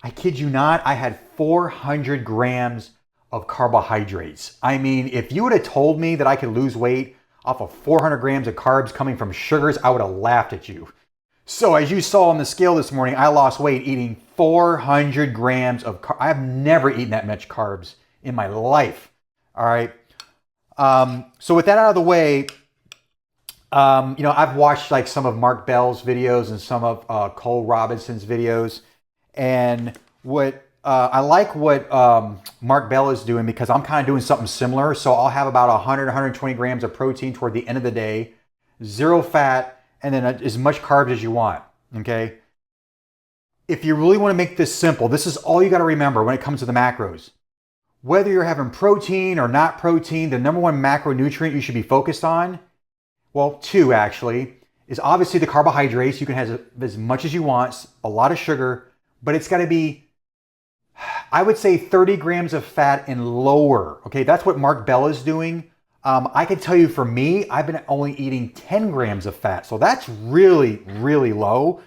I kid you not, I had 400 grams of carbohydrates. I mean, if you would have told me that I could lose weight off of 400 grams of carbs coming from sugars, I would have laughed at you. So as you saw on the scale this morning, I lost weight eating 400 grams of carbs. I've never eaten that much carbs in my life. All right. So with that out of the way, I've watched like some of Mark Bell's videos and some of Cole Robinson's videos. And I like what Mark Bell is doing, because I'm kind of doing something similar. So I'll have about 100, 120 grams of protein toward the end of the day, 0 fat, and then as much carbs as you want, okay? If you really want to make this simple, this is all you got to remember when it comes to the macros. Whether you're having protein or not protein, the number 1 macronutrient you should be focused on, well, 2 actually, is obviously the carbohydrates. You can have as much as you want, a lot of sugar, but it's got to be, I would say 30 grams of fat and lower. Okay, that's what Mark Bell is doing. I can tell you for me, I've been only eating 10 grams of fat. So that's really, really low.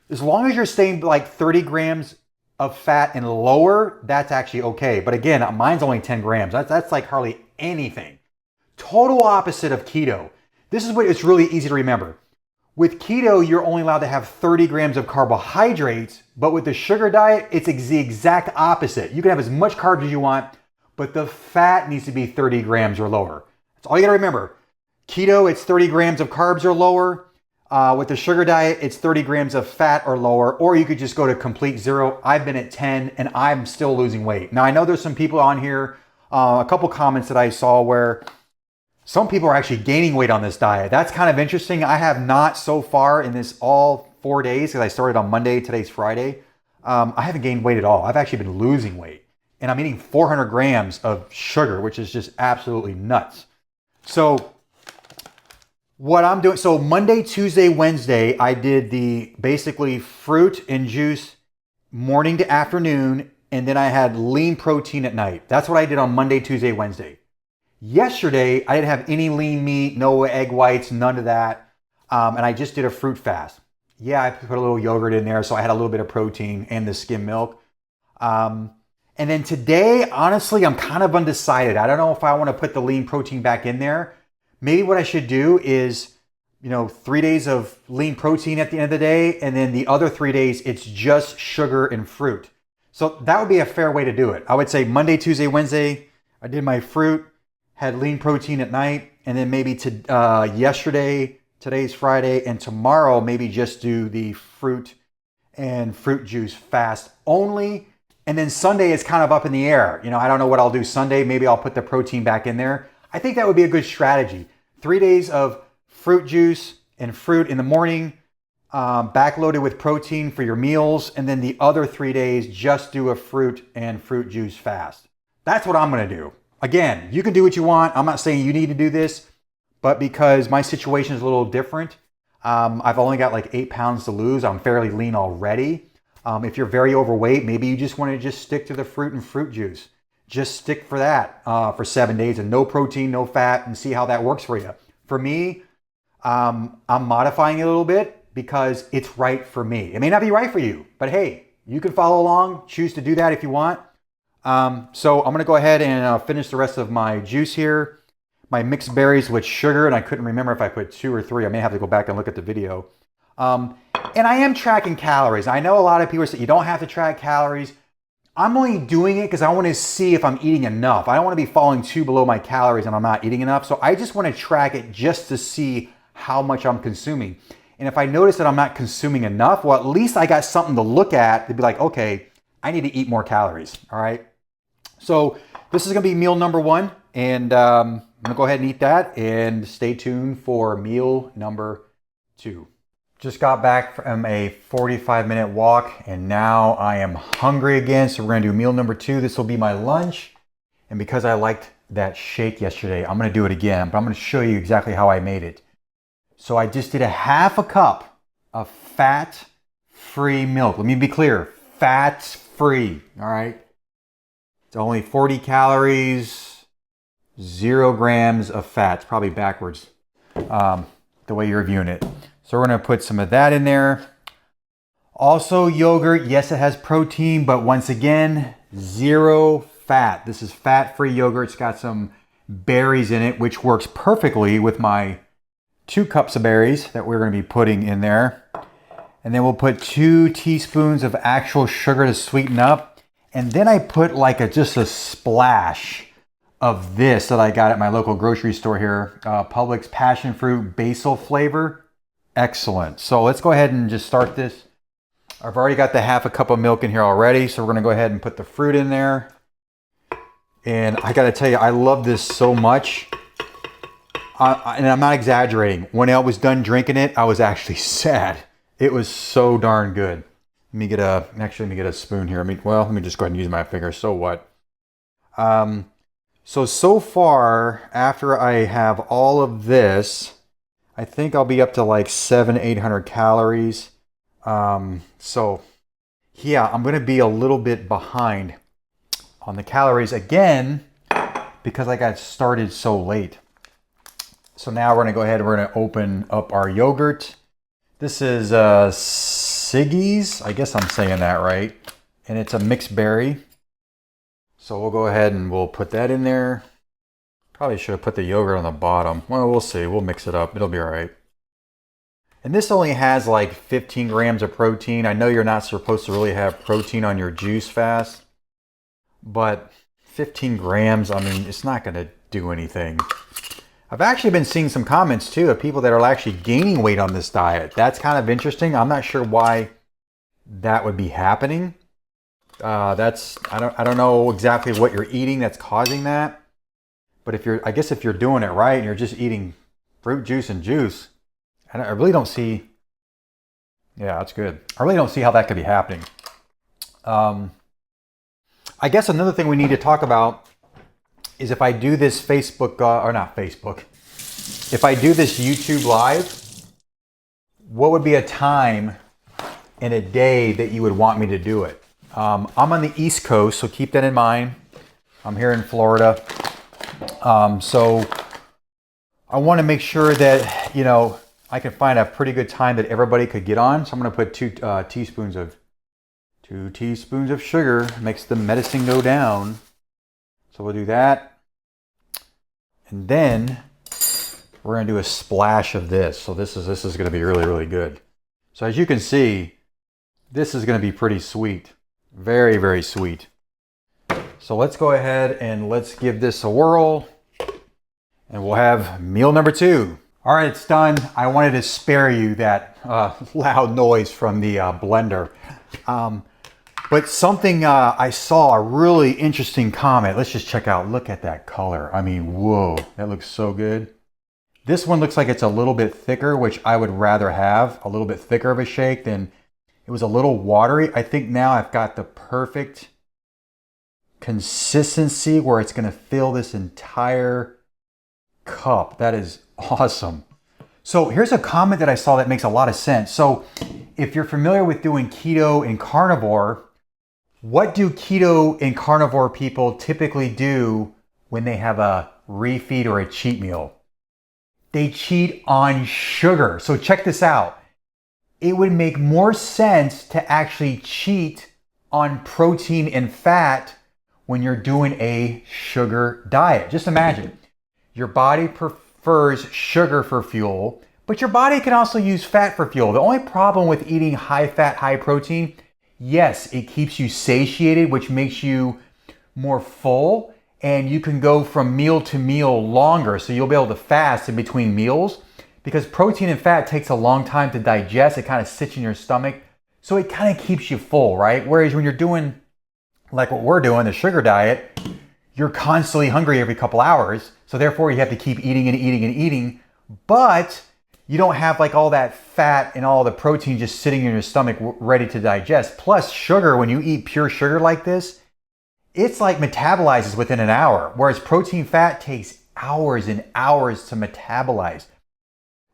As long as you're staying like 30 grams of fat and lower, that's actually okay. But again, mine's only 10 grams. That's like hardly anything. Total opposite of keto. This is what it's really easy to remember. With keto, you're only allowed to have 30 grams of carbohydrates, but with the sugar diet, it's the exact opposite. You can have as much carbs as you want, but the fat needs to be 30 grams or lower. That's all you gotta remember. Keto, it's 30 grams of carbs or lower. With the sugar diet, it's 30 grams of fat or lower, or you could just go to complete 0. I've been at 10 and I'm still losing weight. Now, I know there's some people on here, a couple comments that I saw where some people are actually gaining weight on this diet. That's kind of interesting. I have not so far in this all 4 days, because I started on Monday, today's Friday. I haven't gained weight at all. I've actually been losing weight. And I'm eating 400 grams of sugar, which is just absolutely nuts. So what I'm doing, so Monday, Tuesday, Wednesday, I did the basically fruit and juice morning to afternoon, and then I had lean protein at night. That's what I did on Monday, Tuesday, Wednesday. Yesterday, I didn't have any lean meat, no egg whites, none of that. And I just did a fruit fast. Yeah, I put a little yogurt in there, so I had a little bit of protein and the skim milk. And then today, honestly, I'm kind of undecided. I don't know if I want to put the lean protein back in there. Maybe what I should do is, 3 days of lean protein at the end of the day, and then the other 3 days, it's just sugar and fruit. So that would be a fair way to do it. I would say Monday, Tuesday, Wednesday, I did my fruit, had lean protein at night, and then maybe yesterday, today's Friday, and tomorrow maybe just do the fruit and fruit juice fast only. And then Sunday is kind of up in the air. You know, I don't know what I'll do Sunday. Maybe I'll put the protein back in there. I think that would be a good strategy. 3 days of fruit juice and fruit in the morning, backloaded with protein for your meals. And then the other 3 days, just do a fruit and fruit juice fast. That's what I'm going to do. Again, you can do what you want. I'm not saying you need to do this, but because my situation is a little different, I've only got like 8 pounds to lose. I'm fairly lean already. If you're very overweight, maybe you just want to just stick to the fruit and fruit juice. Just stick for that for 7 days and no protein, no fat, and see how that works for you. For me, I'm modifying it a little bit because it's right for me. It may not be right for you, but hey, you can follow along, choose to do that if you want. So I'm gonna go ahead and finish the rest of my juice here. My mixed berries with sugar, and I couldn't remember if I put 2 or 3. I may have to go back and look at the video. And I am tracking calories. I know a lot of people say you don't have to track calories. I'm only doing it because I want to see if I'm eating enough. I don't want to be falling too below my calories and I'm not eating enough. So I just want to track it just to see how much I'm consuming. And if I notice that I'm not consuming enough, well, at least I got something to look at to be like, okay, I need to eat more calories. All right. So this is going to be meal number 1. And I'm going to go ahead and eat that and stay tuned for meal number 2. Just got back from a 45-minute walk and now I am hungry again. So we're going to do meal number 2. This will be my lunch. And because I liked that shake yesterday, I'm going to do it again, but I'm going to show you exactly how I made it. So I just did a half a cup of fat-free milk. Let me be clear, fat-free, all right? It's only 40 calories, 0 grams of fat. It's probably backwards, the way you're viewing it. So we're going to put some of that in there. Also yogurt, yes, it has protein, but once again, 0 fat. This is fat-free yogurt. It's got some berries in it, which works perfectly with my 2 cups of berries that we're going to be putting in there. And then we'll put 2 teaspoons of actual sugar to sweeten up. And then I put like just a splash of this that I got at my local grocery store here. Publix passion fruit basil flavor. Excellent. So let's go ahead and just start this. I've already got the half a cup of milk in here already. So we're going to go ahead and put the fruit in there. And I got to tell you, I love this so much. And I'm not exaggerating. When I was done drinking it, I was actually sad. It was so darn good. Let me get a spoon here. Let me just go ahead and use my finger. So what? So far, after I have all of this, I think I'll be up to like 700-800 calories. So yeah, I'm going to be a little bit behind on the calories again because I got started so late. So now we're going to go ahead and we're going to open up our yogurt. This is Siggy's. I guess I'm saying that right. And it's a mixed berry. So we'll go ahead and we'll put that in there. Probably should have put the yogurt on the bottom. Well, we'll see. We'll mix it up. It'll be all right. And this only has like 15 grams of protein. I know you're not supposed to really have protein on your juice fast, but 15 grams, I mean, it's not going to do anything. I've actually been seeing some comments too of people that are actually gaining weight on this diet. That's kind of interesting. I'm not sure why that would be happening. I don't know exactly what you're eating that's causing that. But I guess if you're doing it right and you're just eating fruit juice and juice, I really don't see, yeah, that's good. I really don't see how that could be happening. I guess another thing we need to talk about is if I do this if I do this YouTube live, what would be a time in a day that you would want me to do it? I'm on the East Coast, so keep that in mind. I'm here in Florida. So I want to make sure that, I can find a pretty good time that everybody could get on. So I'm going to put 2 teaspoons of sugar, makes the medicine go down. So we'll do that. And then we're going to do a splash of this. So this is going to be really, really good. So as you can see, this is going to be pretty sweet. Very, very sweet. So let's go ahead and let's give this a whirl. And we'll have meal number 2. All right, it's done. I wanted to spare you that loud noise from the blender. But something I saw, a really interesting comment. Let's just check out. Look at that color. I mean, whoa, that looks so good. This one looks like it's a little bit thicker, which I would rather have a little bit thicker of a shake than it was a little watery. I think now I've got the perfect consistency where it's going to fill this entire cup. That is awesome. So here's a comment that I saw that makes a lot of sense. So if you're familiar with doing keto and carnivore, what do keto and carnivore people typically do when they have a refeed or a cheat meal? They cheat on sugar. So check this out. It would make more sense to actually cheat on protein and fat when you're doing a sugar diet. Just imagine, your body prefers sugar for fuel, but your body can also use fat for fuel. The only problem with eating high fat, high protein, yes, it keeps you satiated, which makes you more full, and you can go from meal to meal longer. So you'll be able to fast in between meals because protein and fat takes a long time to digest. It kind of sits in your stomach. So it kind of keeps you full, right? Whereas when you're doing like what we're doing, the sugar diet, you're constantly hungry every couple hours. So therefore you have to keep eating and eating and eating, but you don't have like all that fat and all the protein just sitting in your stomach ready to digest. Plus sugar, when you eat pure sugar like this, it's like metabolizes within an hour, whereas protein fat takes hours and hours to metabolize.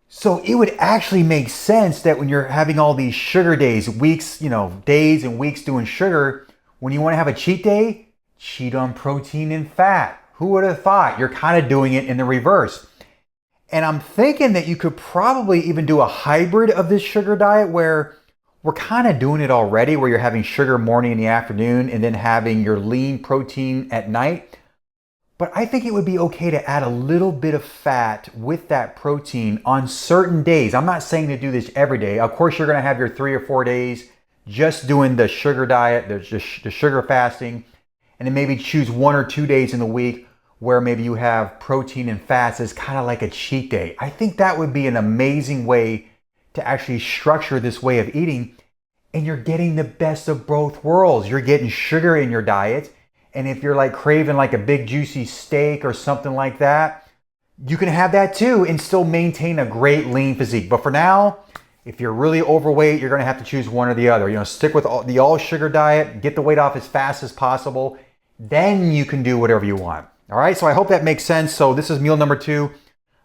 So it would actually make sense that when you're having all these sugar days, weeks, days and weeks doing sugar, when you want to have a cheat day, cheat on protein and fat. Who would have thought? You're kind of doing it in the reverse. And I'm thinking that you could probably even do a hybrid of this sugar diet where we're kind of doing it already, where you're having sugar morning and the afternoon and then having your lean protein at night. But I think it would be okay to add a little bit of fat with that protein on certain days. I'm not saying to do this every day. Of course, you're going to have your 3 or 4 days just doing the sugar diet, the sugar fasting, and then maybe choose 1 or 2 days in the week where maybe you have protein and fats as kind of like a cheat day. I think that would be an amazing way to actually structure this way of eating, and you're getting the best of both worlds. You're getting sugar in your diet, and if you're like craving like a big juicy steak or something like that, you can have that too and still maintain a great lean physique. But for now, if you're really overweight, you're gonna have to choose one or the other. Stick with the all sugar diet, get the weight off as fast as possible, then you can do whatever you want. All right, so I hope that makes sense. So this is meal number 2.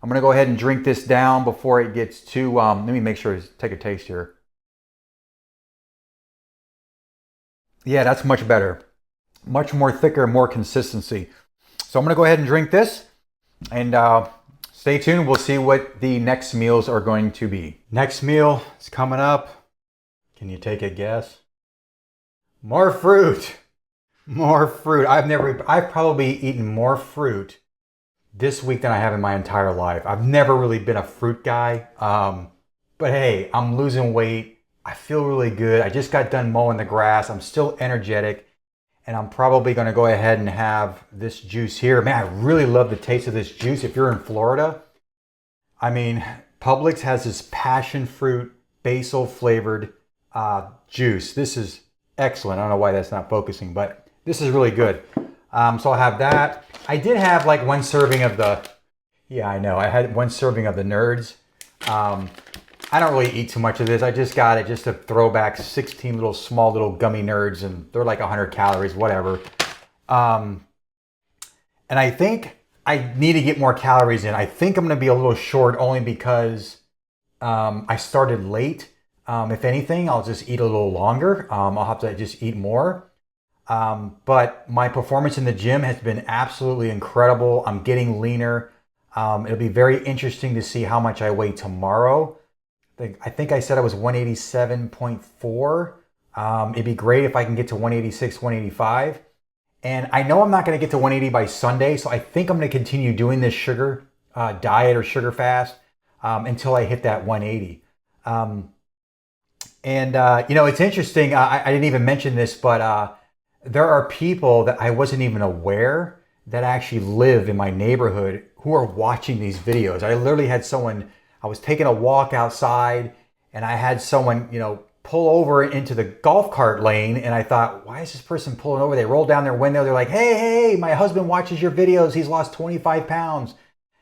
I'm gonna go ahead and drink this down before it gets too, let me make sure, take a taste here. Yeah, that's much better. Much more thicker, more consistency. So I'm gonna go ahead and drink this and stay tuned. We'll see what the next meals are going to be. Next meal is coming up. Can you take a guess? More fruit. More fruit. I've probably eaten more fruit this week than I have in my entire life. I've never really been a fruit guy. But hey, I'm losing weight. I feel really good. I just got done mowing the grass. I'm still energetic. And I'm probably going to go ahead and have this juice here. Man, I really love the taste of this juice. If you're in Florida, I mean, Publix has this passion fruit basil flavored juice. This is excellent. I don't know why that's not focusing, but this is really good. So I'll have that. I did have like one serving of the, I had one serving of the Nerds. I don't really eat too much of this. I just got it just to throw back 16 little small little gummy Nerds, and they're like 100 calories, whatever. And I think I need to get more calories in. I think I'm going to be a little short only because I started late. If anything, I'll just eat a little longer. I'll have to just eat more. But my performance in the gym has been absolutely incredible. I'm getting leaner. It'll be very interesting to see how much I weigh tomorrow. I think I said I was 187.4. It'd be great if I can get to 186, 185. And I know I'm not going to get to 180 by Sunday, so I think I'm going to continue doing this sugar diet or sugar fast until I hit that 180. It's interesting. I didn't even mention this, but there are people that I wasn't even aware that actually live in my neighborhood who are watching these videos. I literally had someone, I was taking a walk outside and I had someone, pull over into the golf cart lane, and I thought, why is this person pulling over? They roll down their window. They're like, hey, my husband watches your videos. He's lost 25 pounds.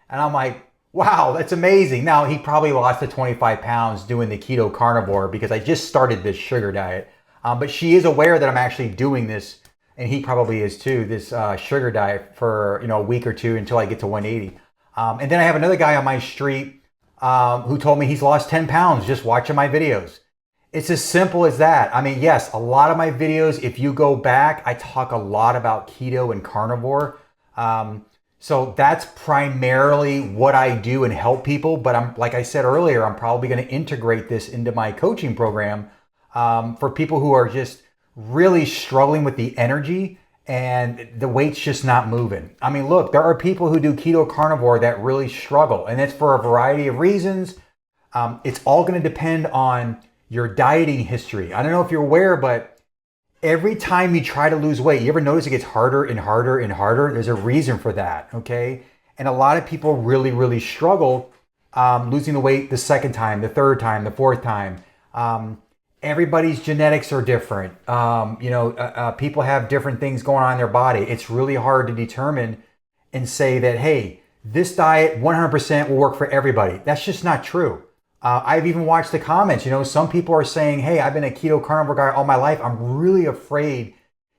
And I'm like, wow, that's amazing. Now, he probably lost the 25 pounds doing the keto carnivore because I just started this sugar diet. But she is aware that I'm actually doing this, and he probably is too, this sugar diet for a week or two until I get to 180. And then I have another guy on my street who told me he's lost 10 pounds just watching my videos. It's as simple as that. I mean, yes, a lot of my videos, if you go back, I talk a lot about keto and carnivore. So that's primarily what I do and help people. But like I said earlier, I'm probably going to integrate this into my coaching program for people who are just really struggling with the energy and the weight's just not moving. I mean, look, there are people who do keto carnivore that really struggle, and it's for a variety of reasons. It's all going to depend on your dieting history. I don't know if you're aware, but every time you try to lose weight, you ever notice it gets harder and harder and harder? There's a reason for that, okay? And a lot of people really, really struggle losing the weight the second time, the third time, the fourth time. Everybody's genetics are different. People have different things going on in their body. It's really hard to determine and say that, hey, this diet 100% will work for everybody. That's just not true. I've even watched the comments. Some people are saying, hey, I've been a keto carnivore guy all my life. I'm really afraid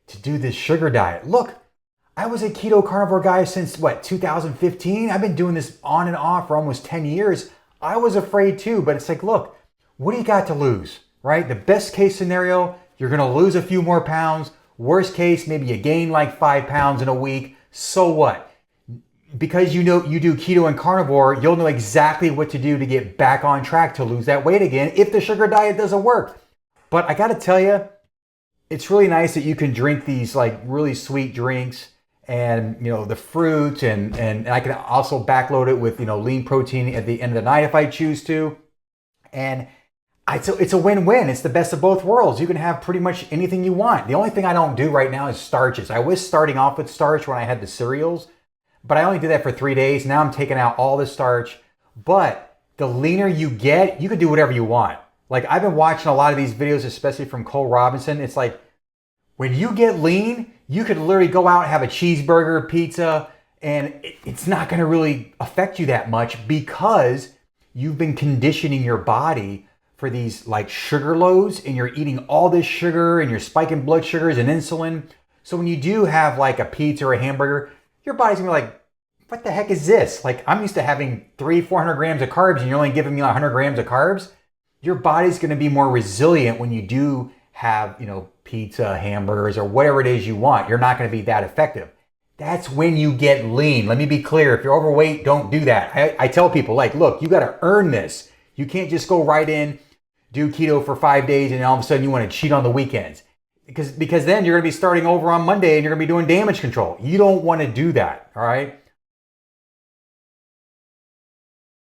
to do this sugar diet. Look, I was a keto carnivore guy since 2015? I've been doing this on and off for almost 10 years. I was afraid too, but it's like, look, what do you got to lose, right? The best case scenario, you're going to lose a few more pounds. Worst case, maybe you gain like 5 pounds in a week. So what? Because you do keto and carnivore, you'll know exactly what to do to get back on track to lose that weight again if the sugar diet doesn't work. But I got to tell you, it's really nice that you can drink these like really sweet drinks and the fruits and I can also backload it with lean protein at the end of the night if I choose to. And it's a win-win. It's the best of both worlds. You can have pretty much anything you want. The only thing I don't do right now is starches. I was starting off with starch when I had the cereals, but I only did that for 3 days. Now I'm taking out all the starch. But the leaner you get, you can do whatever you want. Like I've been watching a lot of these videos, especially from Cole Robinson. It's like when you get lean, you could literally go out and have a cheeseburger, pizza, and it's not going to really affect you that much because you've been conditioning your body for these like sugar lows, and you're eating all this sugar and you're spiking blood sugars and insulin. So when you do have like a pizza or a hamburger, your body's gonna be like, what the heck is this? Like I'm used to having 300-400 grams of carbs and you're only giving me 100 grams of carbs. Your body's gonna be more resilient when you do have, pizza, hamburgers, or whatever it is you want. You're not gonna be that effective. That's when you get lean. Let me be clear. If you're overweight, don't do that. I tell people like, look, you gotta earn this. You can't just go right in, do keto for 5 days, and all of a sudden you wanna cheat on the weekends. Because then you're going to be starting over on Monday and you're going to be doing damage control. You don't want to do that, all right?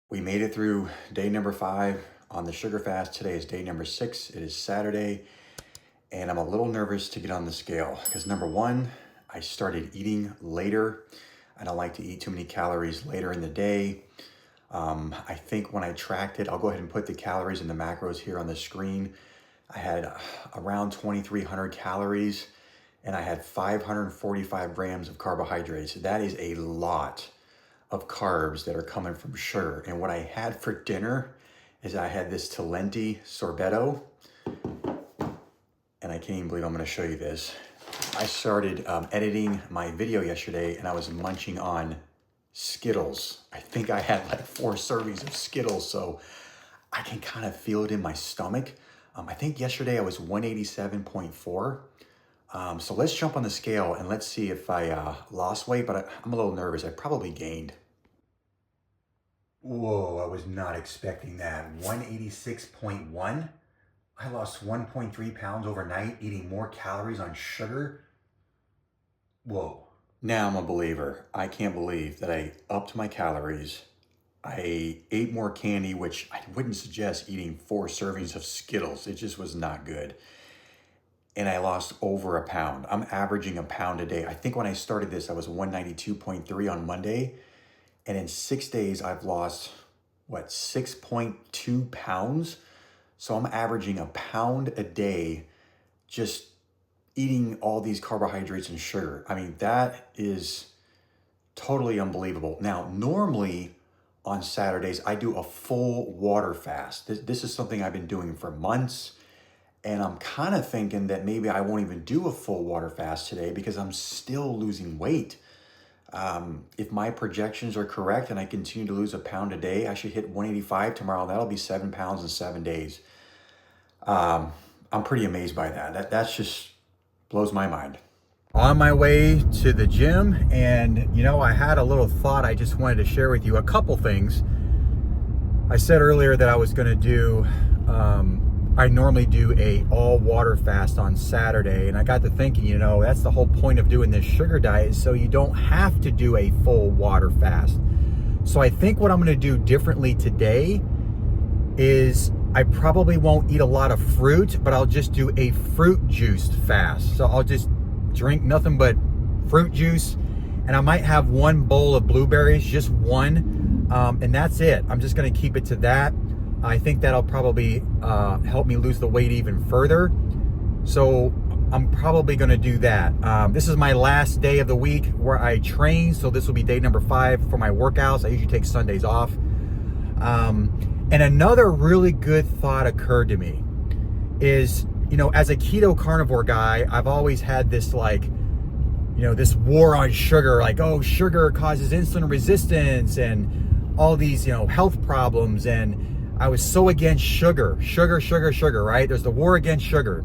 We made it through day number 5 on the sugar fast. Today is day number 6. It is Saturday, and I'm a little nervous to get on the scale because number 1, I started eating later. I don't like to eat too many calories later in the day. I think when I tracked it, I'll go ahead and put the calories and the macros here on the screen. I had around 2,300 calories and I had 545 grams of carbohydrates. That is a lot of carbs that are coming from sugar. And what I had for dinner is I had this Talenti sorbetto, and I can't even believe I'm gonna show you this. I started editing my video yesterday and I was munching on Skittles. I think I had like 4 servings of Skittles, so I can kind of feel it in my stomach. I think yesterday I was 187.4. So let's jump on the scale and let's see if I lost weight, but I'm a little nervous. I probably gained. Whoa, I was not expecting that. 186.1. I lost 1.3 pounds overnight eating more calories on sugar. Whoa. Now I'm a believer. I can't believe that I upped my calories. I ate more candy, which I wouldn't suggest eating 4 servings of Skittles. It just was not good. And I lost over a pound. I'm averaging a pound a day. I think when I started this, I was 192.3 on Monday. And in 6 days, I've lost, 6.2 pounds? So I'm averaging a pound a day just eating all these carbohydrates and sugar. I mean, that is totally unbelievable. Now, normally on Saturdays, I do a full water fast. This is something I've been doing for months. And I'm kind of thinking that maybe I won't even do a full water fast today because I'm still losing weight. If my projections are correct and I continue to lose a pound a day, I should hit 185 tomorrow. That'll be 7 pounds in 7 days. I'm pretty amazed by that. That's just blows my mind. On my way to the gym, and I had a little thought I just wanted to share with you. A couple things. I said earlier that I was going to do, I normally do a all water fast on Saturday, and I got to thinking, that's the whole point of doing this sugar diet, so you don't have to do a full water fast. So I think what I'm going to do differently today is I probably won't eat a lot of fruit, but I'll just do a fruit juice fast. So I'll just drink nothing but fruit juice, and I might have one bowl of blueberries, just one, and that's it. I'm just going to keep it to that. I think that'll probably help me lose the weight even further. So I'm probably going to do that. This is my last day of the week where I train, so this will be day number 5 for my workouts. I usually take Sundays off. And another really good thought occurred to me is, as a keto carnivore guy, I've always had this this war on sugar, oh, sugar causes insulin resistance and all these, health problems. And I was so against sugar, right? There's the war against sugar.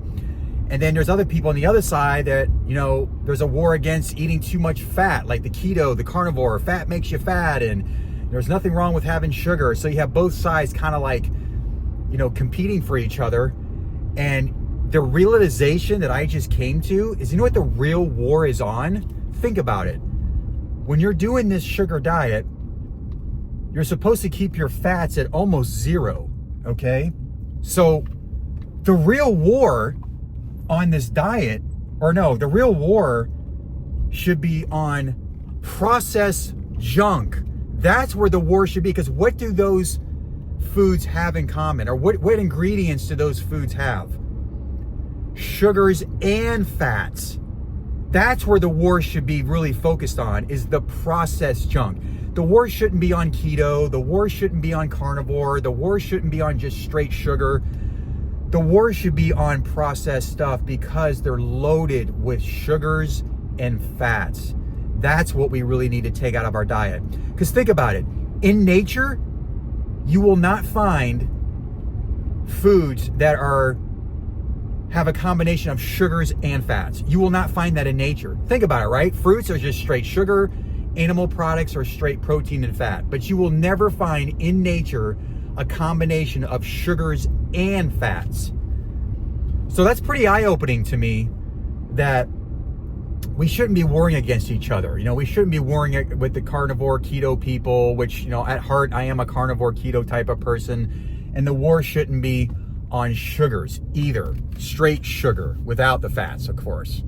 And then there's other people on the other side that, there's a war against eating too much fat, like the keto, the carnivore, fat makes you fat, and there's nothing wrong with having sugar. So you have both sides kind of competing for each other. And the realization that I just came to is, what the real war is on? Think about it. When you're doing this sugar diet, you're supposed to keep your fats at almost 0, okay? So the real war on this diet, the real war should be on processed junk. That's where the war should be, because what do those foods have in common? Or what ingredients do those foods have? Sugars and fats. That's where the war should be really focused on, is the processed junk. The war shouldn't be on keto. The war shouldn't be on carnivore. The war shouldn't be on just straight sugar. The war should be on processed stuff, because they're loaded with sugars and fats. That's what we really need to take out of our diet. Because think about it. In nature, you will not find foods that have a combination of sugars and fats. You will not find that in nature. Think about it, right? Fruits are just straight sugar. Animal products are straight protein and fat. But you will never find in nature a combination of sugars and fats. So that's pretty eye-opening to me, that we shouldn't be warring against each other. We shouldn't be warring with the carnivore keto people, which, at heart, I am a carnivore keto type of person. And the war shouldn't be on sugars either. Straight sugar without the fats, of course.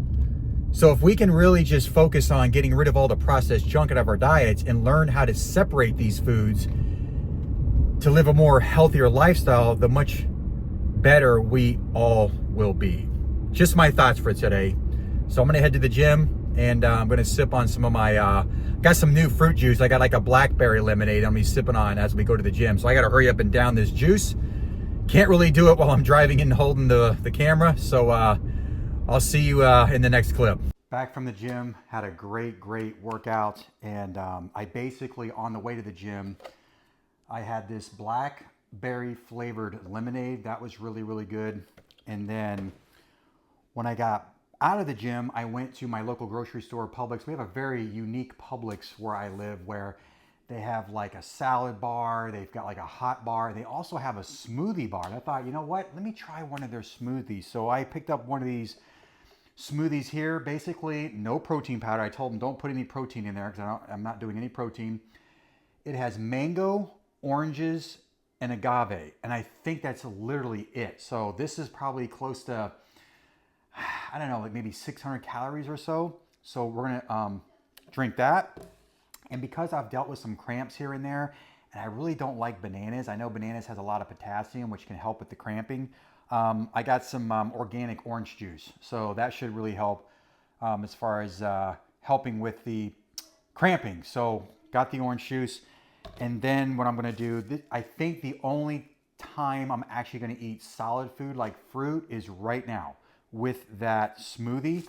So if we can really just focus on getting rid of all the processed junk out of our diets and learn how to separate these foods to live a more healthier lifestyle, the much better we all will be. Just my thoughts for today. So I'm gonna head to the gym, and I'm gonna sip on some of my, got some new fruit juice. I got like a blackberry lemonade I'm gonna be sipping on as we go to the gym. So I gotta hurry up and down this juice. Can't really do it while I'm driving and holding the camera. So I'll see you in the next clip. Back from the gym, had a great workout. And I basically, on the way to the gym, I had this blackberry flavored lemonade. That was really good. And then when I got out of the gym, I went to my local grocery store, Publix. We have a very unique Publix where I live, where they have like a salad bar, they've got like a hot bar, they also have a smoothie bar. And I thought, you know what, let me try one of their smoothies. So I picked up one of these smoothies here, basically no protein powder. I told them don't put any protein in there, because I'm not doing any protein. It has mango, oranges, and agave, and I think that's literally it. So this is probably close to, I don't know, like maybe 600 calories or so. So we're gonna drink that. And because I've dealt with some cramps here and there, and I really don't like bananas. I know bananas has a lot of potassium, which can help with the cramping. I got some organic orange juice, so that should really help as far as helping with the cramping. So got the orange juice, and then what I'm going to do, I think the only time I'm actually going to eat solid food like fruit is right now with that smoothie.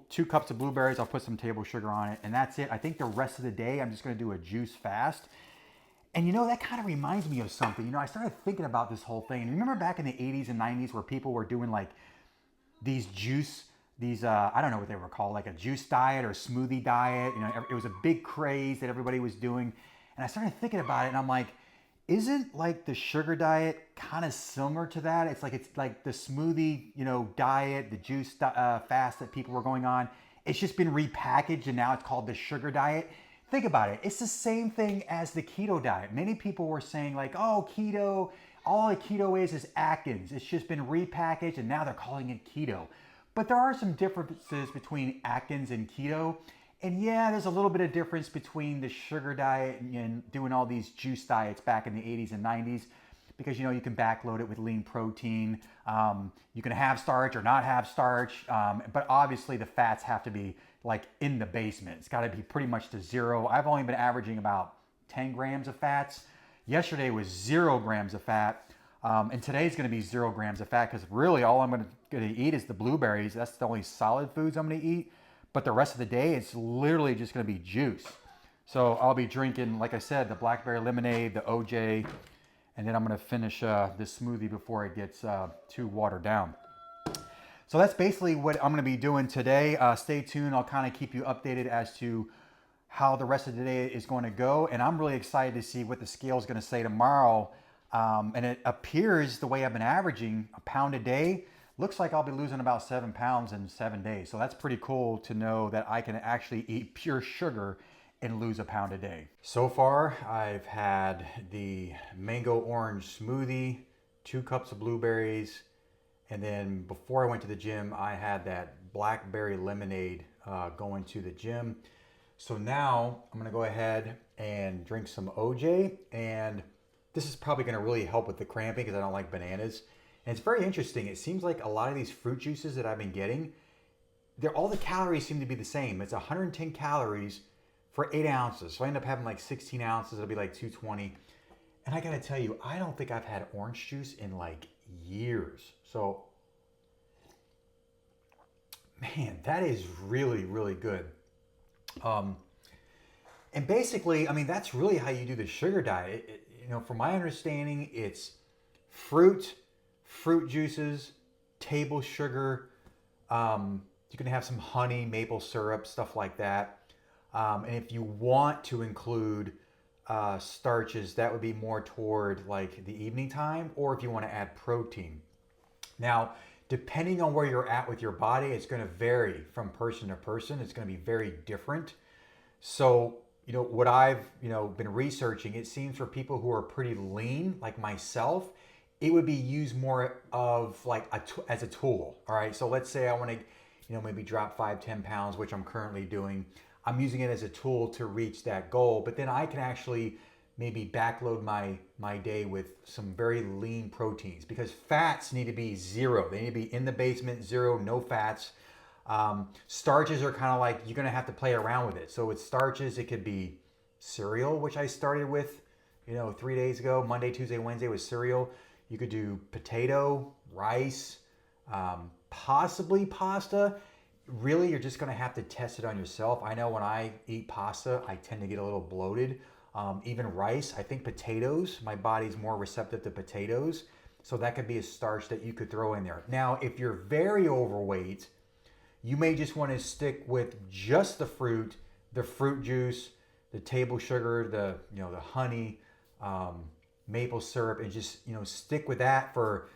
2 cups of blueberries, I'll put some table sugar on it, and that's it. I think the rest of the day I'm just going to do a juice fast. And you know, that kind of reminds me of something. You know, I started thinking about this whole thing. And remember back in the 80s and 90s where people were doing like these I don't know what they were called, like a juice diet or a smoothie diet. You know, it was a big craze that everybody was doing. And I started thinking about it, and I'm like, isn't like the sugar diet kind of similar to that? It's like the smoothie, you know, diet, the juice fast that people were going on. It's just been repackaged, and now it's called the sugar diet. Think about it. It's the same thing as the keto diet. Many people were saying like, oh, keto, all a keto is Atkins. It's just been repackaged, and now they're calling it keto. But there are some differences between Atkins and keto. And yeah, there's a little bit of difference between the sugar diet and doing all these juice diets back in the 80s and 90s, because you know you can backload it with lean protein. You can have starch or not have starch, but obviously the fats have to be like in the basement. It's got to be pretty much to zero. I've only been averaging about 10 grams of fats. Yesterday was 0 grams of fat. And today's going to be 0 grams of fat, because really all I'm going to eat is the blueberries. That's the only solid foods I'm going to eat. But the rest of the day, it's literally just going to be juice. So I'll be drinking, like I said, the blackberry lemonade, the OJ, and then I'm going to finish this smoothie before it gets too watered down. So that's basically what I'm going to be doing today. Stay tuned. I'll kind of keep you updated as to how the rest of the day is going to go. And I'm really excited to see what the scale is going to say tomorrow. And it appears the way I've been averaging a pound a day, looks like I'll be losing about 7 pounds in 7 days. So that's pretty cool to know that I can actually eat pure sugar and lose a pound a day. So far, I've had the mango orange smoothie, 2 cups of blueberries, and then before I went to the gym, I had that blackberry lemonade going to the gym. So now I'm gonna go ahead and drink some OJ, and this is probably gonna really help with the cramping because I don't like bananas. And it's very interesting. It seems like a lot of these fruit juices that I've been getting, all the calories seem to be the same. It's 110 calories for 8 ounces. So I end up having like 16 ounces. It'll be like 220. And I gotta tell you, I don't think I've had orange juice in like years. So, man, that is really, really good. And basically, I mean, that's really how you do the sugar diet. You know, from my understanding, it's fruit juices, table sugar. You can have some honey, maple syrup, stuff like that. And if you want to include starches, that would be more toward like the evening time, or if you want to add protein. Now, depending on where you're at with your body, it's going to vary from person to person. It's going to be very different. So, you know, what I've, been researching, it seems for people who are pretty lean, like myself, it would be used more of like as a tool. All right. So let's say I want to, maybe drop 5-10 pounds, which I'm currently doing. I'm using it as a tool to reach that goal, but then I can actually maybe backload my day with some very lean proteins, because fats need to be 0. They need to be in the basement, 0, no fats. Starches are kind of like, you're going to have to play around with it. So with starches, it could be cereal, which I started with, 3 days ago. Monday, Tuesday, Wednesday was cereal. You could do potato, rice, possibly pasta. Really, you're just going to have to test it on yourself. I know when I eat pasta, I tend to get a little bloated. Even rice, I think potatoes, my body's more receptive to potatoes. So that could be a starch that you could throw in there. Now, if you're very overweight, you may just want to stick with just the fruit juice, the table sugar, the honey, maple syrup, and just, stick with that for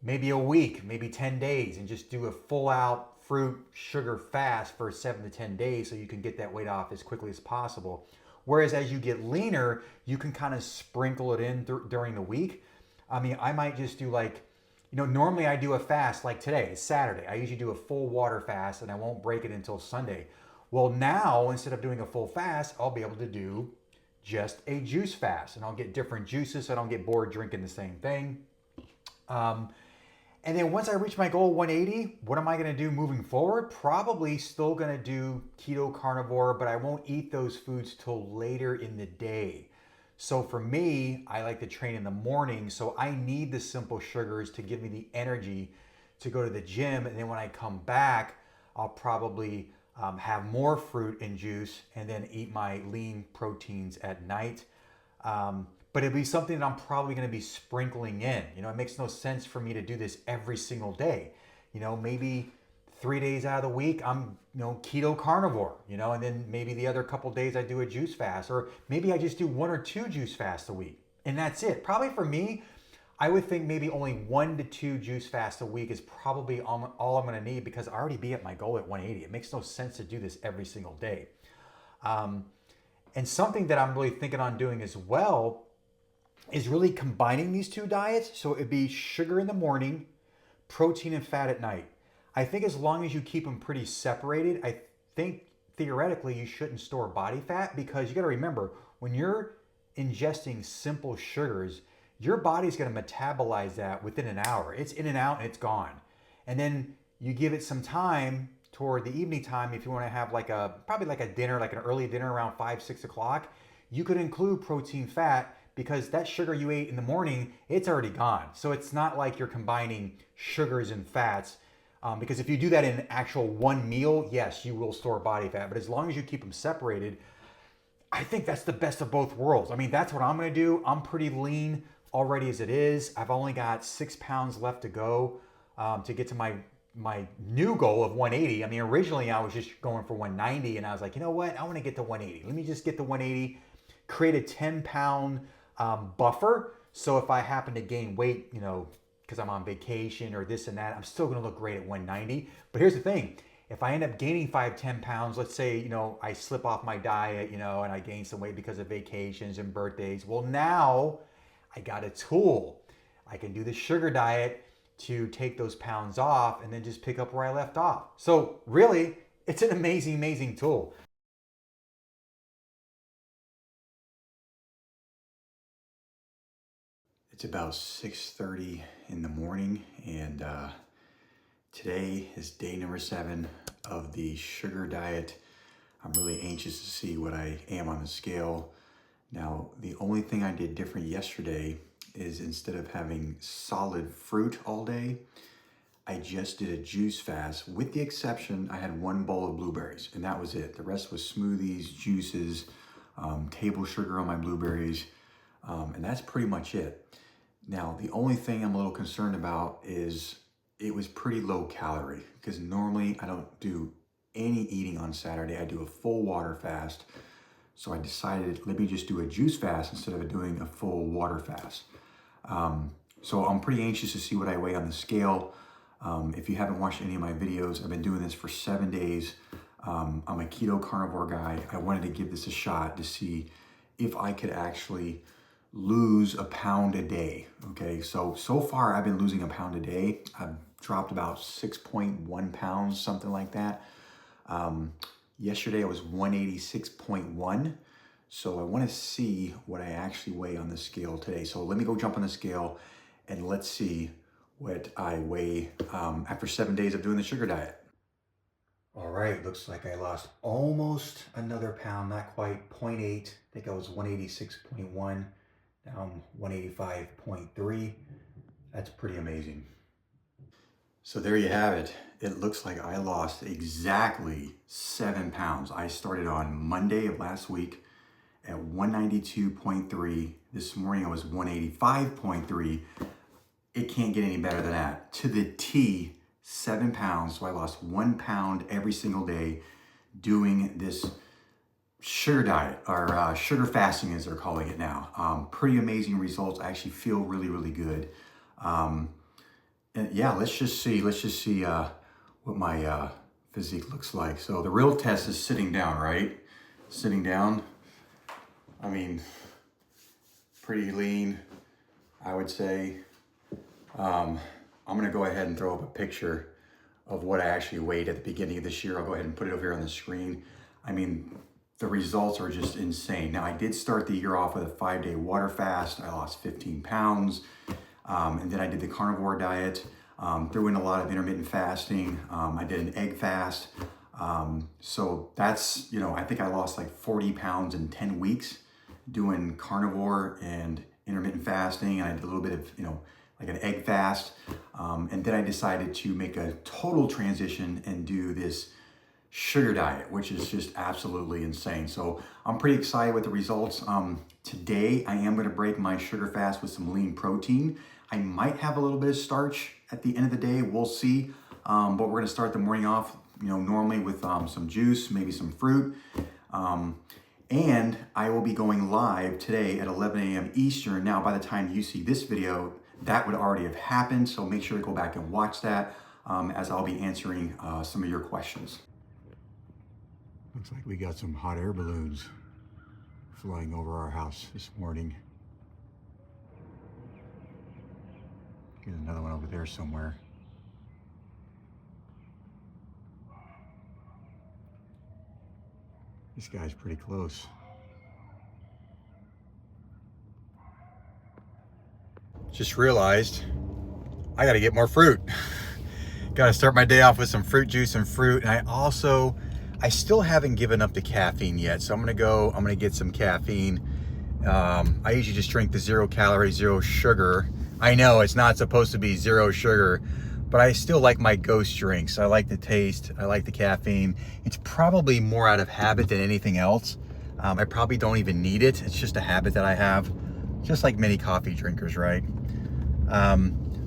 maybe a week, maybe 10 days, and just do a full out fruit sugar fast for 7 to 10 days so you can get that weight off as quickly as possible. Whereas as you get leaner, you can kind of sprinkle it in during the week. I mean, I might just do like, normally I do a fast like today, it's Saturday. I usually do a full water fast and I won't break it until Sunday. Well, now instead of doing a full fast, I'll be able to do just a juice fast, and I'll get different juices so I don't get bored drinking the same thing. And then once I reach my goal 180, what am I going to do moving forward? Probably still going to do keto carnivore, but I won't eat those foods till later in the day. So for me, I like to train in the morning, so I need the simple sugars to give me the energy to go to the gym. And then when I come back, I'll probably have more fruit and juice and then eat my lean proteins at night. But it'll be something that I'm probably going to be sprinkling in. You know, it makes no sense for me to do this every single day. You know, maybe 3 days out of the week, I'm, keto carnivore, and then maybe the other couple days I do a juice fast, or maybe I just do 1 or 2 juice fasts a week. And that's it. Probably for me, I would think maybe only 1 to 2 juice fasts a week is probably all I'm going to need, because I already be at my goal at 180. It makes no sense to do this every single day. And something that I'm really thinking on doing as well is really combining these 2 diets. So it'd be sugar in the morning, protein and fat at night. I think as long as you keep them pretty separated, I think theoretically you shouldn't store body fat, because you got to remember, when you're ingesting simple sugars, your body's going to metabolize that within an hour. It's in and out and it's gone. And then you give it some time toward the evening time. If you want to have probably like a dinner, like an early dinner around 5-6 o'clock, you could include protein, fat, because that sugar you ate in the morning, it's already gone. So it's not like you're combining sugars and fats. Because if you do that in actual one meal, yes, you will store body fat. But as long as you keep them separated, I think that's the best of both worlds. I mean, that's what I'm going to do. I'm pretty lean already as it is. I've only got 6 pounds left to go to get to my new goal of 180. I mean, originally I was just going for 190, and I was like, you know what? I want to get to 180. Let me just get to 180, create a 10-pound buffer. So if I happen to gain weight, because I'm on vacation or this and that, I'm still going to look great at 190. But here's the thing. If I end up gaining 5-10 pounds, let's say, I slip off my diet, and I gain some weight because of vacations and birthdays. Well, now I got a tool. I can do the sugar diet to take those pounds off and then just pick up where I left off. So really, it's an amazing, amazing tool. It's about 6:30 in the morning, and today is day number 7 of the sugar diet. I'm really anxious to see what I am on the scale. Now, the only thing I did different yesterday is, instead of having solid fruit all day, I just did a juice fast, with the exception I had 1 bowl of blueberries, and that was it. The rest was smoothies, juices, table sugar on my blueberries, and that's pretty much it. Now, the only thing I'm a little concerned about is it was pretty low calorie, because normally I don't do any eating on Saturday. I do a full water fast. So I decided, let me just do a juice fast instead of doing a full water fast. So I'm pretty anxious to see what I weigh on the scale. If you haven't watched any of my videos, I've been doing this for 7 days. I'm a keto carnivore guy. I wanted to give this a shot to see if I could actually lose a pound a day. Okay, so far I've been losing a pound a day. I've dropped about 6.1 pounds, something like that. Yesterday I was 186.1. So I want to see what I actually weigh on the scale today. So let me go jump on the scale and let's see what I weigh after 7 days of doing the sugar diet. All right, looks like I lost almost another pound, not quite, 0.8. I think I was 186.1. Now I'm 185.3. That's pretty amazing. So there you have it. It looks like I lost exactly 7 pounds. I started on Monday of last week at 192.3. This morning I was 185.3. It can't get any better than that. To the T, 7 pounds. So I lost 1 pound every single day doing this sugar diet, or sugar fasting as they're calling it now. Pretty amazing results. I actually feel really, really good. And yeah, let's just see what my physique looks like. So the real test is sitting down, right? Sitting down. I mean, pretty lean, I would say. I'm gonna go ahead and throw up a picture of what I actually weighed at the beginning of this year. I'll go ahead and put it over here on the screen. I mean, the results are just insane. Now, I did start the year off with a 5-day water fast. I lost 15 pounds. And then I did the carnivore diet, threw in a lot of intermittent fasting. I did an egg fast. So that's, I think I lost like 40 pounds in 10 weeks doing carnivore and intermittent fasting. And I did a little bit of, like an egg fast. And then I decided to make a total transition and do this sugar diet, which is just absolutely insane. So I'm pretty excited with the results. Today, I am gonna break my sugar fast with some lean protein. I might have a little bit of starch at the end of the day, we'll see. But we're gonna start the morning off, normally with some juice, maybe some fruit. And I will be going live today at 11 a.m. Eastern. Now, by the time you see this video, that would already have happened. So make sure to go back and watch that as I'll be answering some of your questions. Looks like we got some hot air balloons flying over our house this morning. Get another one over there somewhere. This guy's pretty close. Just realized I gotta get more fruit. Gotta start my day off with some fruit juice and fruit. And I still haven't given up the caffeine yet. So I'm gonna get some caffeine. I usually just drink the 0 calorie, 0 sugar. I know it's not supposed to be 0 sugar, but I still like my Ghost drinks. I like the taste, I like the caffeine. It's probably more out of habit than anything else. I probably don't even need it. It's just a habit that I have, just like many coffee drinkers, right?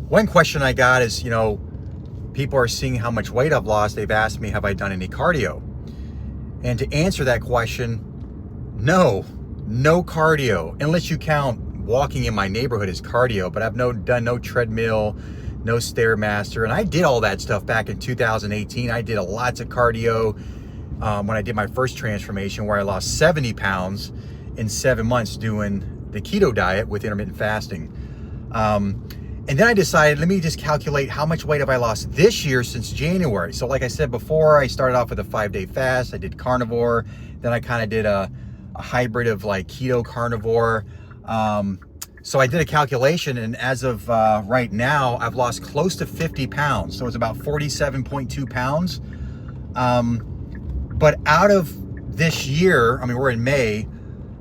One question I got is, people are seeing how much weight I've lost. They've asked me, have I done any cardio? And to answer that question, no cardio, unless you count walking in my neighborhood as cardio, but I've done no treadmill, no Stairmaster. And I did all that stuff back in 2018. I did lots of cardio when I did my first transformation, where I lost 70 pounds in 7 months doing the keto diet with intermittent fasting. And then I decided, let me just calculate how much weight have I lost this year since January. So like I said before, I started off with a 5-day fast. I did carnivore. Then I kind of did a hybrid of like keto carnivore. So I did a calculation, and as of right now, I've lost close to 50 pounds. So it's about 47.2 pounds. But out of this year, we're in May,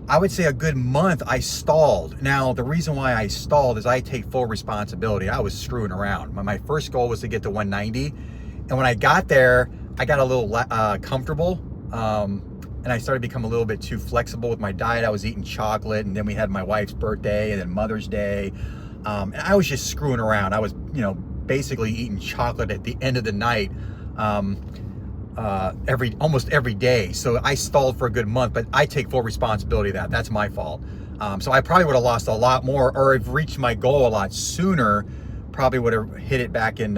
I would say a good month I stalled. Now, the reason why I stalled is I take full responsibility. I was screwing around. My first goal was to get to 190. And when I got there, I got a little comfortable. And I started to become a little bit too flexible with my diet. I was eating chocolate, and then we had my wife's birthday and then Mother's Day. And I was just screwing around. I was, basically eating chocolate at the end of the night almost every day. So I stalled for a good month, but I take full responsibility of that. That's my fault. So I probably would have lost a lot more, or have reached my goal a lot sooner. Probably would have hit it back in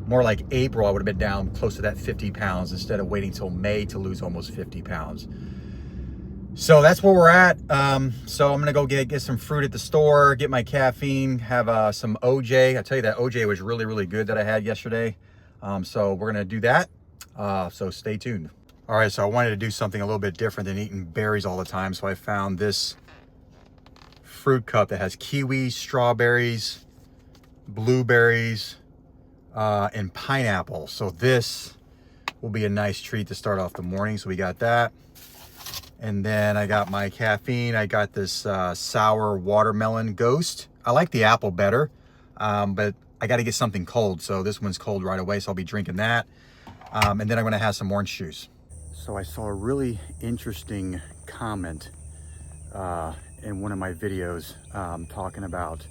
more like April. I would have been down close to that 50 pounds instead of waiting till May to lose almost 50 pounds. So that's where we're at. So I'm gonna go get some fruit at the store, get my caffeine, have some OJ. I tell you, that OJ was really, really good that I had yesterday. So we're gonna do that. So stay tuned. All right, so I wanted to do something a little bit different than eating berries all the time. So I found this fruit cup that has kiwi, strawberries, blueberries, and pineapple. So this will be a nice treat to start off the morning. So we got that. And then I got my caffeine. I got this sour watermelon Ghost. I like the apple better, but I got to get something cold. So this one's cold right away, so I'll be drinking that. And then I'm going to have some orange juice. So I saw a really interesting comment in one of my videos talking about,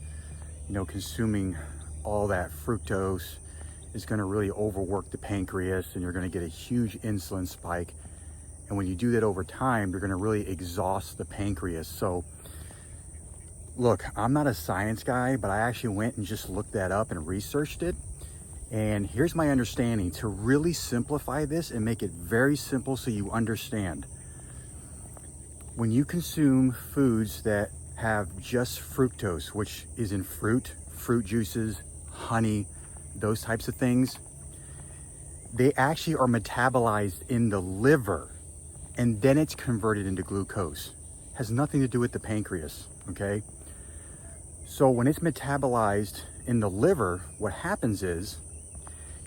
consuming all that fructose is going to really overwork the pancreas, and you're going to get a huge insulin spike. And when you do that over time, you're going to really exhaust the pancreas. So look, I'm not a science guy, but I actually went and just looked that up and researched it. And here's my understanding. To really simplify this and make it very simple so you understand. When you consume foods that have just fructose, which is in fruit juices, honey, those types of things, they actually are metabolized in the liver. and then it's converted into glucose. Has nothing to do with the pancreas, okay? So when it's metabolized in the liver, what happens is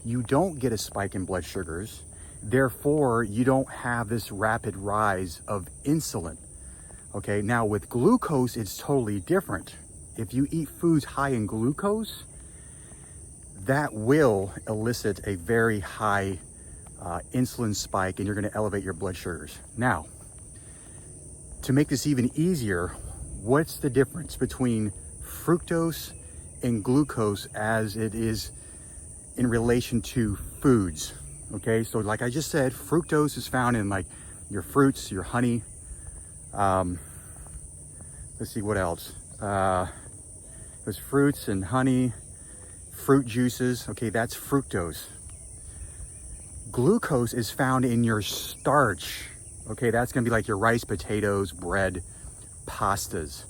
you don't get a spike in blood sugars. Therefore, you don't have this rapid rise of insulin. Okay, now with glucose, it's totally different. If you eat foods high in glucose, that will elicit a very high insulin spike, and you're gonna elevate your blood sugars. Now, to make this even easier, what's the difference between fructose and glucose as it is in relation to foods? Okay, so like I just said, fructose is found in like your fruits, your honey. Let's see what else. There's fruits and honey, fruit juices. Okay, that's fructose. Glucose is found in your starch. Okay, that's gonna be like your rice, potatoes, bread, pastas.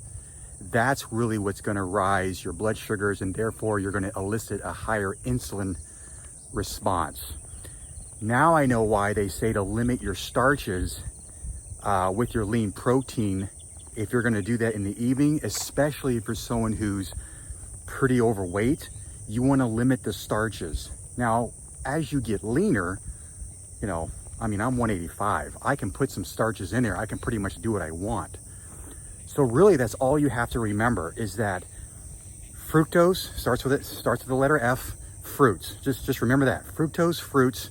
That's really what's gonna rise your blood sugars, and therefore you're gonna elicit a higher insulin response. Now I know why they say to limit your starches with your lean protein if you're gonna do that in the evening, especially if you're someone who's pretty overweight. You wanna limit the starches. Now, as you get leaner, you know, I mean, I'm 185. I can put some starches in there. I can pretty much do what I want. So really, that's all you have to remember is that fructose starts with the letter F, fruits. Just remember that. Fructose, fruits,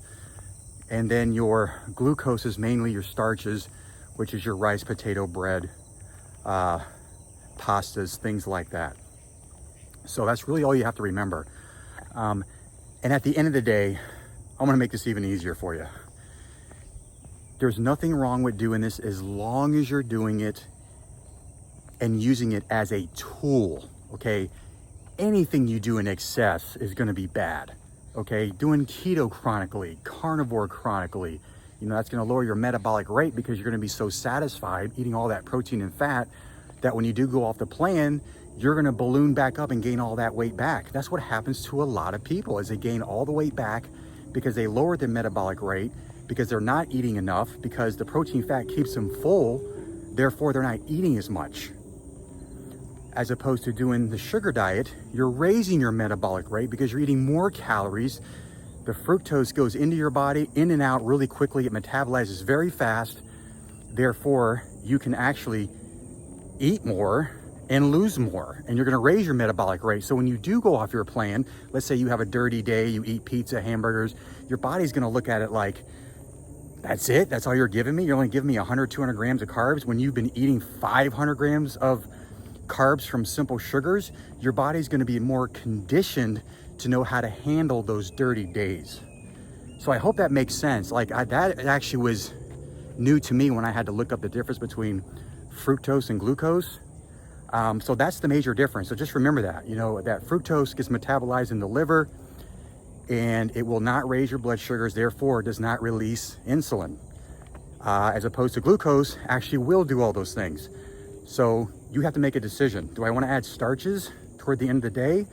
and then your glucose is mainly your starches, which is your rice, potato, bread, pastas, things like that. So that's really all you have to remember. And at the end of the day, I'm gonna make this even easier for you. There's nothing wrong with doing this as long as you're doing it and using it as a tool, okay? Anything you do in excess is gonna be bad, okay? Doing keto chronically, carnivore chronically, you know, that's gonna lower your metabolic rate because you're gonna be so satisfied eating all that protein and fat that when you do go off the plan, you're gonna balloon back up and gain all that weight back. That's what happens to a lot of people is they gain all the weight back because they lowered their metabolic rate, because they're not eating enough, because the protein fat keeps them full, therefore they're not eating as much. As opposed to doing the sugar diet, you're raising your metabolic rate because you're eating more calories. The fructose goes into your body, in and out really quickly. It metabolizes very fast. Therefore, you can actually eat more and lose more, and you're gonna raise your metabolic rate. So when you do go off your plan, let's say you have a dirty day, you eat pizza, hamburgers, your body's gonna look at it like, that's it? That's all you're giving me? You're only giving me 100, 200 grams of carbs when you've been eating 500 grams of carbs from simple sugars. Your body's gonna be more conditioned to know how to handle those dirty days. So I hope that makes sense. Like that actually was new to me when I had to look up the difference between fructose and glucose. So that's the major difference. So just remember that, you know, that fructose gets metabolized in the liver and it will not raise your blood sugars, therefore it does not release insulin. As opposed to glucose actually will do all those things. So you have to make a decision. Do I want to add starches toward the end of the day?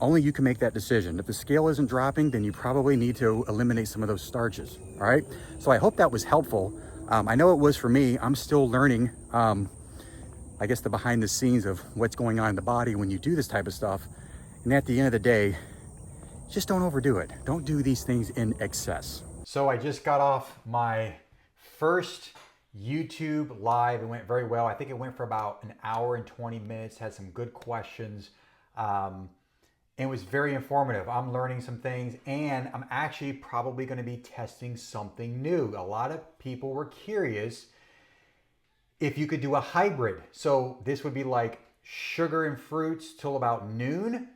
Only you can make that decision. If the scale isn't dropping, then you probably need to eliminate some of those starches, all right? So I hope that was helpful. I know it was for me. I'm still learning, I guess, the behind the scenes of what's going on in the body when you do this type of stuff. And at the end of the day, just don't overdo it. Don't do these things in excess. So I just got off my first YouTube live. It went very well. I think it went for about an hour and 20 minutes, had some good questions. It was very informative. I'm learning some things, and I'm actually probably going to be testing something new. A lot of people were curious if you could do a hybrid. So this would be like sugar and fruits till about noon,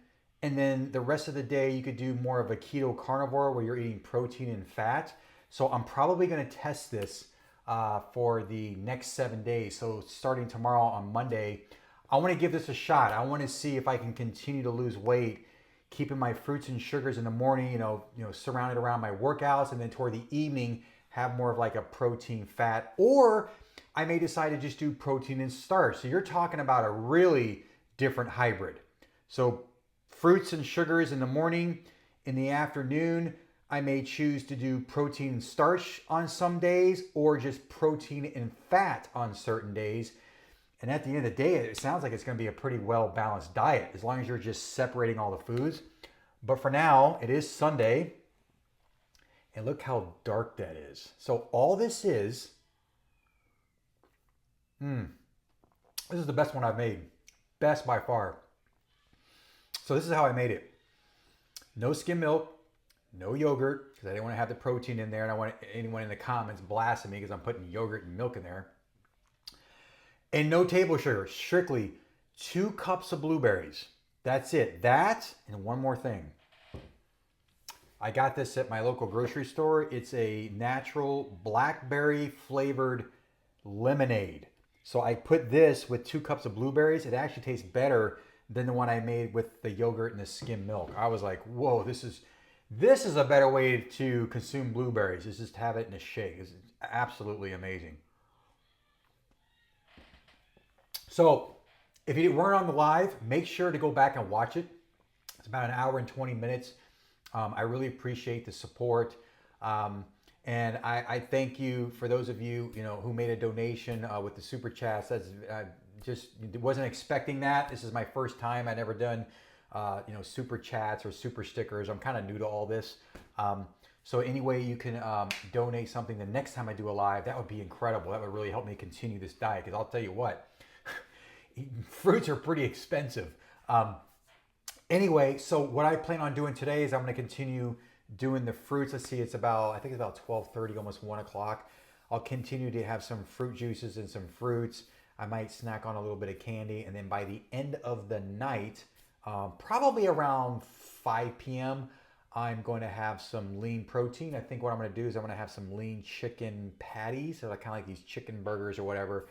and then the rest of the day you could do more of a keto carnivore where you're eating protein and fat. So I'm probably going to test this for the next 7 days. So starting tomorrow on Monday, I want to give this a shot. I want to see if I can continue to lose weight, keeping my fruits and sugars in the morning, you know, surrounded around my workouts, and then toward the evening have more of like a protein fat, or I may decide to just do protein and starch. So you're talking about a really different hybrid. So fruits and sugars in the morning, in the afternoon, I may choose to do protein and starch on some days, or just protein and fat on certain days. And at the end of the day, it sounds like it's going to be a pretty well-balanced diet as long as you're just separating all the foods. But for now, it is Sunday. And look how dark that is. So all this is, this is the best one I've made. Best by far. So this is how I made it. No skim milk, no yogurt, because I didn't want to have the protein in there, and I want anyone in the comments blasting me because I'm putting yogurt and milk in there. And no table sugar, strictly 2 cups of blueberries. That's it. That, and one more thing. I got this at my local grocery store. It's a natural blackberry flavored lemonade. So I put this with 2 cups of blueberries. It actually tastes better than the one I made with the yogurt and the skim milk. I was like, whoa, this is a better way to consume blueberries. Is just have it in a shake. It's absolutely amazing. So if you weren't on the live, make sure to go back and watch it. It's about 1 hour and 20 minutes. I really appreciate the support. And I thank you for those of you, who made a donation with the super chats. That's just wasn't expecting that. This is my first time. I never done, super chats or super stickers. I'm kind of new to all this. So any way you can donate something the next time I do a live, that would be incredible. That would really help me continue this diet. Because I'll tell you what, fruits are pretty expensive. Anyway, so what I plan on doing today is I'm going to continue doing the fruits. Let's see, I think it's about 12:30, almost 1 o'clock. I'll continue to have some fruit juices and some fruits. I might snack on a little bit of candy. And then by the end of the night, probably around 5 p.m., I'm going to have some lean protein. I think what I'm going to do is I'm going to have some lean chicken patties. So kind of like these chicken burgers or whatever.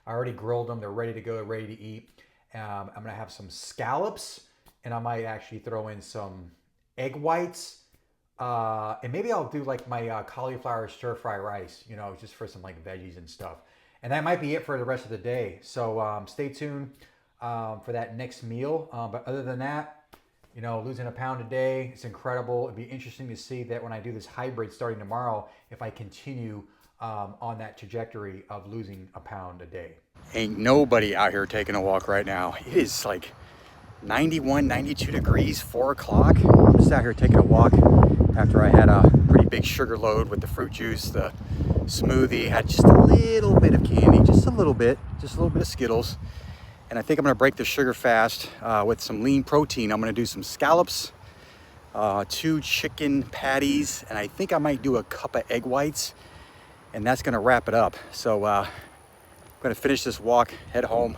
I already grilled them. They're ready to go, ready to eat. I'm going to have some scallops. And I might actually throw in some egg whites. And maybe I'll do like my cauliflower stir fry rice, just for some like veggies and stuff. And that might be it for the rest of the day. So stay tuned for that next meal. But other than that, losing 1 pound a day, it's incredible. It'd be interesting to see that when I do this hybrid starting tomorrow, if I continue on that trajectory of losing 1 pound a day. Ain't nobody out here taking a walk right now. It is like 91, 92 degrees, 4 o'clock. I'm just out here taking a walk after I had a pretty big sugar load with the fruit juice, the smoothie, had just a little bit of candy, just a little bit of Skittles. And I think I'm gonna break the sugar fast with some lean protein. I'm gonna do some scallops, 2 chicken patties, and I think I might do a cup of egg whites, and that's gonna wrap it up. So I'm gonna finish this walk, head home.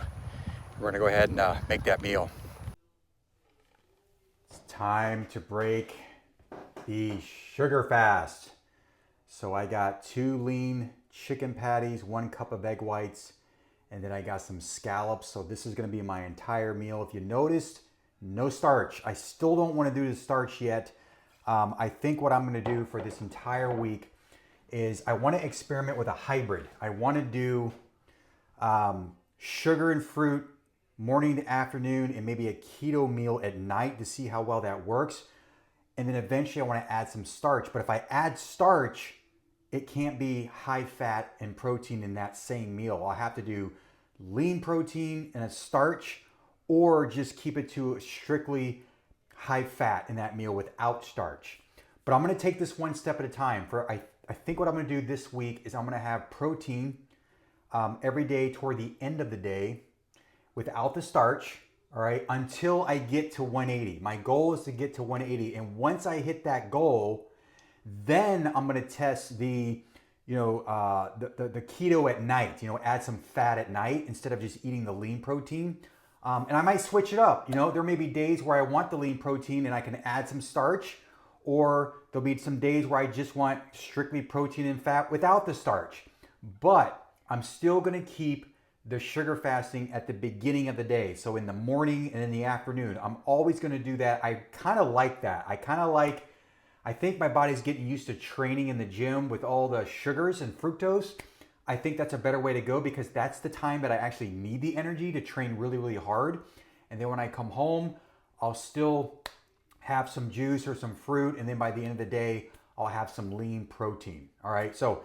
We're gonna go ahead and make that meal. Time to break the sugar fast. So I got 2 lean chicken patties, 1 cup of egg whites, and then I got some scallops. So this is going to be my entire meal. If you noticed, no starch. I still don't want to do the starch yet. I think what I'm going to do for this entire week is I want to experiment with a hybrid. I want to do sugar and fruit morning to afternoon, and maybe a keto meal at night to see how well that works. And then eventually I want to add some starch. But if I add starch, it can't be high fat and protein in that same meal. I'll have to do lean protein and a starch, or just keep it to strictly high fat in that meal without starch. But I'm going to take this one step at a time. I think what I'm going to do this week is I'm going to have protein every day toward the end of the day, without the starch, all right, until I get to 180. My goal is to get to 180. And once I hit that goal, then I'm gonna test the keto at night, add some fat at night instead of just eating the lean protein. And I might switch it up. There may be days where I want the lean protein and I can add some starch, or there'll be some days where I just want strictly protein and fat without the starch. But I'm still gonna keep the sugar fasting at the beginning of the day. So in the morning and in the afternoon, I'm always gonna do that. I kind of like that. I think my body's getting used to training in the gym with all the sugars and fructose. I think that's a better way to go, because that's the time that I actually need the energy to train really, really hard. And then when I come home, I'll still have some juice or some fruit. And then by the end of the day, I'll have some lean protein. All right, so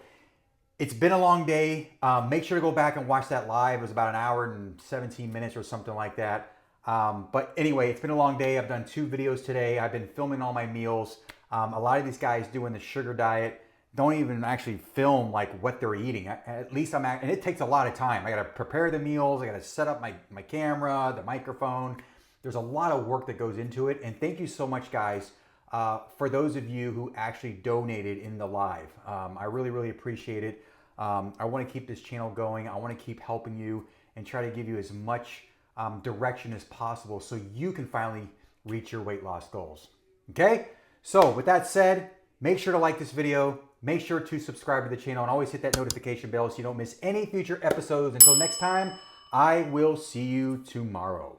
it's been a long day. Make sure to go back and watch that live. It was about an hour and 17 minutes or something like that. But anyway, it's been a long day. I've done 2 videos today. I've been filming all my meals. A lot of these guys doing the sugar diet don't even actually film like what they're eating. At least and it takes a lot of time. I got to prepare the meals. I got to set up my camera, the microphone. There's a lot of work that goes into it. And thank you so much, guys, for those of you who actually donated in the live. I really, really appreciate it. I want to keep this channel going. I want to keep helping you and try to give you as much direction as possible so you can finally reach your weight loss goals. Okay? So with that said, make sure to like this video. Make sure to subscribe to the channel and always hit that notification bell so you don't miss any future episodes. Until next time, I will see you tomorrow.